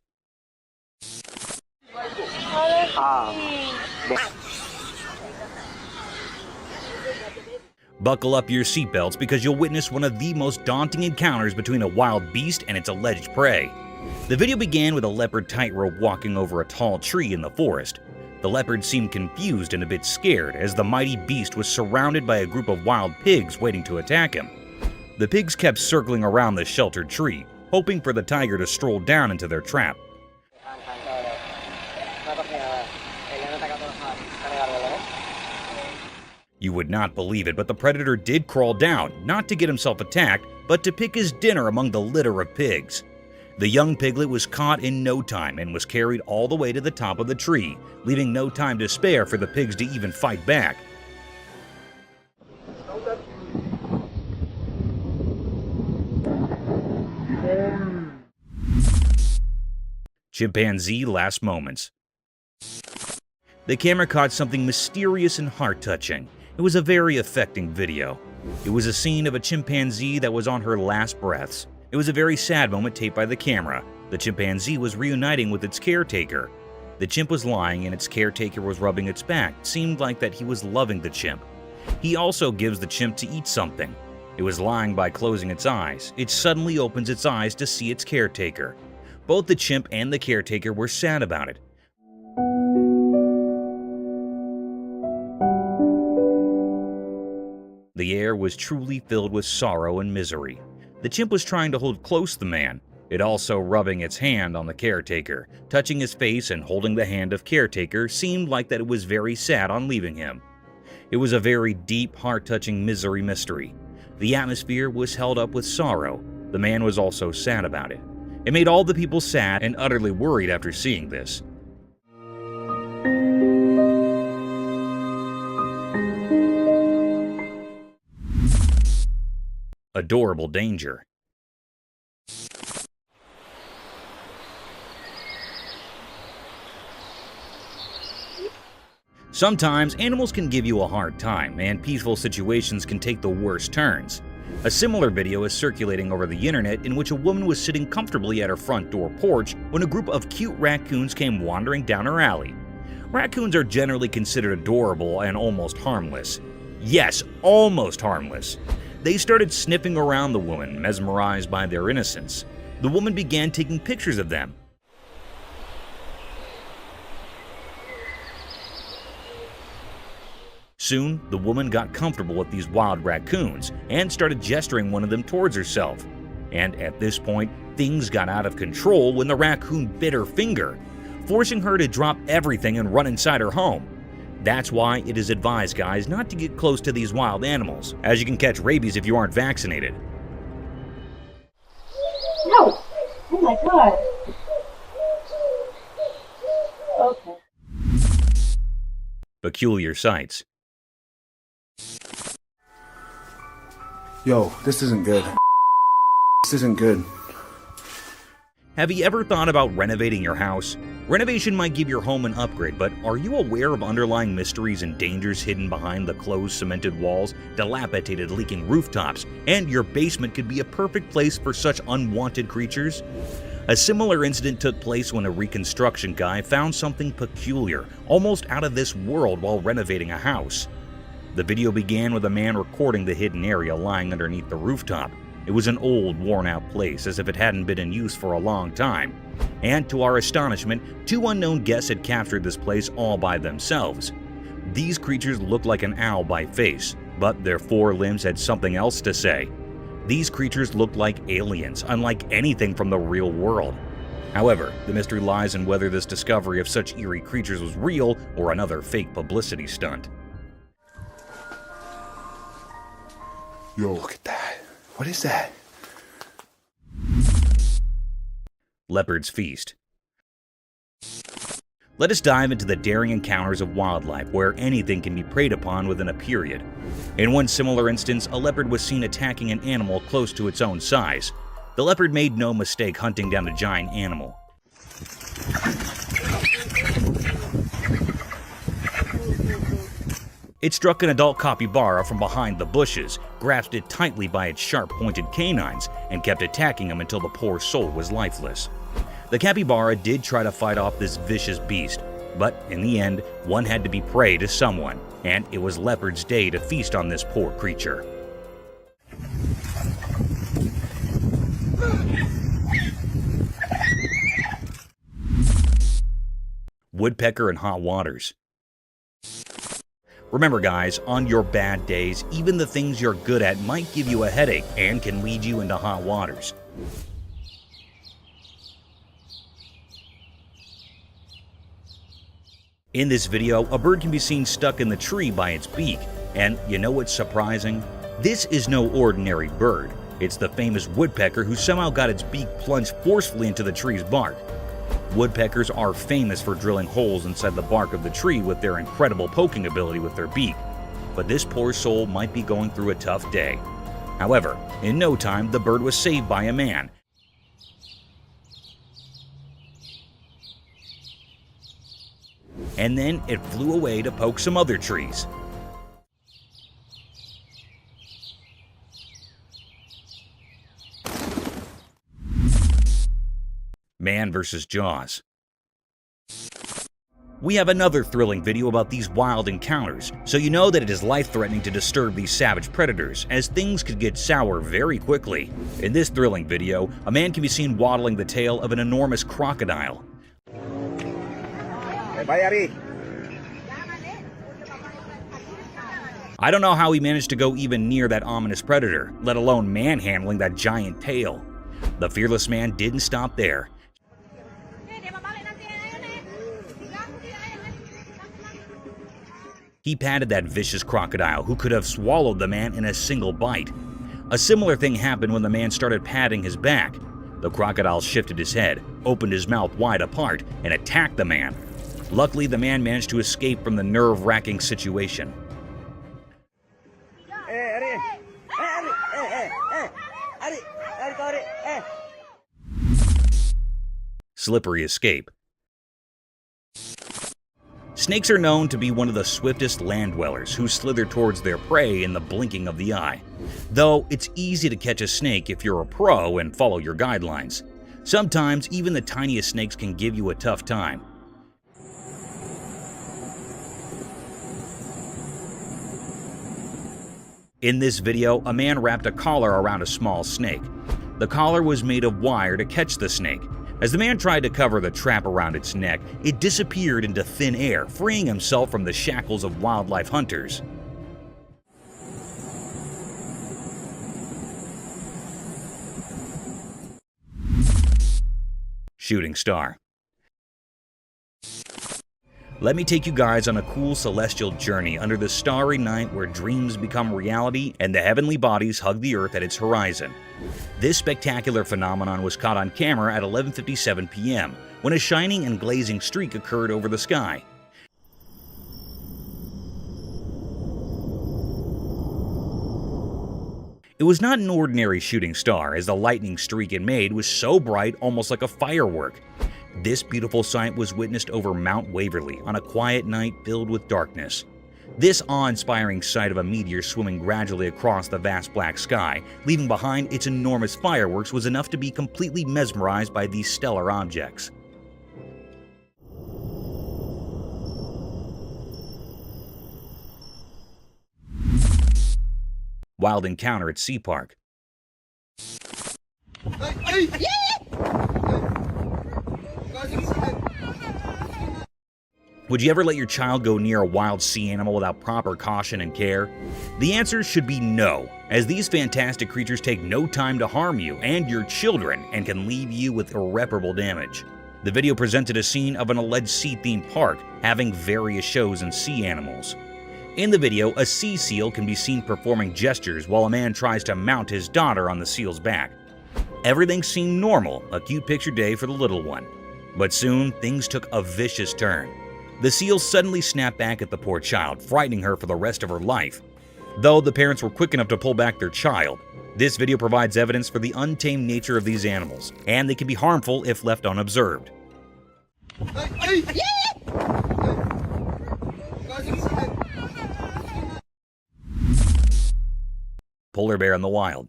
Buckle up your seatbelts because you'll witness one of the most daunting encounters between a wild beast and its alleged prey. The video began with a leopard tightrope walking over a tall tree in the forest. The leopard seemed confused and a bit scared as the mighty beast was surrounded by a group of wild pigs waiting to attack him. The pigs kept circling around the sheltered tree, hoping for the tiger to stroll down into their trap. You would not believe it, but the predator did crawl down, not to get himself attacked, but to pick his dinner among the litter of pigs. The young piglet was caught in no time and was carried all the way to the top of the tree, leaving no time to spare for the pigs to even fight back. Chimpanzee last moments. The camera caught something mysterious and heart-touching. It was a very affecting video. It was a scene of a chimpanzee that was on her last breaths. It was a very sad moment taped by the camera. The chimpanzee was reuniting with its caretaker. The chimp was lying and its caretaker was rubbing its back. It seemed like that he was loving the chimp. He also gives the chimp to eat something. It was lying by closing its eyes. It suddenly opens its eyes to see its caretaker. Both the chimp and the caretaker were sad about it. The air was truly filled with sorrow and misery. The chimp was trying to hold close the man, it also rubbing its hand on the caretaker. Touching his face and holding the hand of caretaker seemed like that it was very sad on leaving him. It was a very deep, heart-touching misery mystery. The atmosphere was held up with sorrow. The man was also sad about it. It made all the people sad and utterly worried after seeing this. Adorable danger. Sometimes animals can give you a hard time, and peaceful situations can take the worst turns. A similar video is circulating over the internet in which a woman was sitting comfortably at her front door porch when a group of cute raccoons came wandering down her alley. Raccoons are generally considered adorable and almost harmless. Yes, almost harmless. They started sniffing around the woman, mesmerized by their innocence. The woman began taking pictures of them. Soon, the woman got comfortable with these wild raccoons and started gesturing one of them towards herself. And at this point, things got out of control when the raccoon bit her finger, forcing her to drop everything and run inside her home. That's why it is advised, guys, not to get close to these wild animals, as you can catch rabies if you aren't vaccinated. No! Oh my god! Okay. Peculiar sights. Yo, this isn't good. This isn't good. Have you ever thought about renovating your house? Renovation might give your home an upgrade, but are you aware of underlying mysteries and dangers hidden behind the closed cemented walls, dilapidated leaking rooftops, and your basement could be a perfect place for such unwanted creatures? A similar incident took place when a reconstruction guy found something peculiar, almost out of this world while renovating a house. The video began with a man recording the hidden area lying underneath the rooftop. It was an old, worn-out place, as if it hadn't been in use for a long time. And to our astonishment, two unknown guests had captured this place all by themselves. These creatures looked like an owl by face, but their four limbs had something else to say. These creatures looked like aliens, unlike anything from the real world. However, the mystery lies in whether this discovery of such eerie creatures was real or another fake publicity stunt. Yo, look at that. What is that? Leopard's Feast. Let us dive into the daring encounters of wildlife where anything can be preyed upon within a period. In one similar instance, a leopard was seen attacking an animal close to its own size. The leopard made no mistake hunting down the giant animal. It struck an adult capybara from behind the bushes, grasped it tightly by its sharp-pointed canines, and kept attacking him until the poor soul was lifeless. The capybara did try to fight off this vicious beast, but in the end, one had to be prey to someone, and it was Leopard's day to feast on this poor creature. Woodpecker in hot waters. Remember guys, on your bad days, even the things you're good at might give you a headache and can lead you into hot waters. In this video, a bird can be seen stuck in the tree by its beak, And you know what's surprising? This is no ordinary bird. It's the famous woodpecker who somehow got its beak plunged forcefully into the tree's bark. Woodpeckers are famous for drilling holes inside the bark of the tree with their incredible poking ability with their beak. But this poor soul might be going through a tough day. However, in no time, the bird was saved by a man. And then it flew away to poke some other trees. Man vs. Jaws. We have another thrilling video about these wild encounters, so you know that it is life-threatening to disturb these savage predators, as things could get sour very quickly. In this thrilling video, a man can be seen waddling the tail of an enormous crocodile. I don't know how he managed to go even near that ominous predator, let alone manhandling that giant tail. The fearless man didn't stop there. He patted that vicious crocodile, who could have swallowed the man in a single bite. A similar thing happened when the man started patting his back. The crocodile shifted his head, opened his mouth wide apart, and attacked the man. Luckily, the man managed to escape from the nerve-wracking situation. Slippery escape. Snakes are known to be one of the swiftest land dwellers who slither towards their prey in the blinking of the eye. Though it's easy to catch a snake if you're a pro and follow your guidelines. Sometimes even the tiniest snakes can give you a tough time. In this video, a man wrapped a collar around a small snake. The collar was made of wire to catch the snake. As the man tried to cover the trap around its neck, it disappeared into thin air, freeing himself from the shackles of wildlife hunters. Shooting star. Let me take you guys on a cool celestial journey under the starry night where dreams become reality and the heavenly bodies hug the earth at its horizon. This spectacular phenomenon was caught on camera at 11:57 p.m. when a shining and glazing streak occurred over the sky. It was not an ordinary shooting star, as the lightning streak it made was so bright, almost like a firework. This beautiful sight was witnessed over Mount Waverly on a quiet night filled with darkness. This awe-inspiring sight of a meteor swimming gradually across the vast black sky, leaving behind its enormous fireworks, was enough to be completely mesmerized by these stellar objects. Wild encounter at Sea Park. Would you ever let your child go near a wild sea animal without proper caution and care? The answer should be no, as these fantastic creatures take no time to harm you and your children and can leave you with irreparable damage. The video presented a scene of an alleged sea-themed park having various shows and sea animals. In the video, a sea seal can be seen performing gestures while a man tries to mount his daughter on the seal's back. Everything seemed normal, a cute picture day for the little one. But soon, things took a vicious turn. The seal suddenly snapped back at the poor child, frightening her for the rest of her life. Though the parents were quick enough to pull back their child, this video provides evidence for the untamed nature of these animals, and they can be harmful if left unobserved. Polar bear in the wild.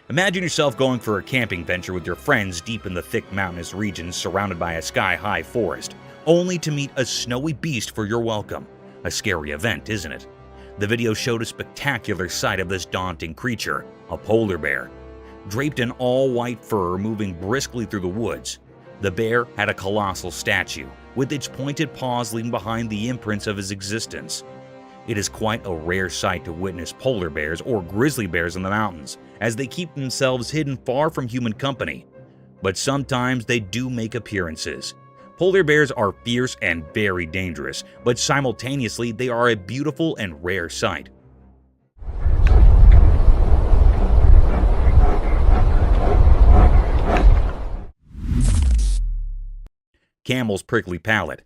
Imagine yourself going for a camping venture with your friends deep in the thick mountainous regions surrounded by a sky-high forest, only to meet a snowy beast for your welcome. A scary event, isn't it? The video showed a spectacular sight of this daunting creature, a polar bear. Draped in all-white fur moving briskly through the woods, the bear had a colossal statue, with its pointed paws leaving behind the imprints of his existence. It is quite a rare sight to witness polar bears or grizzly bears in the mountains, as they keep themselves hidden far from human company. But sometimes they do make appearances. Polar bears are fierce and very dangerous, but simultaneously they are a beautiful and rare sight. Camel's prickly palate.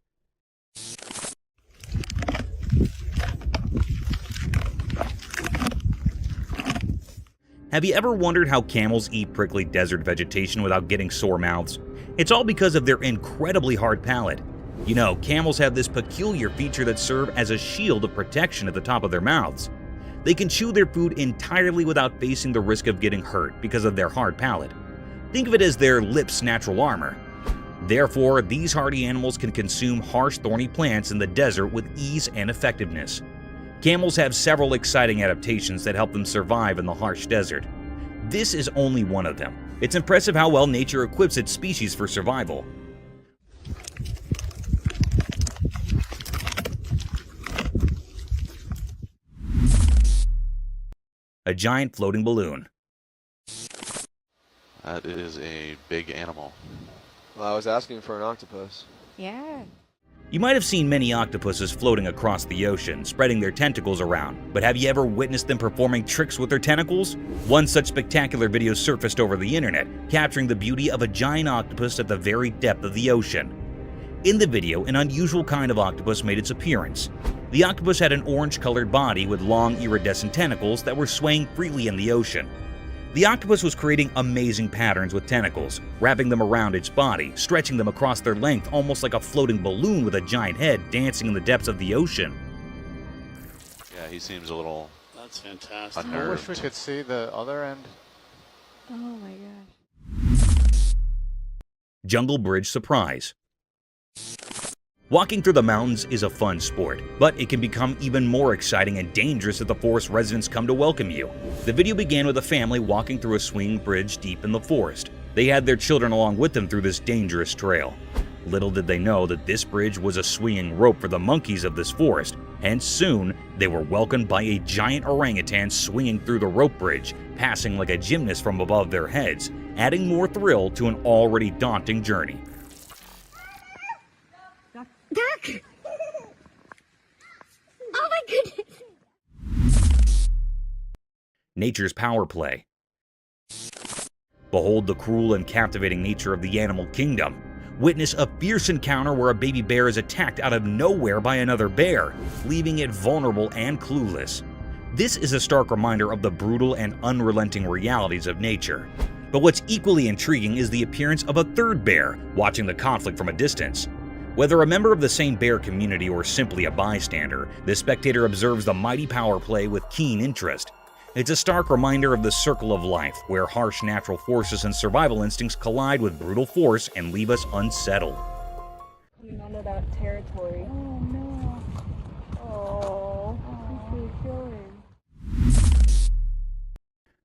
Have you ever wondered how camels eat prickly desert vegetation without getting sore mouths? It's all because of their incredibly hard palate. You know, camels have this peculiar feature that serves as a shield of protection at the top of their mouths. They can chew their food entirely without facing the risk of getting hurt because of their hard palate. Think of it as their lips' natural armor. Therefore, these hardy animals can consume harsh, thorny plants in the desert with ease and effectiveness. Camels have several exciting adaptations that help them survive in the harsh desert. This is only one of them. It's impressive how well nature equips its species for survival. A giant floating balloon. That is a big animal. Well, I was asking for an octopus. Yeah. You might have seen many octopuses floating across the ocean, spreading their tentacles around, but have you ever witnessed them performing tricks with their tentacles? One such spectacular video surfaced over the internet, capturing the beauty of a giant octopus at the very depth of the ocean. In the video, an unusual kind of octopus made its appearance. The octopus had an orange-colored body with long iridescent tentacles that were swaying freely in the ocean. The octopus was creating amazing patterns with tentacles, wrapping them around its body, stretching them across their length almost like a floating balloon with a giant head dancing in the depths of the ocean. Yeah, he seems a little That's fantastic. unnerved. I wish we could see the other end. Oh my gosh. Jungle Bridge Surprise. Walking through the mountains is a fun sport, but it can become even more exciting and dangerous if the forest residents come to welcome you. The video began with a family walking through a swinging bridge deep in the forest. They had their children along with them through this dangerous trail. Little did they know that this bridge was a swinging rope for the monkeys of this forest, and soon they were welcomed by a giant orangutan swinging through the rope bridge, passing like a gymnast from above their heads, adding more thrill to an already daunting journey. Duck! Oh my goodness! Nature's power play. Behold the cruel and captivating nature of the animal kingdom. Witness a fierce encounter where a baby bear is attacked out of nowhere by another bear, leaving it vulnerable and clueless. This is a stark reminder of the brutal and unrelenting realities of nature. But what's equally intriguing is the appearance of a third bear, watching the conflict from a distance. Whether a member of the same bear community or simply a bystander, the spectator observes the mighty power play with keen interest. It's a stark reminder of the circle of life, where harsh natural forces and survival instincts collide with brutal force and leave us unsettled. Coming onto that territory. Oh no. Oh, how you feeling?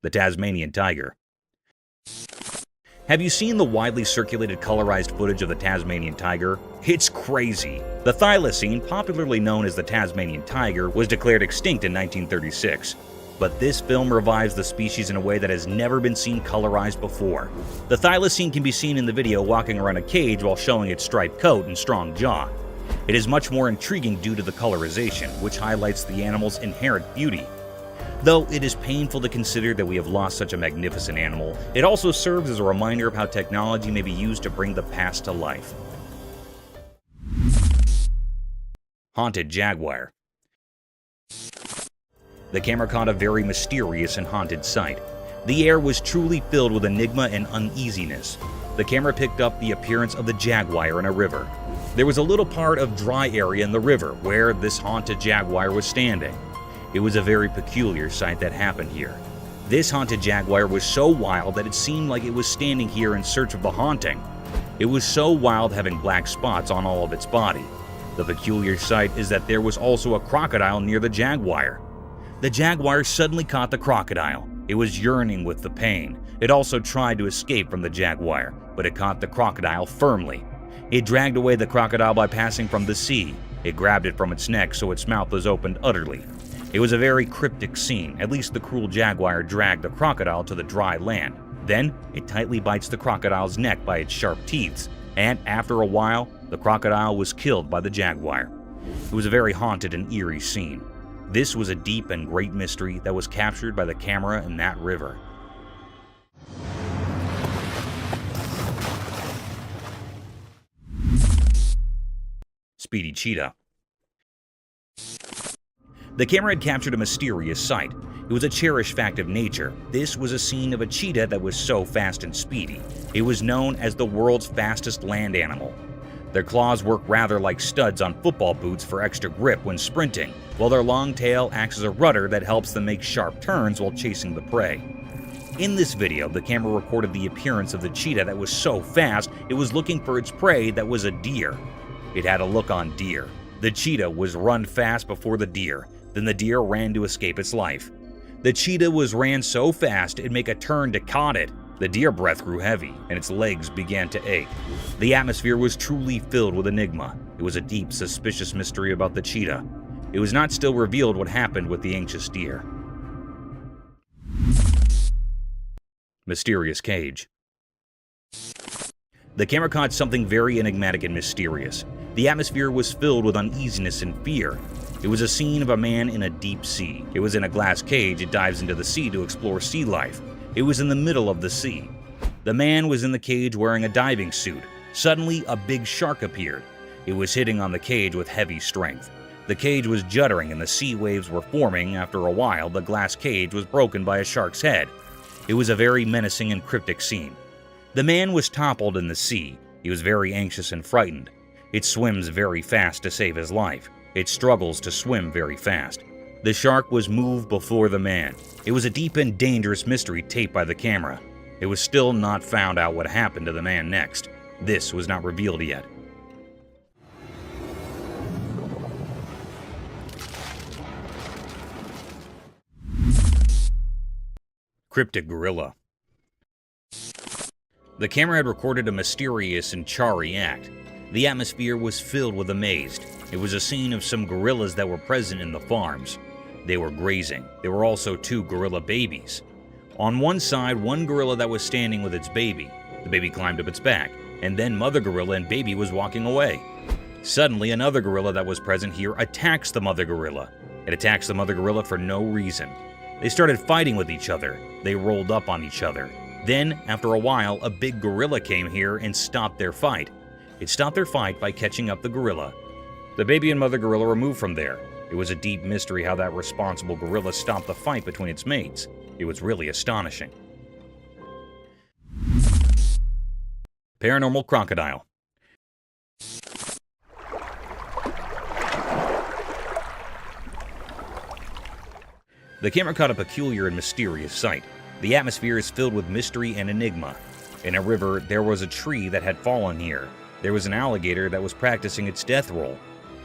The Tasmanian tiger. Have you seen the widely circulated colorized footage of the Tasmanian tiger? It's crazy. The thylacine, popularly known as the Tasmanian tiger, was declared extinct in 1936. But this film revives the species in a way that has never been seen colorized before. The thylacine can be seen in the video walking around a cage while showing its striped coat and strong jaw. It is much more intriguing due to the colorization, which highlights the animal's inherent beauty. Though it is painful to consider that we have lost such a magnificent animal, it also serves as a reminder of how technology may be used to bring the past to life. Haunted jaguar. The camera caught a very mysterious and haunted sight. The air was truly filled with enigma and uneasiness. The camera picked up the appearance of the jaguar in a river. There was a little part of dry area in the river where this haunted jaguar was standing. It was a very peculiar sight that happened here. This haunted jaguar was so wild that it seemed like it was standing here in search of the haunting. It was so wild, having black spots on all of its body. The peculiar sight is that there was also a crocodile near the jaguar. The jaguar suddenly caught the crocodile. It was yearning with the pain. It also tried to escape from the jaguar, but it caught the crocodile firmly. It dragged away the crocodile by passing from the sea. It grabbed it from its neck so its mouth was opened utterly. It was a very cryptic scene. At least the cruel jaguar dragged the crocodile to the dry land. Then, it tightly bites the crocodile's neck by its sharp teeth, And after a while, the crocodile was killed by the jaguar. It was a very haunted and eerie scene. This was a deep and great mystery that was captured by the camera in that river. Speedy Cheetah. The camera had captured a mysterious sight. It was a cherished fact of nature. This was a scene of a cheetah that was so fast and speedy. It was known as the world's fastest land animal. Their claws work rather like studs on football boots for extra grip when sprinting, while their long tail acts as a rudder that helps them make sharp turns while chasing the prey. In this video, the camera recorded the appearance of the cheetah that was so fast it was looking for its prey that was a deer. It had a look on deer. The cheetah was run fast before the deer, then the deer ran to escape its life. The cheetah ran so fast it'd make a turn to caught it. The deer breath grew heavy, and its legs began to ache. The atmosphere was truly filled with enigma. It was a deep, suspicious mystery about the cheetah. It was not still revealed what happened with the anxious deer. Mysterious cage. The camera caught something very enigmatic and mysterious. The atmosphere was filled with uneasiness and fear. It was a scene of a man in a deep sea. It was in a glass cage. It dives into the sea to explore sea life. It was in the middle of the sea. The man was in the cage wearing a diving suit. Suddenly, a big shark appeared. It was hitting on the cage with heavy strength. The cage was juddering and the sea waves were forming. After a while, the glass cage was broken by a shark's head. It was a very menacing and cryptic scene. The man was toppled in the sea. He was very anxious and frightened. It swims very fast to save his life. It struggles to swim very fast. The shark was moved before the man. It was a deep and dangerous mystery taped by the camera. It was still not found out what happened to the man next. This was not revealed yet. Cryptic gorilla. The camera had recorded a mysterious and chary act. The atmosphere was filled with amaze. It was a scene of some gorillas that were present in the farms. They were grazing. There were also 2 gorilla babies. On one side, one gorilla that was standing with its baby. The baby climbed up its back, and then mother gorilla and baby was walking away. Suddenly, another gorilla that was present here attacks the mother gorilla. It attacks the mother gorilla for no reason. They started fighting with each other. They rolled up on each other. Then, after a while, a big gorilla came here and stopped their fight. It stopped their fight by catching up the gorilla. The baby and mother gorilla were moved from there. It was a deep mystery how that responsible gorilla stopped the fight between its mates. It was really astonishing. Paranormal crocodile. The camera caught a peculiar and mysterious sight. The atmosphere is filled with mystery and enigma. In a river, there was a tree that had fallen here. There was an alligator that was practicing its death roll.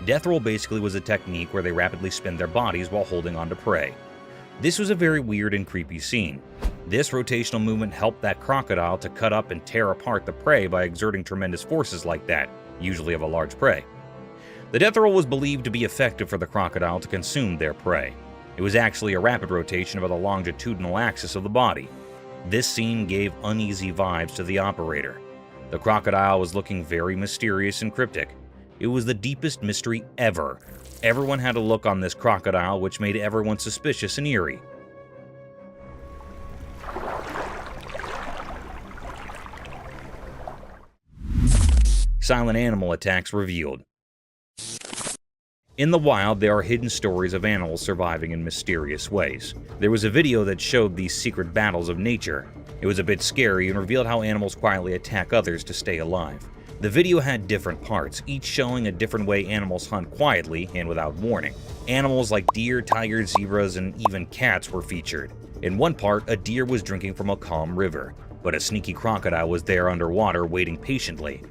Death roll basically was a technique where they rapidly spin their bodies while holding on to prey. This was a very weird and creepy scene. This rotational movement helped that crocodile to cut up and tear apart the prey by exerting tremendous forces like that, usually of a large prey. The death roll was believed to be effective for the crocodile to consume their prey. It was actually a rapid rotation of the longitudinal axis of the body. This scene gave uneasy vibes to the operator. The crocodile was looking very mysterious and cryptic. It was the deepest mystery ever. Everyone had a look on this crocodile which made everyone suspicious and eerie. Silent animal attacks revealed. In the wild, there are hidden stories of animals surviving in mysterious ways. There was a video that showed these secret battles of nature. It was a bit scary and revealed how animals quietly attack others to stay alive. The video had different parts, each showing a different way animals hunt quietly and without warning. Animals like deer, tigers, zebras, and even cats were featured. In one part, a deer was drinking from a calm river, but a sneaky crocodile was there underwater waiting patiently.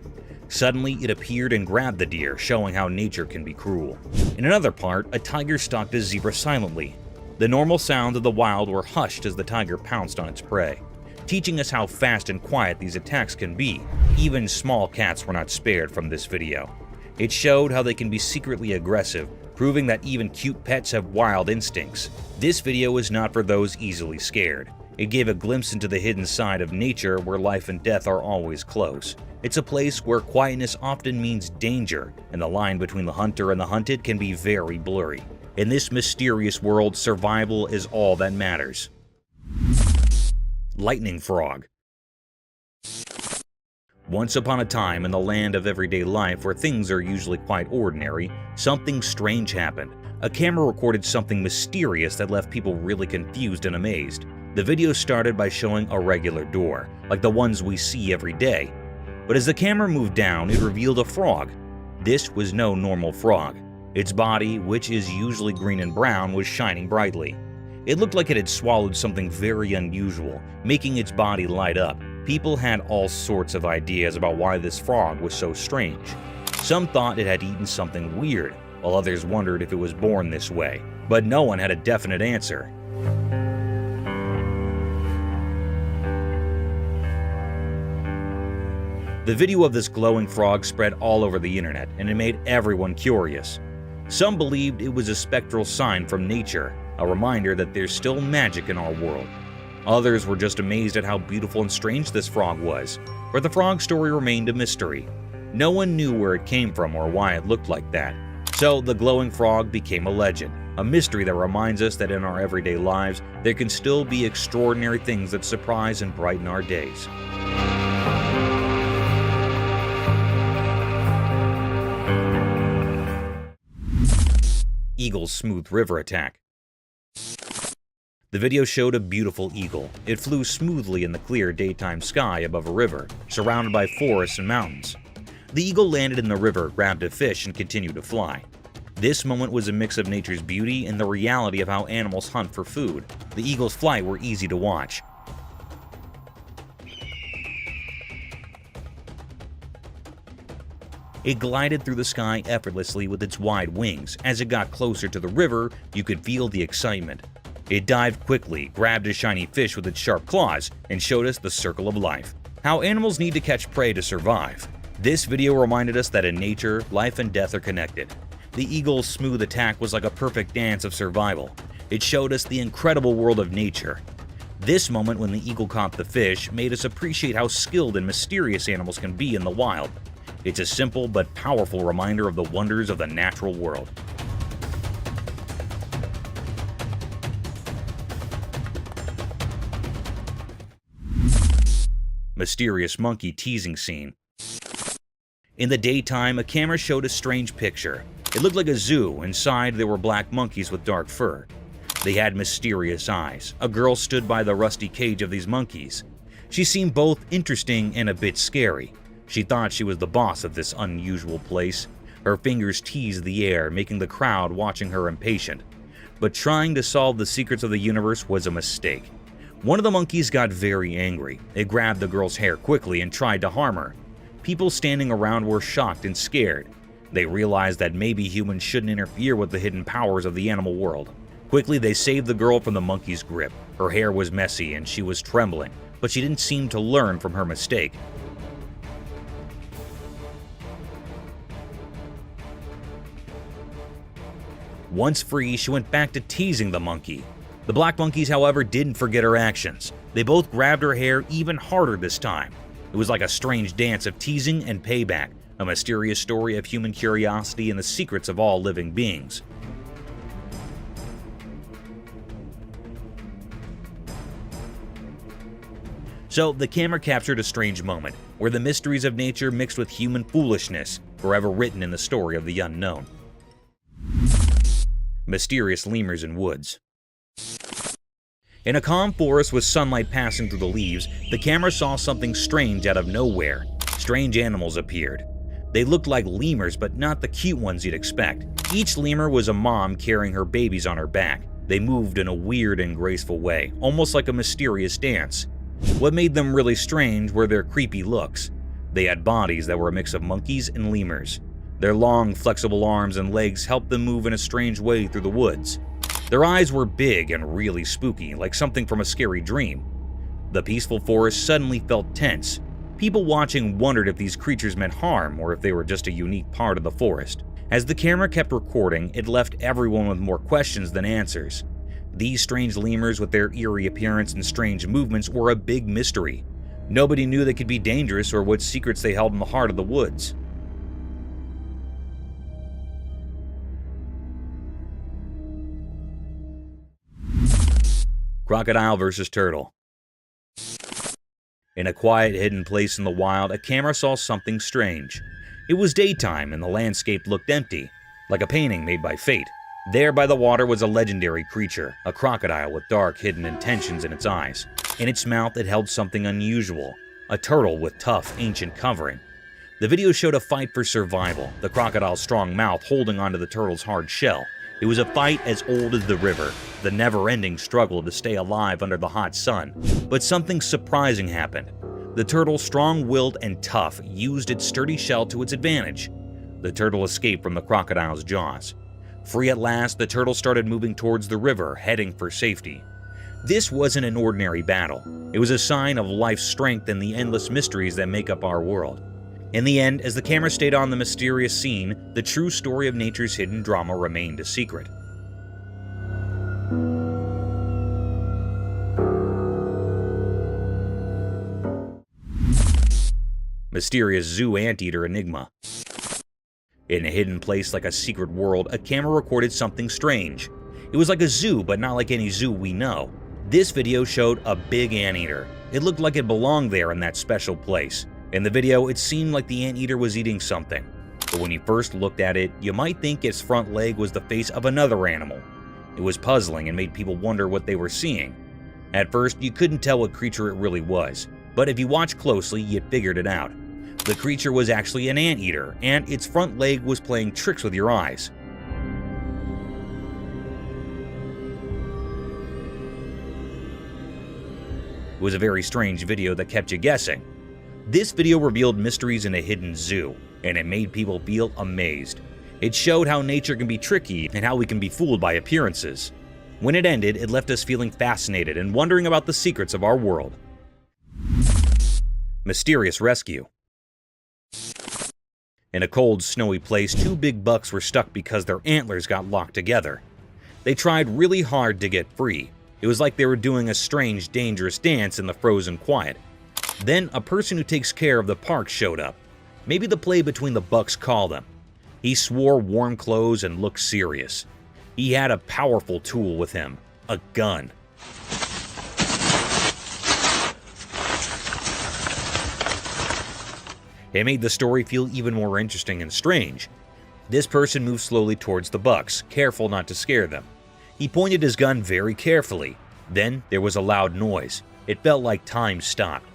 Suddenly, it appeared and grabbed the deer, showing how nature can be cruel. In another part, a tiger stalked a zebra silently. The normal sounds of the wild were hushed as the tiger pounced on its prey, teaching us how fast and quiet these attacks can be. Even small cats were not spared from this video. It showed how they can be secretly aggressive, proving that even cute pets have wild instincts. This video is not for those easily scared. It gave a glimpse into the hidden side of nature where life and death are always close. It's a place where quietness often means danger, and the line between the hunter and the hunted can be very blurry. In this mysterious world, survival is all that matters. Lightning frog. Once upon a time in the land of everyday life where things are usually quite ordinary, something strange happened. A camera recorded something mysterious that left people really confused and amazed. The video started by showing a regular door, like the ones we see every day. But as the camera moved down, it revealed a frog. This was no normal frog. Its body, which is usually green and brown, was shining brightly. It looked like it had swallowed something very unusual, making its body light up. People had all sorts of ideas about why this frog was so strange. Some thought it had eaten something weird, while others wondered if it was born this way. But no one had a definite answer. The video of this glowing frog spread all over the internet, and it made everyone curious. Some believed it was a spectral sign from nature, a reminder that there's still magic in our world. Others were just amazed at how beautiful and strange this frog was, but the frog story remained a mystery. No one knew where it came from or why it looked like that. So the glowing frog became a legend, a mystery that reminds us that in our everyday lives, there can still be extraordinary things that surprise and brighten our days. Eagle's smooth river attack. The video showed a beautiful eagle. It flew smoothly in the clear daytime sky above a river, surrounded by forests and mountains. The eagle landed in the river, grabbed a fish, and continued to fly. This moment was a mix of nature's beauty and the reality of how animals hunt for food. The eagle's flight were easy to watch. It glided through the sky effortlessly with its wide wings. As it got closer to the river, you could feel the excitement. It dived quickly, grabbed a shiny fish with its sharp claws, and showed us the circle of life. How animals need to catch prey to survive. This video reminded us that in nature, life and death are connected. The eagle's smooth attack was like a perfect dance of survival. It showed us the incredible world of nature. This moment when the eagle caught the fish made us appreciate how skilled and mysterious animals can be in the wild. It's a simple but powerful reminder of the wonders of the natural world. Mysterious monkey teasing scene. In the daytime, a camera showed a strange picture. It looked like a zoo. Inside, there were black monkeys with dark fur. They had mysterious eyes. A girl stood by the rusty cage of these monkeys. She seemed both interesting and a bit scary. She thought she was the boss of this unusual place. Her fingers teased the air, making the crowd watching her impatient. But trying to solve the secrets of the universe was a mistake. One of the monkeys got very angry. It grabbed the girl's hair quickly and tried to harm her. People standing around were shocked and scared. They realized that maybe humans shouldn't interfere with the hidden powers of the animal world. Quickly, they saved the girl from the monkey's grip. Her hair was messy and she was trembling, but she didn't seem to learn from her mistake. Once free, she went back to teasing the monkey. The black monkeys, however, didn't forget her actions. They both grabbed her hair even harder this time. It was like a strange dance of teasing and payback, a mysterious story of human curiosity and the secrets of all living beings. So, the camera captured a strange moment, where the mysteries of nature mixed with human foolishness, forever written in the story of the unknown. Mysterious lemurs in woods. In a calm forest with sunlight passing through the leaves, the camera saw something strange out of nowhere. Strange animals appeared. They looked like lemurs, but not the cute ones you'd expect. Each lemur was a mom carrying her babies on her back. They moved in a weird and graceful way, almost like a mysterious dance. What made them really strange were their creepy looks. They had bodies that were a mix of monkeys and lemurs. Their long, flexible arms and legs helped them move in a strange way through the woods. Their eyes were big and really spooky, like something from a scary dream. The peaceful forest suddenly felt tense. People watching wondered if these creatures meant harm or if they were just a unique part of the forest. As the camera kept recording, it left everyone with more questions than answers. These strange lemurs with their eerie appearance and strange movements were a big mystery. Nobody knew they could be dangerous or what secrets they held in the heart of the woods. Crocodile versus turtle. In a quiet, hidden place in the wild, a camera saw something strange. It was daytime and the landscape looked empty, like a painting made by fate. There by the water was a legendary creature, a crocodile with dark, hidden intentions in its eyes. In its mouth it held something unusual, a turtle with tough, ancient covering. The video showed a fight for survival, the crocodile's strong mouth holding onto the turtle's hard shell. It was a fight as old as the river, the never-ending struggle to stay alive under the hot sun. But something surprising happened. The turtle, strong-willed and tough, used its sturdy shell to its advantage. The turtle escaped from the crocodile's jaws. Free at last, the turtle started moving towards the river, heading for safety. This wasn't an ordinary battle. It was a sign of life's strength and the endless mysteries that make up our world. In the end, as the camera stayed on the mysterious scene, the true story of nature's hidden drama remained a secret. Mysterious zoo anteater enigma. In a hidden place like a secret world, a camera recorded something strange. It was like a zoo, but not like any zoo we know. This video showed a big anteater. It looked like it belonged there in that special place. In the video, it seemed like the anteater was eating something. But when you first looked at it, you might think its front leg was the face of another animal. It was puzzling and made people wonder what they were seeing. At first, you couldn't tell what creature it really was, but if you watched closely, you figured it out. The creature was actually an anteater, and its front leg was playing tricks with your eyes. It was a very strange video that kept you guessing. This video revealed mysteries in a hidden zoo, and it made people feel amazed. It showed how nature can be tricky and how we can be fooled by appearances. When it ended, it left us feeling fascinated and wondering about the secrets of our world. Mysterious rescue. In a cold, snowy place, two big bucks were stuck because their antlers got locked together. They tried really hard to get free. It was like they were doing a strange, dangerous dance in the frozen quiet. Then a person who takes care of the park showed up. Maybe the play between the bucks called him. He swore warm clothes and looked serious. He had a powerful tool with him, a gun. It made the story feel even more interesting and strange. This person moved slowly towards the bucks, careful not to scare them. He pointed his gun very carefully. Then there was a loud noise. It felt like time stopped.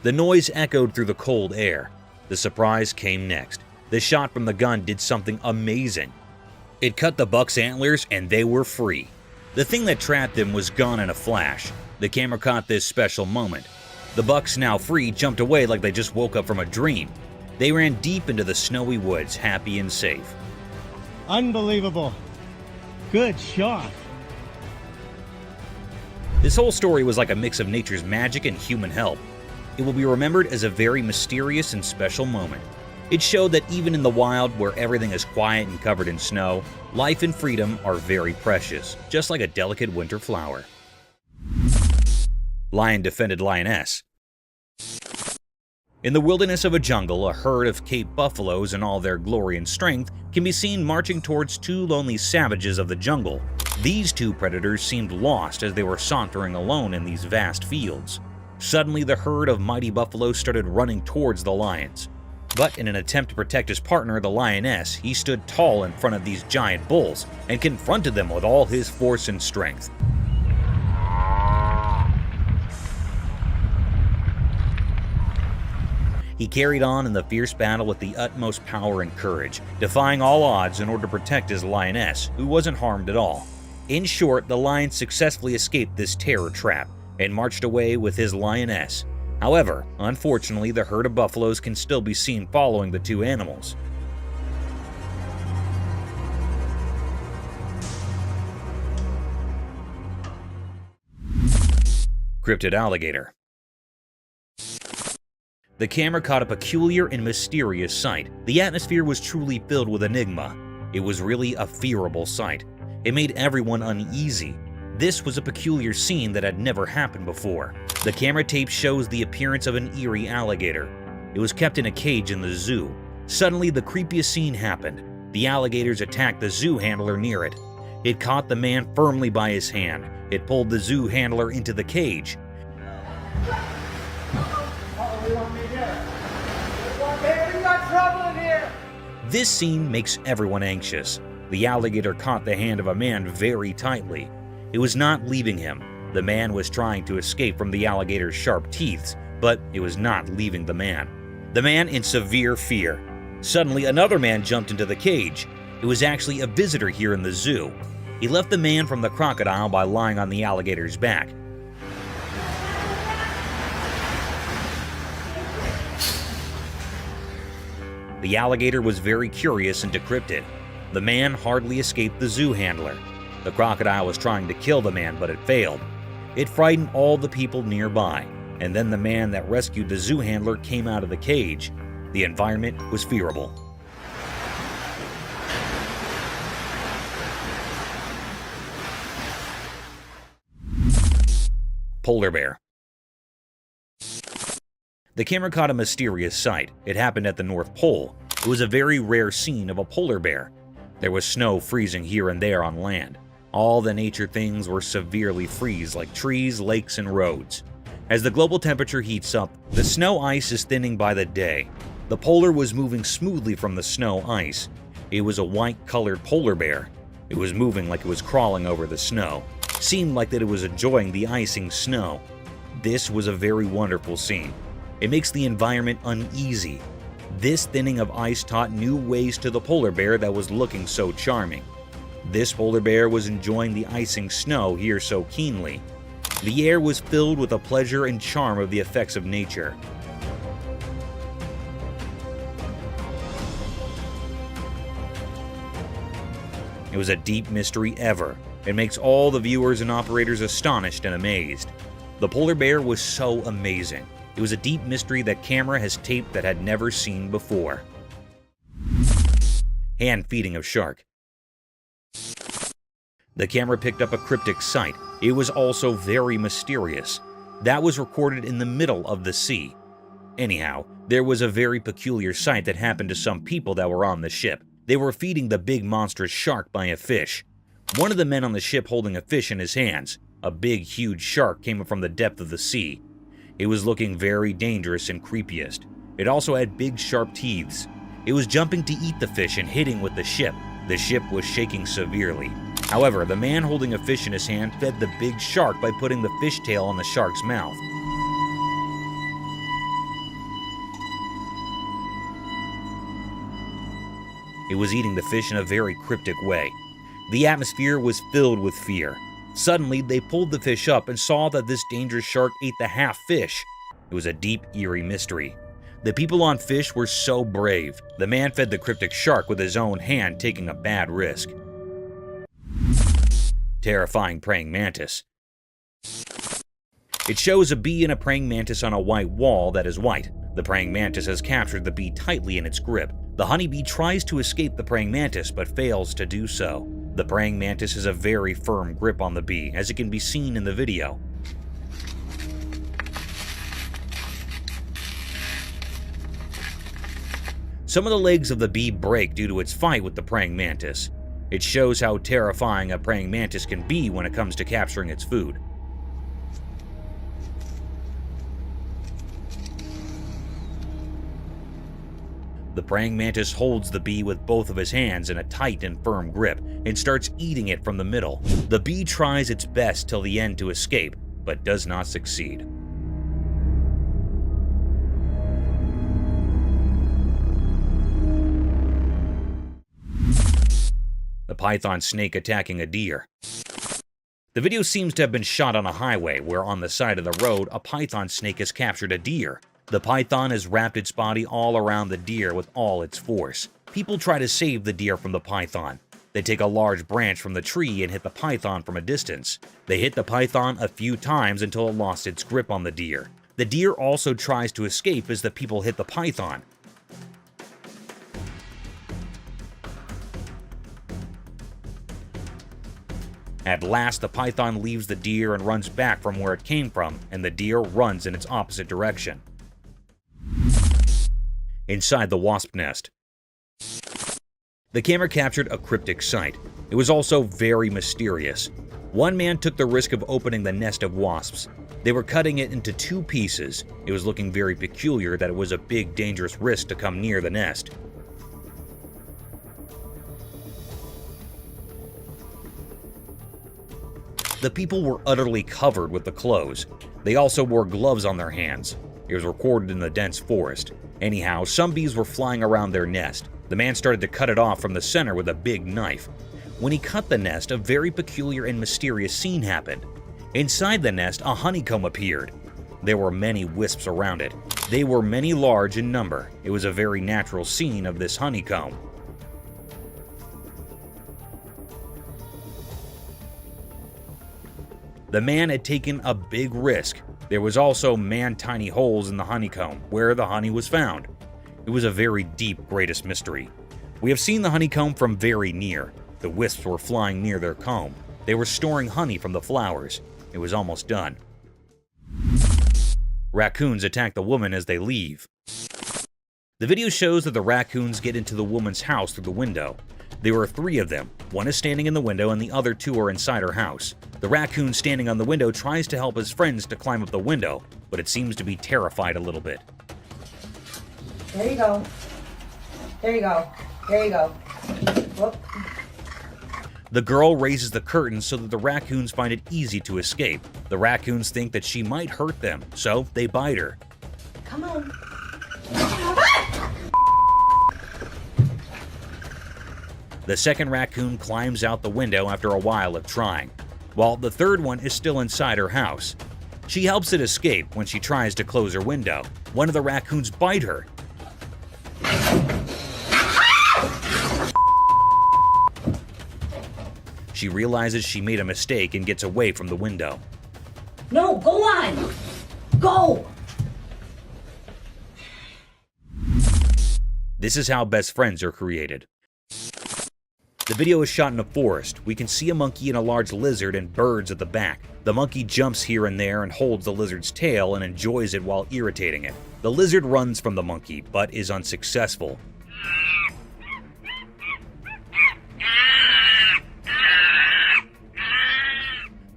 The noise echoed through the cold air. The surprise came next. The shot from the gun did something amazing. It cut the buck's antlers and they were free. The thing that trapped them was gone in a flash. The camera caught this special moment. The bucks, now free, jumped away like they just woke up from a dream. They ran deep into the snowy woods, happy and safe. Unbelievable. Good shot. This whole story was like a mix of nature's magic and human help. It will be remembered as a very mysterious and special moment. It showed that even in the wild, where everything is quiet and covered in snow, life and freedom are very precious, just like a delicate winter flower. Lion defended lioness. In the wilderness of a jungle, a herd of Cape buffaloes in all their glory and strength can be seen marching towards two lonely savages of the jungle. These two predators seemed lost as they were sauntering alone in these vast fields. Suddenly, the herd of mighty buffaloes started running towards the lions. But in an attempt to protect his partner, the lioness, he stood tall in front of these giant bulls and confronted them with all his force and strength. He carried on in the fierce battle with the utmost power and courage, defying all odds in order to protect his lioness, who wasn't harmed at all. In short, the lion successfully escaped this terror trap and marched away with his lioness. However, unfortunately, the herd of buffaloes can still be seen following the two animals. Cryptid alligator. The camera caught a peculiar and mysterious sight. The atmosphere was truly filled with enigma. It was really a fearable sight. It made everyone uneasy. This was a peculiar scene that had never happened before. The camera tape shows the appearance of an eerie alligator. It was kept in a cage in the zoo. Suddenly, the creepiest scene happened. The alligators attacked the zoo handler near it. It caught the man firmly by his hand. It pulled the zoo handler into the cage. This scene makes everyone anxious. The alligator caught the hand of a man very tightly. It was not leaving him. The man was trying to escape from the alligator's sharp teeth, but it was not leaving the man. The man in severe fear. Suddenly, another man jumped into the cage. It was actually a visitor here in the zoo. He left the man from the crocodile by lying on the alligator's back. The alligator was very curious and decrypted. The man hardly escaped the zoo handler. The crocodile was trying to kill the man, but it failed. It frightened all the people nearby, and then the man that rescued the zoo handler came out of the cage. The environment was fearable. Polar bear. The camera caught a mysterious sight. It happened at the North Pole. It was a very rare scene of a polar bear. There was snow freezing here and there on land. All the nature things were severely freeze, like trees, lakes, and roads. As the global temperature heats up, the snow ice is thinning by the day. The polar was moving smoothly from the snow ice. It was a white-colored polar bear. It was moving like it was crawling over the snow. Seemed like that it was enjoying the icing snow. This was a very wonderful scene. It makes the environment uneasy. This thinning of ice taught new ways to the polar bear that was looking so charming. This polar bear was enjoying the icing snow here so keenly. The air was filled with the pleasure and charm of the effects of nature. It was a deep mystery ever. It makes all the viewers and operators astonished and amazed. The polar bear was so amazing. It was a deep mystery that camera has taped that had never seen before. Hand feeding of shark. The camera picked up a cryptic sight. It was also very mysterious. That was recorded in the middle of the sea. Anyhow, there was a very peculiar sight that happened to some people that were on the ship. They were feeding the big monstrous shark by a fish. One of the men on the ship holding a fish in his hands. A big, huge shark came up from the depth of the sea. It was looking very dangerous and creepiest. It also had big, sharp teeth. It was jumping to eat the fish and hitting with the ship. The ship was shaking severely. However, the man holding a fish in his hand fed the big shark by putting the fish tail on the shark's mouth. It was eating the fish in a very cryptic way. The atmosphere was filled with fear. Suddenly, they pulled the fish up and saw that this dangerous shark ate the half fish. It was a deep, eerie mystery. The people on fish were so brave. The man fed the cryptic shark with his own hand, taking a bad risk. Terrifying praying mantis. It shows a bee and a praying mantis on a white wall that is white. The praying mantis has captured the bee tightly in its grip. The honeybee tries to escape the praying mantis but fails to do so. The praying mantis has a very firm grip on the bee, as it can be seen in the video. Some of the legs of the bee break due to its fight with the praying mantis. It shows how terrifying a praying mantis can be when it comes to capturing its food. The praying mantis holds the bee with both of his hands in a tight and firm grip and starts eating it from the middle. The bee tries its best till the end to escape, but does not succeed. The python snake attacking a deer. The video seems to have been shot on a highway where on the side of the road a python snake has captured a deer. The python has wrapped its body all around the deer with all its force. People try to save the deer from the python. They take a large branch from the tree and hit the python from a distance. They hit the python a few times until it lost its grip on the deer. The deer also tries to escape as the people hit the python. At last, the python leaves the deer and runs back from where it came from, and the deer runs in its opposite direction. Inside the wasp nest. The camera captured a cryptic sight. It was also very mysterious. One man took the risk of opening the nest of wasps. They were cutting it into 2 pieces. It was looking very peculiar that it was a big, dangerous risk to come near the nest. The people were utterly covered with the clothes. They also wore gloves on their hands. It was recorded in the dense forest. Anyhow, some bees were flying around their nest. The man started to cut it off from the center with a big knife. When he cut the nest, a very peculiar and mysterious scene happened. Inside the nest, a honeycomb appeared. There were many wisps around it. They were many large in number. It was a very natural scene of this honeycomb. The man had taken a big risk. There was also man-tiny holes in the honeycomb, where the honey was found. It was a very deep, greatest mystery. We have seen the honeycomb from very near. The wisps were flying near their comb. They were storing honey from the flowers. It was almost done. Raccoons attack the woman as they leave. The video shows that the raccoons get into the woman's house through the window. There were 3 of them. One is standing in the window and the other 2 are inside her house. The raccoon standing on the window tries to help his friends to climb up the window, but it seems to be terrified a little bit. There you go. There you go. There you go. Whoop. The girl raises the curtains so that the raccoons find it easy to escape. The raccoons think that she might hurt them, so they bite her. Come on. The second raccoon climbs out the window after a while of trying, while the third one is still inside her house. She helps it escape when she tries to close her window. One of the raccoons bite her. She realizes she made a mistake and gets away from the window. No, go on. Go. This is how best friends are created. The video is shot in a forest. We can see a monkey and a large lizard and birds at the back. The monkey jumps here and there and holds the lizard's tail and enjoys it while irritating it. The lizard runs from the monkey, but is unsuccessful.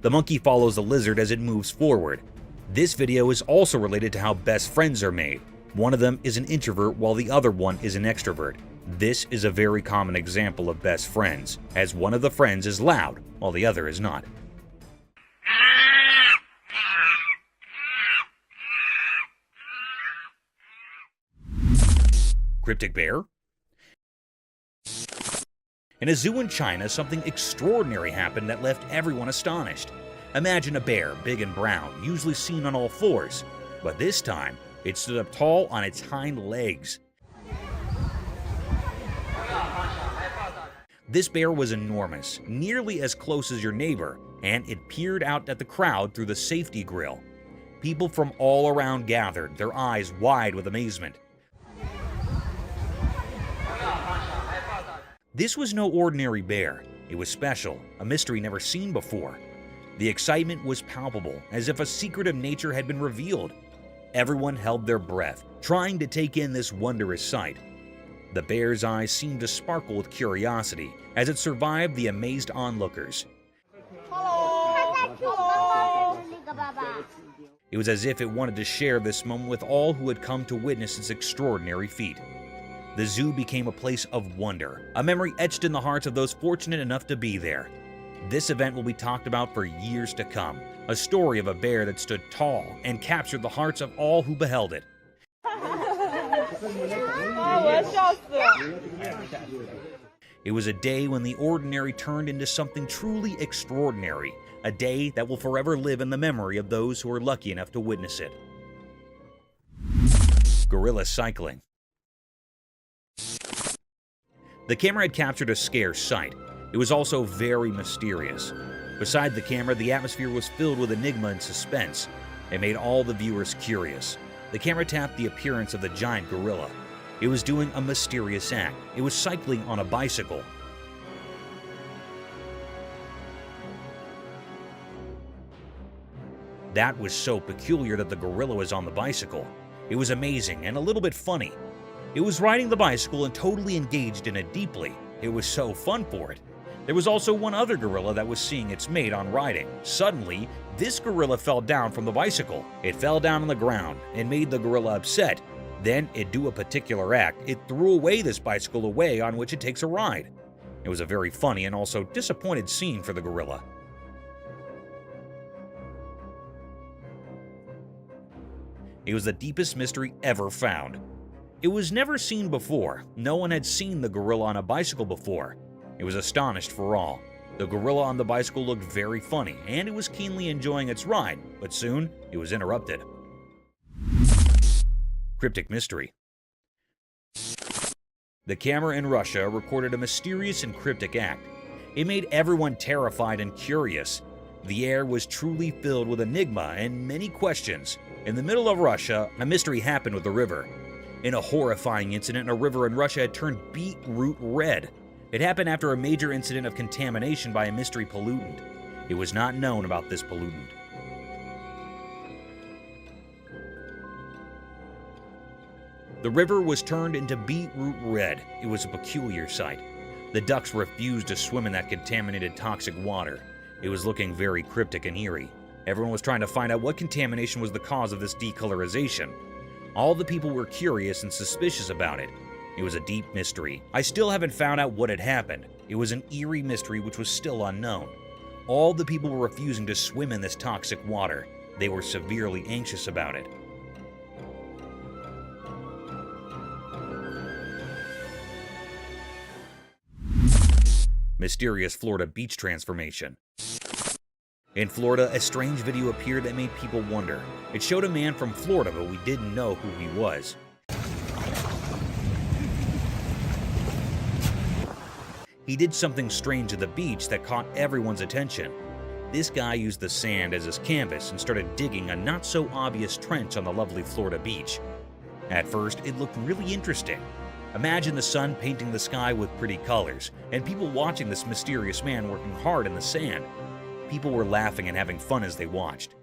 The monkey follows the lizard as it moves forward. This video is also related to how best friends are made. One of them is an introvert while the other one is an extrovert. This is a very common example of best friends, as one of the friends is loud while the other is not. Cryptic bear? In a zoo in China, something extraordinary happened that left everyone astonished. Imagine a bear, big and brown, usually seen on all fours, but this time, it stood up tall on its hind legs. This bear was enormous, nearly as close as your neighbor, and it peered out at the crowd through the safety grill. People from all around gathered, their eyes wide with amazement. This was no ordinary bear. It was special, a mystery never seen before. The excitement was palpable, as if a secret of nature had been revealed. Everyone held their breath, trying to take in this wondrous sight. The bear's eyes seemed to sparkle with curiosity as it survived the amazed onlookers. It was as if it wanted to share this moment with all who had come to witness its extraordinary feat. The zoo became a place of wonder, a memory etched in the hearts of those fortunate enough to be there. This event will be talked about for years to come, a story of a bear that stood tall and captured the hearts of all who beheld it. It was a day when the ordinary turned into something truly extraordinary, a day that will forever live in the memory of those who were lucky enough to witness it. Gorilla cycling. The camera had captured a scarce sight. It was also very mysterious. Beside the camera, the atmosphere was filled with enigma and suspense. It made all the viewers curious. The camera tapped the appearance of the giant gorilla. It was doing a mysterious act. It was cycling on a bicycle. That was so peculiar that the gorilla was on the bicycle. It was amazing and a little bit funny. It was riding the bicycle and totally engaged in it deeply. It was so fun for it. There was also one other gorilla that was seeing its mate on riding. Suddenly, this gorilla fell down from the bicycle. It fell down on the ground and made the gorilla upset. Then it do a particular act. It threw away this bicycle away on which it takes a ride. It was a very funny and also disappointed scene for the gorilla. It was the deepest mystery ever found. It was never seen before. No one had seen the gorilla on a bicycle before. It was astonished for all. The gorilla on the bicycle looked very funny, and it was keenly enjoying its ride, but soon it was interrupted. Cryptic mystery. The camera in Russia recorded a mysterious and cryptic act. It made everyone terrified and curious. The air was truly filled with enigma and many questions. In the middle of Russia, a mystery happened with a river. In a horrifying incident, a river in Russia had turned beetroot red. It happened after a major incident of contamination by a mystery pollutant. It was not known about this pollutant. The river was turned into beetroot red. It was a peculiar sight. The ducks refused to swim in that contaminated toxic water. It was looking very cryptic and eerie. Everyone was trying to find out what contamination was the cause of this decolorization. All the people were curious and suspicious about it. It was a deep mystery. I still haven't found out what had happened. It was an eerie mystery which was still unknown. All the people were refusing to swim in this toxic water. They were severely anxious about it. Mysterious Florida beach transformation. In Florida, a strange video appeared that made people wonder. It showed a man from Florida, but we didn't know who he was. He did something strange at the beach that caught everyone's attention. This guy used the sand as his canvas and started digging a not-so-obvious trench on the lovely Florida beach. At first, it looked really interesting. Imagine the sun painting the sky with pretty colors, and people watching this mysterious man working hard in the sand. People were laughing and having fun as they watched.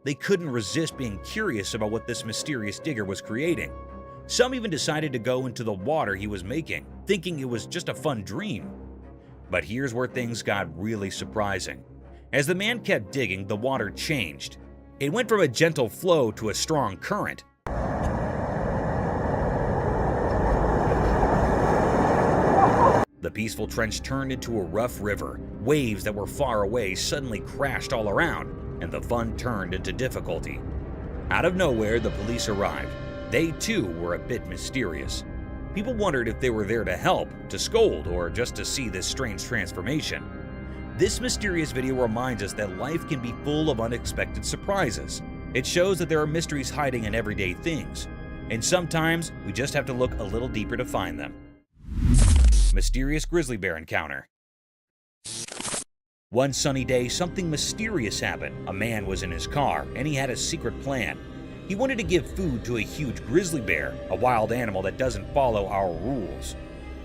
They couldn't resist being curious about what this mysterious digger was creating. Some even decided to go into the water he was making, thinking it was just a fun dream. But here's where things got really surprising. As the man kept digging, the water changed. It went from a gentle flow to a strong current. The peaceful trench turned into a rough river. Waves that were far away suddenly crashed all around, and the fun turned into difficulty. Out of nowhere, the police arrived. They too were a bit mysterious. People wondered if they were there to help, to scold, or just to see this strange transformation. This mysterious video reminds us that life can be full of unexpected surprises. It shows that there are mysteries hiding in everyday things, and sometimes we just have to look a little deeper to find them. Mysterious grizzly bear encounter. One sunny day, something mysterious happened. A man was in his car, and he had a secret plan. He wanted to give food to a huge grizzly bear, a wild animal that doesn't follow our rules.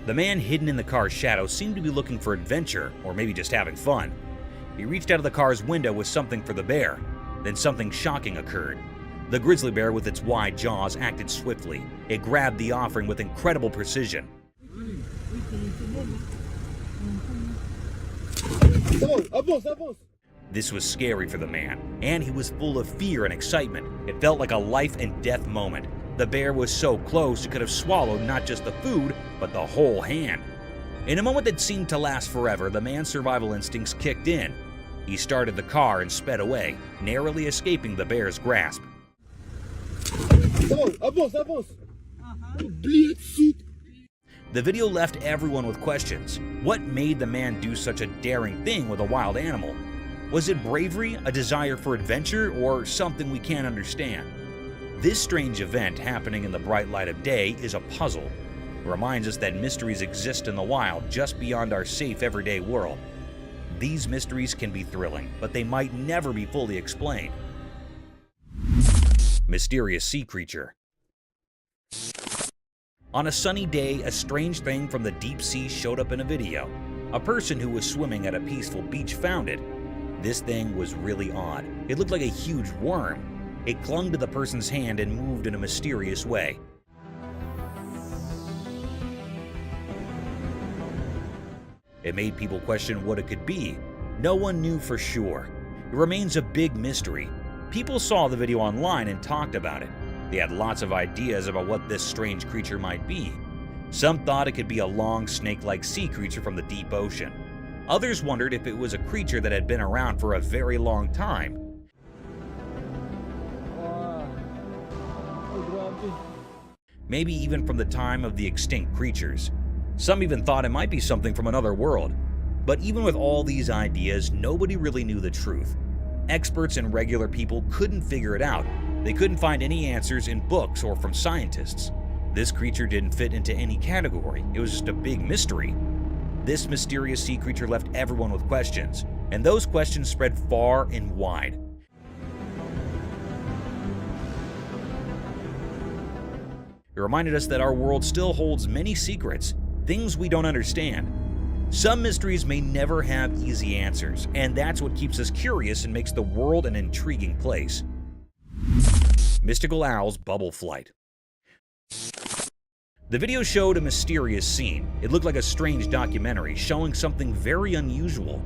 The man hidden in the car's shadow seemed to be looking for adventure, or maybe just having fun. He reached out of the car's window with something for the bear. Then something shocking occurred. The grizzly bear with its wide jaws acted swiftly. It grabbed the offering with incredible precision. This was scary for the man, and he was full of fear and excitement. It felt like a life and death moment. The bear was so close it could have swallowed not just the food, but the whole hand. In a moment that seemed to last forever, the man's survival instincts kicked in. He started the car and sped away, narrowly escaping the bear's grasp. The video left everyone with questions. What made the man do such a daring thing with a wild animal? Was it bravery, a desire for adventure, or something we can't understand? This strange event happening in the bright light of day is a puzzle. It reminds us that mysteries exist in the wild just beyond our safe everyday world. These mysteries can be thrilling, but they might never be fully explained. Mysterious sea creature. On a sunny day, a strange thing from the deep sea showed up in a video. A person who was swimming at a peaceful beach found it. This thing was really odd. It looked like a huge worm. It clung to the person's hand and moved in a mysterious way. It made people question what it could be. No one knew for sure. It remains a big mystery. People saw the video online and talked about it. They had lots of ideas about what this strange creature might be. Some thought it could be a long, snake-like sea creature from the deep ocean. Others wondered if it was a creature that had been around for a very long time. Maybe even from the time of the extinct creatures. Some even thought it might be something from another world. But even with all these ideas, nobody really knew the truth. Experts and regular people couldn't figure it out. They couldn't find any answers in books or from scientists. This creature didn't fit into any category. It was just a big mystery. This mysterious sea creature left everyone with questions, and those questions spread far and wide. It reminded us that our world still holds many secrets, things we don't understand. Some mysteries may never have easy answers, and that's what keeps us curious and makes the world an intriguing place. Mystical Owl's Bubble Flight. The video showed a mysterious scene. It looked like a strange documentary showing something very unusual.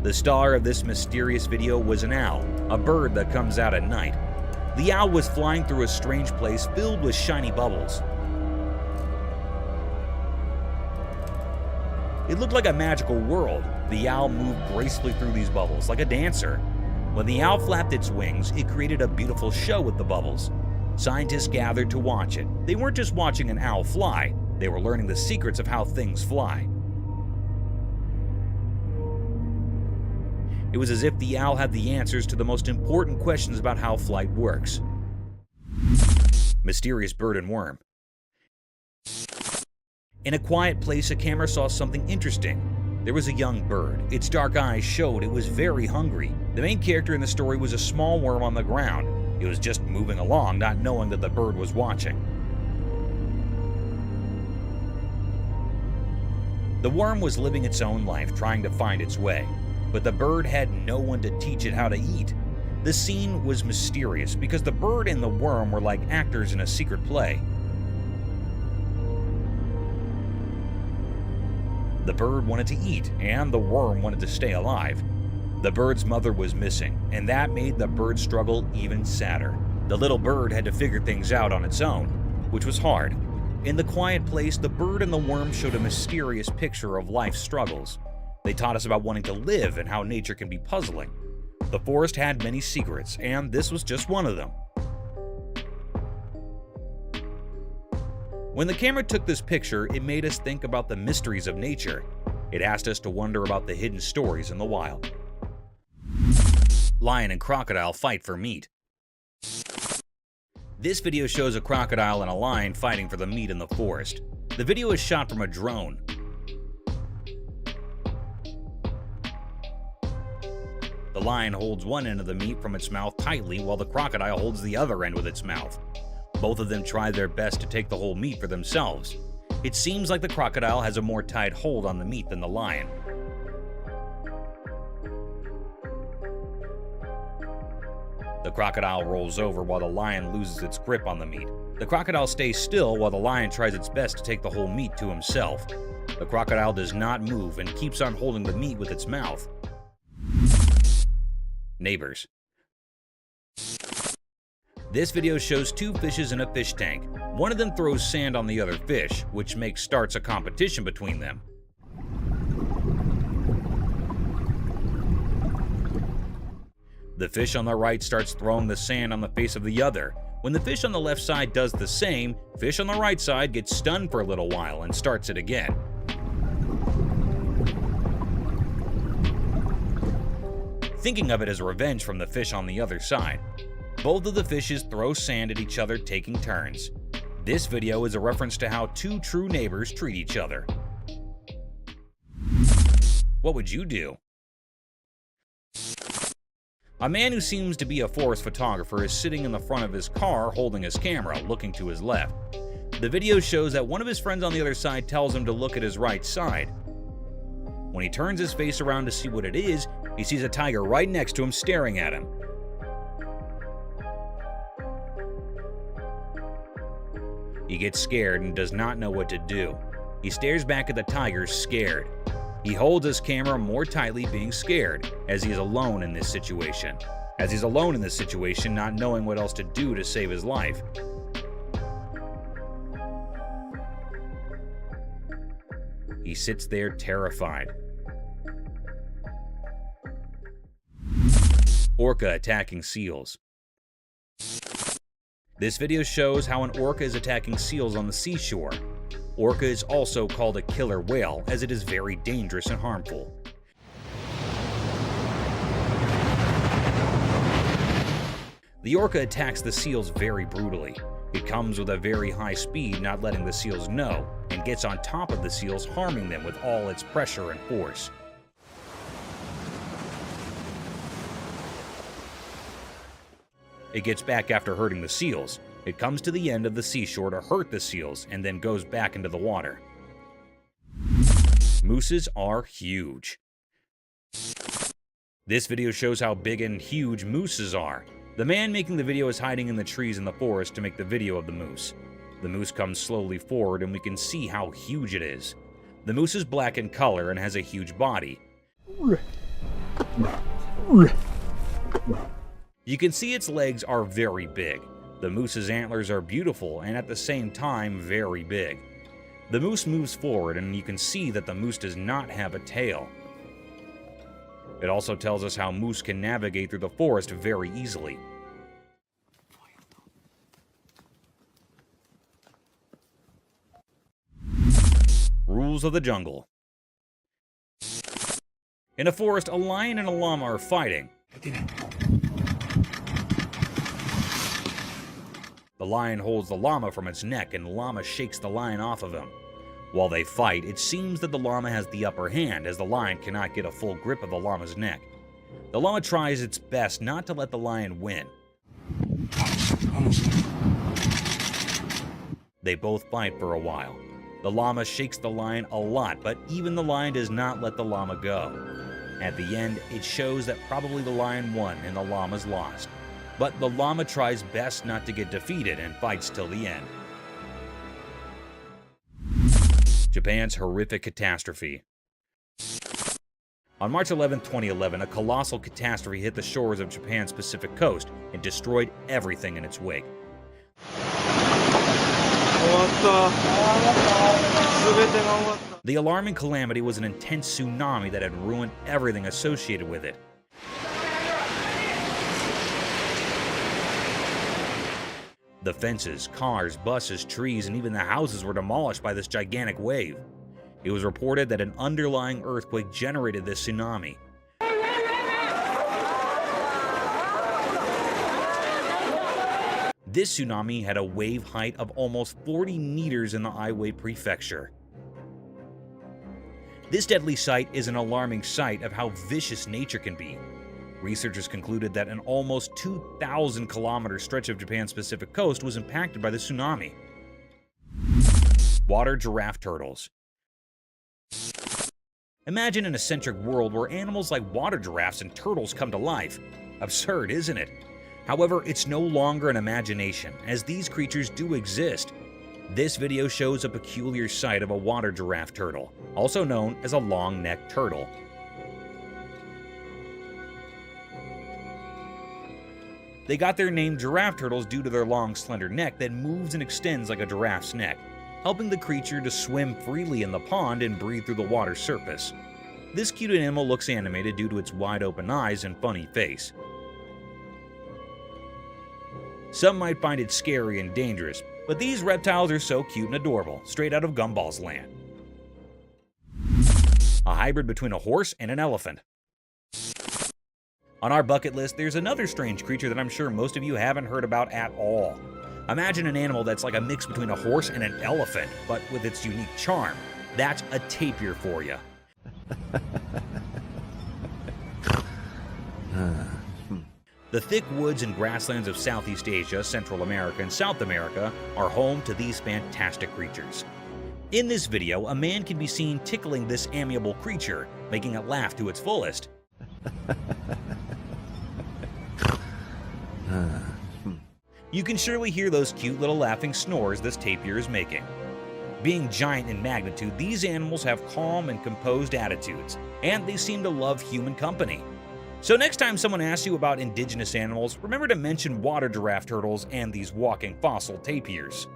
The star of this mysterious video was an owl, a bird that comes out at night. The owl was flying through a strange place filled with shiny bubbles. It looked like a magical world. The owl moved gracefully through these bubbles like a dancer. When the owl flapped its wings, it created a beautiful show with the bubbles. Scientists gathered to watch it. They weren't just watching an owl fly, they were learning the secrets of how things fly. It was as if the owl had the answers to the most important questions about how flight works. Mysterious bird and worm. In a quiet place, a camera saw something interesting. There was a young bird. Its dark eyes showed it was very hungry. The main character in the story was a small worm on the ground. It was just moving along, not knowing that the bird was watching. The worm was living its own life, trying to find its way, but the bird had no one to teach it how to eat. The scene was mysterious because the bird and the worm were like actors in a secret play. The bird wanted to eat, and the worm wanted to stay alive. The bird's mother was missing, and that made the bird's struggle even sadder. The little bird had to figure things out on its own, which was hard. In the quiet place, the bird and the worm showed a mysterious picture of life's struggles. They taught us about wanting to live and how nature can be puzzling. The forest had many secrets, and this was just one of them. When the camera took this picture, it made us think about the mysteries of nature. It asked us to wonder about the hidden stories in the wild. Lion and crocodile fight for meat. This video shows a crocodile and a lion fighting for the meat in the forest. The video is shot from a drone. The lion holds one end of the meat from its mouth tightly while the crocodile holds the other end with its mouth. Both of them try their best to take the whole meat for themselves. It seems like the crocodile has a more tight hold on the meat than the lion. The crocodile rolls over while the lion loses its grip on the meat. The crocodile stays still while the lion tries its best to take the whole meat to himself. The crocodile does not move and keeps on holding the meat with its mouth. Neighbors. This video shows two fishes in a fish tank. One of them throws sand on the other fish, which starts a competition between them. The fish on the right starts throwing the sand on the face of the other. When the fish on the left side does the same, fish on the right side gets stunned for a little while and starts it again. Thinking of it as revenge from the fish on the other side. Both of the fishes throw sand at each other, taking turns. This video is a reference to how two true neighbors treat each other. What would you do? A man who seems to be a forest photographer is sitting in the front of his car holding his camera, looking to his left. The video shows that one of his friends on the other side tells him to look at his right side. When he turns his face around to see what it is, he sees a tiger right next to him staring at him. He gets scared and does not know what to do. He stares back at the tiger, scared. He holds his camera more tightly, being scared, as he is alone in this situation. Not knowing what else to do to save his life. He sits there terrified. Orca attacking seals. This video shows how an orca is attacking seals on the seashore. Orca is also called a killer whale, as it is very dangerous and harmful. The orca attacks the seals very brutally. It comes with a very high speed, not letting the seals know, and gets on top of the seals, harming them with all its pressure and force. It gets back after hurting the seals. It comes to the end of the seashore to hurt the seals, and then goes back into the water. Mooses are huge. This video shows how big and huge mooses are. The man making the video is hiding in the trees in the forest to make the video of the moose. The moose comes slowly forward and we can see how huge it is. The moose is black in color and has a huge body. You can see its legs are very big. The moose's antlers are beautiful and at the same time very big. The moose moves forward and you can see that the moose does not have a tail. It also tells us how moose can navigate through the forest very easily. Rules of the jungle. In a forest, a lion and a llama are fighting. The lion holds the llama from its neck and the llama shakes the lion off of him. While they fight, it seems that the llama has the upper hand as the lion cannot get a full grip of the llama's neck. The llama tries its best not to let the lion win. They both fight for a while. The llama shakes the lion a lot, but even the lion does not let the llama go. At the end, it shows that probably the lion won and the llama's lost. But the llama tries best not to get defeated and fights till the end. Japan's horrific catastrophe. On March 11, 2011, a colossal catastrophe hit the shores of Japan's Pacific coast and destroyed everything in its wake. The alarming calamity was an intense tsunami that had ruined everything associated with it. The fences, cars, buses, trees, and even the houses were demolished by this gigantic wave. It was reported that an underlying earthquake generated this tsunami. This tsunami had a wave height of almost 40 meters in the Aiwei Prefecture. This deadly sight is an alarming sight of how vicious nature can be. Researchers concluded that an almost 2,000-kilometer stretch of Japan's Pacific coast was impacted by the tsunami. Water giraffe turtles. Imagine an eccentric world where animals like water giraffes and turtles come to life. Absurd, isn't it? However, it's no longer an imagination, as these creatures do exist. This video shows a peculiar sight of a water giraffe turtle, also known as a long-necked turtle. They got their name giraffe turtles due to their long, slender neck that moves and extends like a giraffe's neck, helping the creature to swim freely in the pond and breathe through the water's surface. This cute animal looks animated due to its wide-open eyes and funny face. Some might find it scary and dangerous, but these reptiles are so cute and adorable, straight out of Gumball's land. A hybrid between a horse and an elephant. On our bucket list, there's another strange creature that I'm sure most of you haven't heard about at all. Imagine an animal that's like a mix between a horse and an elephant, but with its unique charm. That's a tapir for you. The thick woods and grasslands of Southeast Asia, Central America, and South America are home to these fantastic creatures. In this video, a man can be seen tickling this amiable creature, making it laugh to its fullest. You can surely hear those cute little laughing snores this tapir is making. Being giant in magnitude, these animals have calm and composed attitudes, and they seem to love human company. So next time someone asks you about indigenous animals, remember to mention water giraffe turtles and these walking fossil tapirs.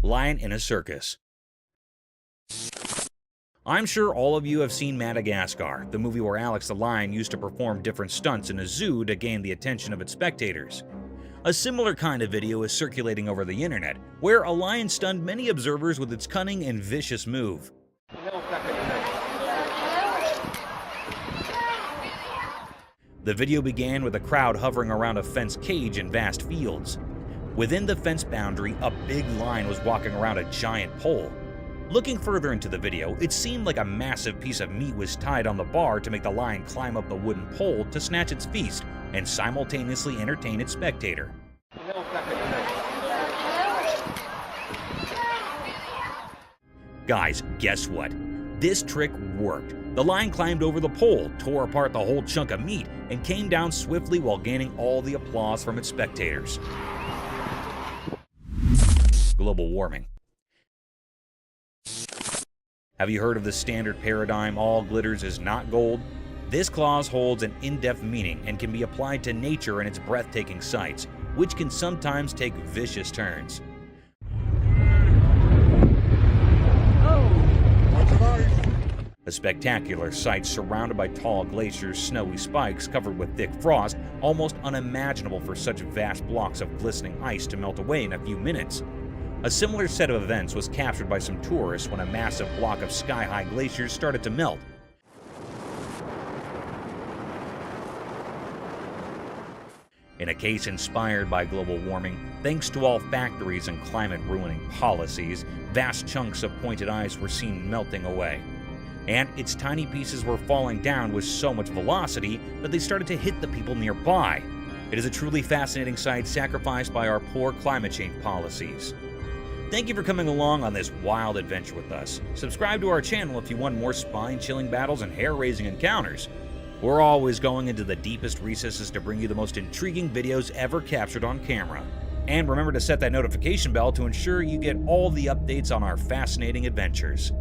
Lion in a circus. I'm sure all of you have seen Madagascar, the movie where Alex the lion used to perform different stunts in a zoo to gain the attention of its spectators. A similar kind of video is circulating over the internet, where a lion stunned many observers with its cunning and vicious move. The video began with a crowd hovering around a fenced cage in vast fields. Within the fence boundary, a big lion was walking around a giant pole. Looking further into the video, it seemed like a massive piece of meat was tied on the bar to make the lion climb up the wooden pole to snatch its feast and simultaneously entertain its spectator. Guys, guess what? This trick worked. The lion climbed over the pole, tore apart the whole chunk of meat, and came down swiftly while gaining all the applause from its spectators. Global warming. Have you heard of the standard paradigm, all glitters is not gold? This clause holds an in-depth meaning and can be applied to nature and its breathtaking sights, which can sometimes take vicious turns. A spectacular sight surrounded by tall glaciers, snowy spikes covered with thick frost, almost unimaginable for such vast blocks of glistening ice to melt away in a few minutes. A similar set of events was captured by some tourists when a massive block of sky-high glaciers started to melt. In a case inspired by global warming, thanks to all factories and climate-ruining policies, vast chunks of pointed ice were seen melting away. And its tiny pieces were falling down with so much velocity that they started to hit the people nearby. It is a truly fascinating sight sacrificed by our poor climate change policies. Thank you for coming along on this wild adventure with us. Subscribe to our channel if you want more spine-chilling battles and hair-raising encounters. We're always going into the deepest recesses to bring you the most intriguing videos ever captured on camera. And remember to set that notification bell to ensure you get all the updates on our fascinating adventures.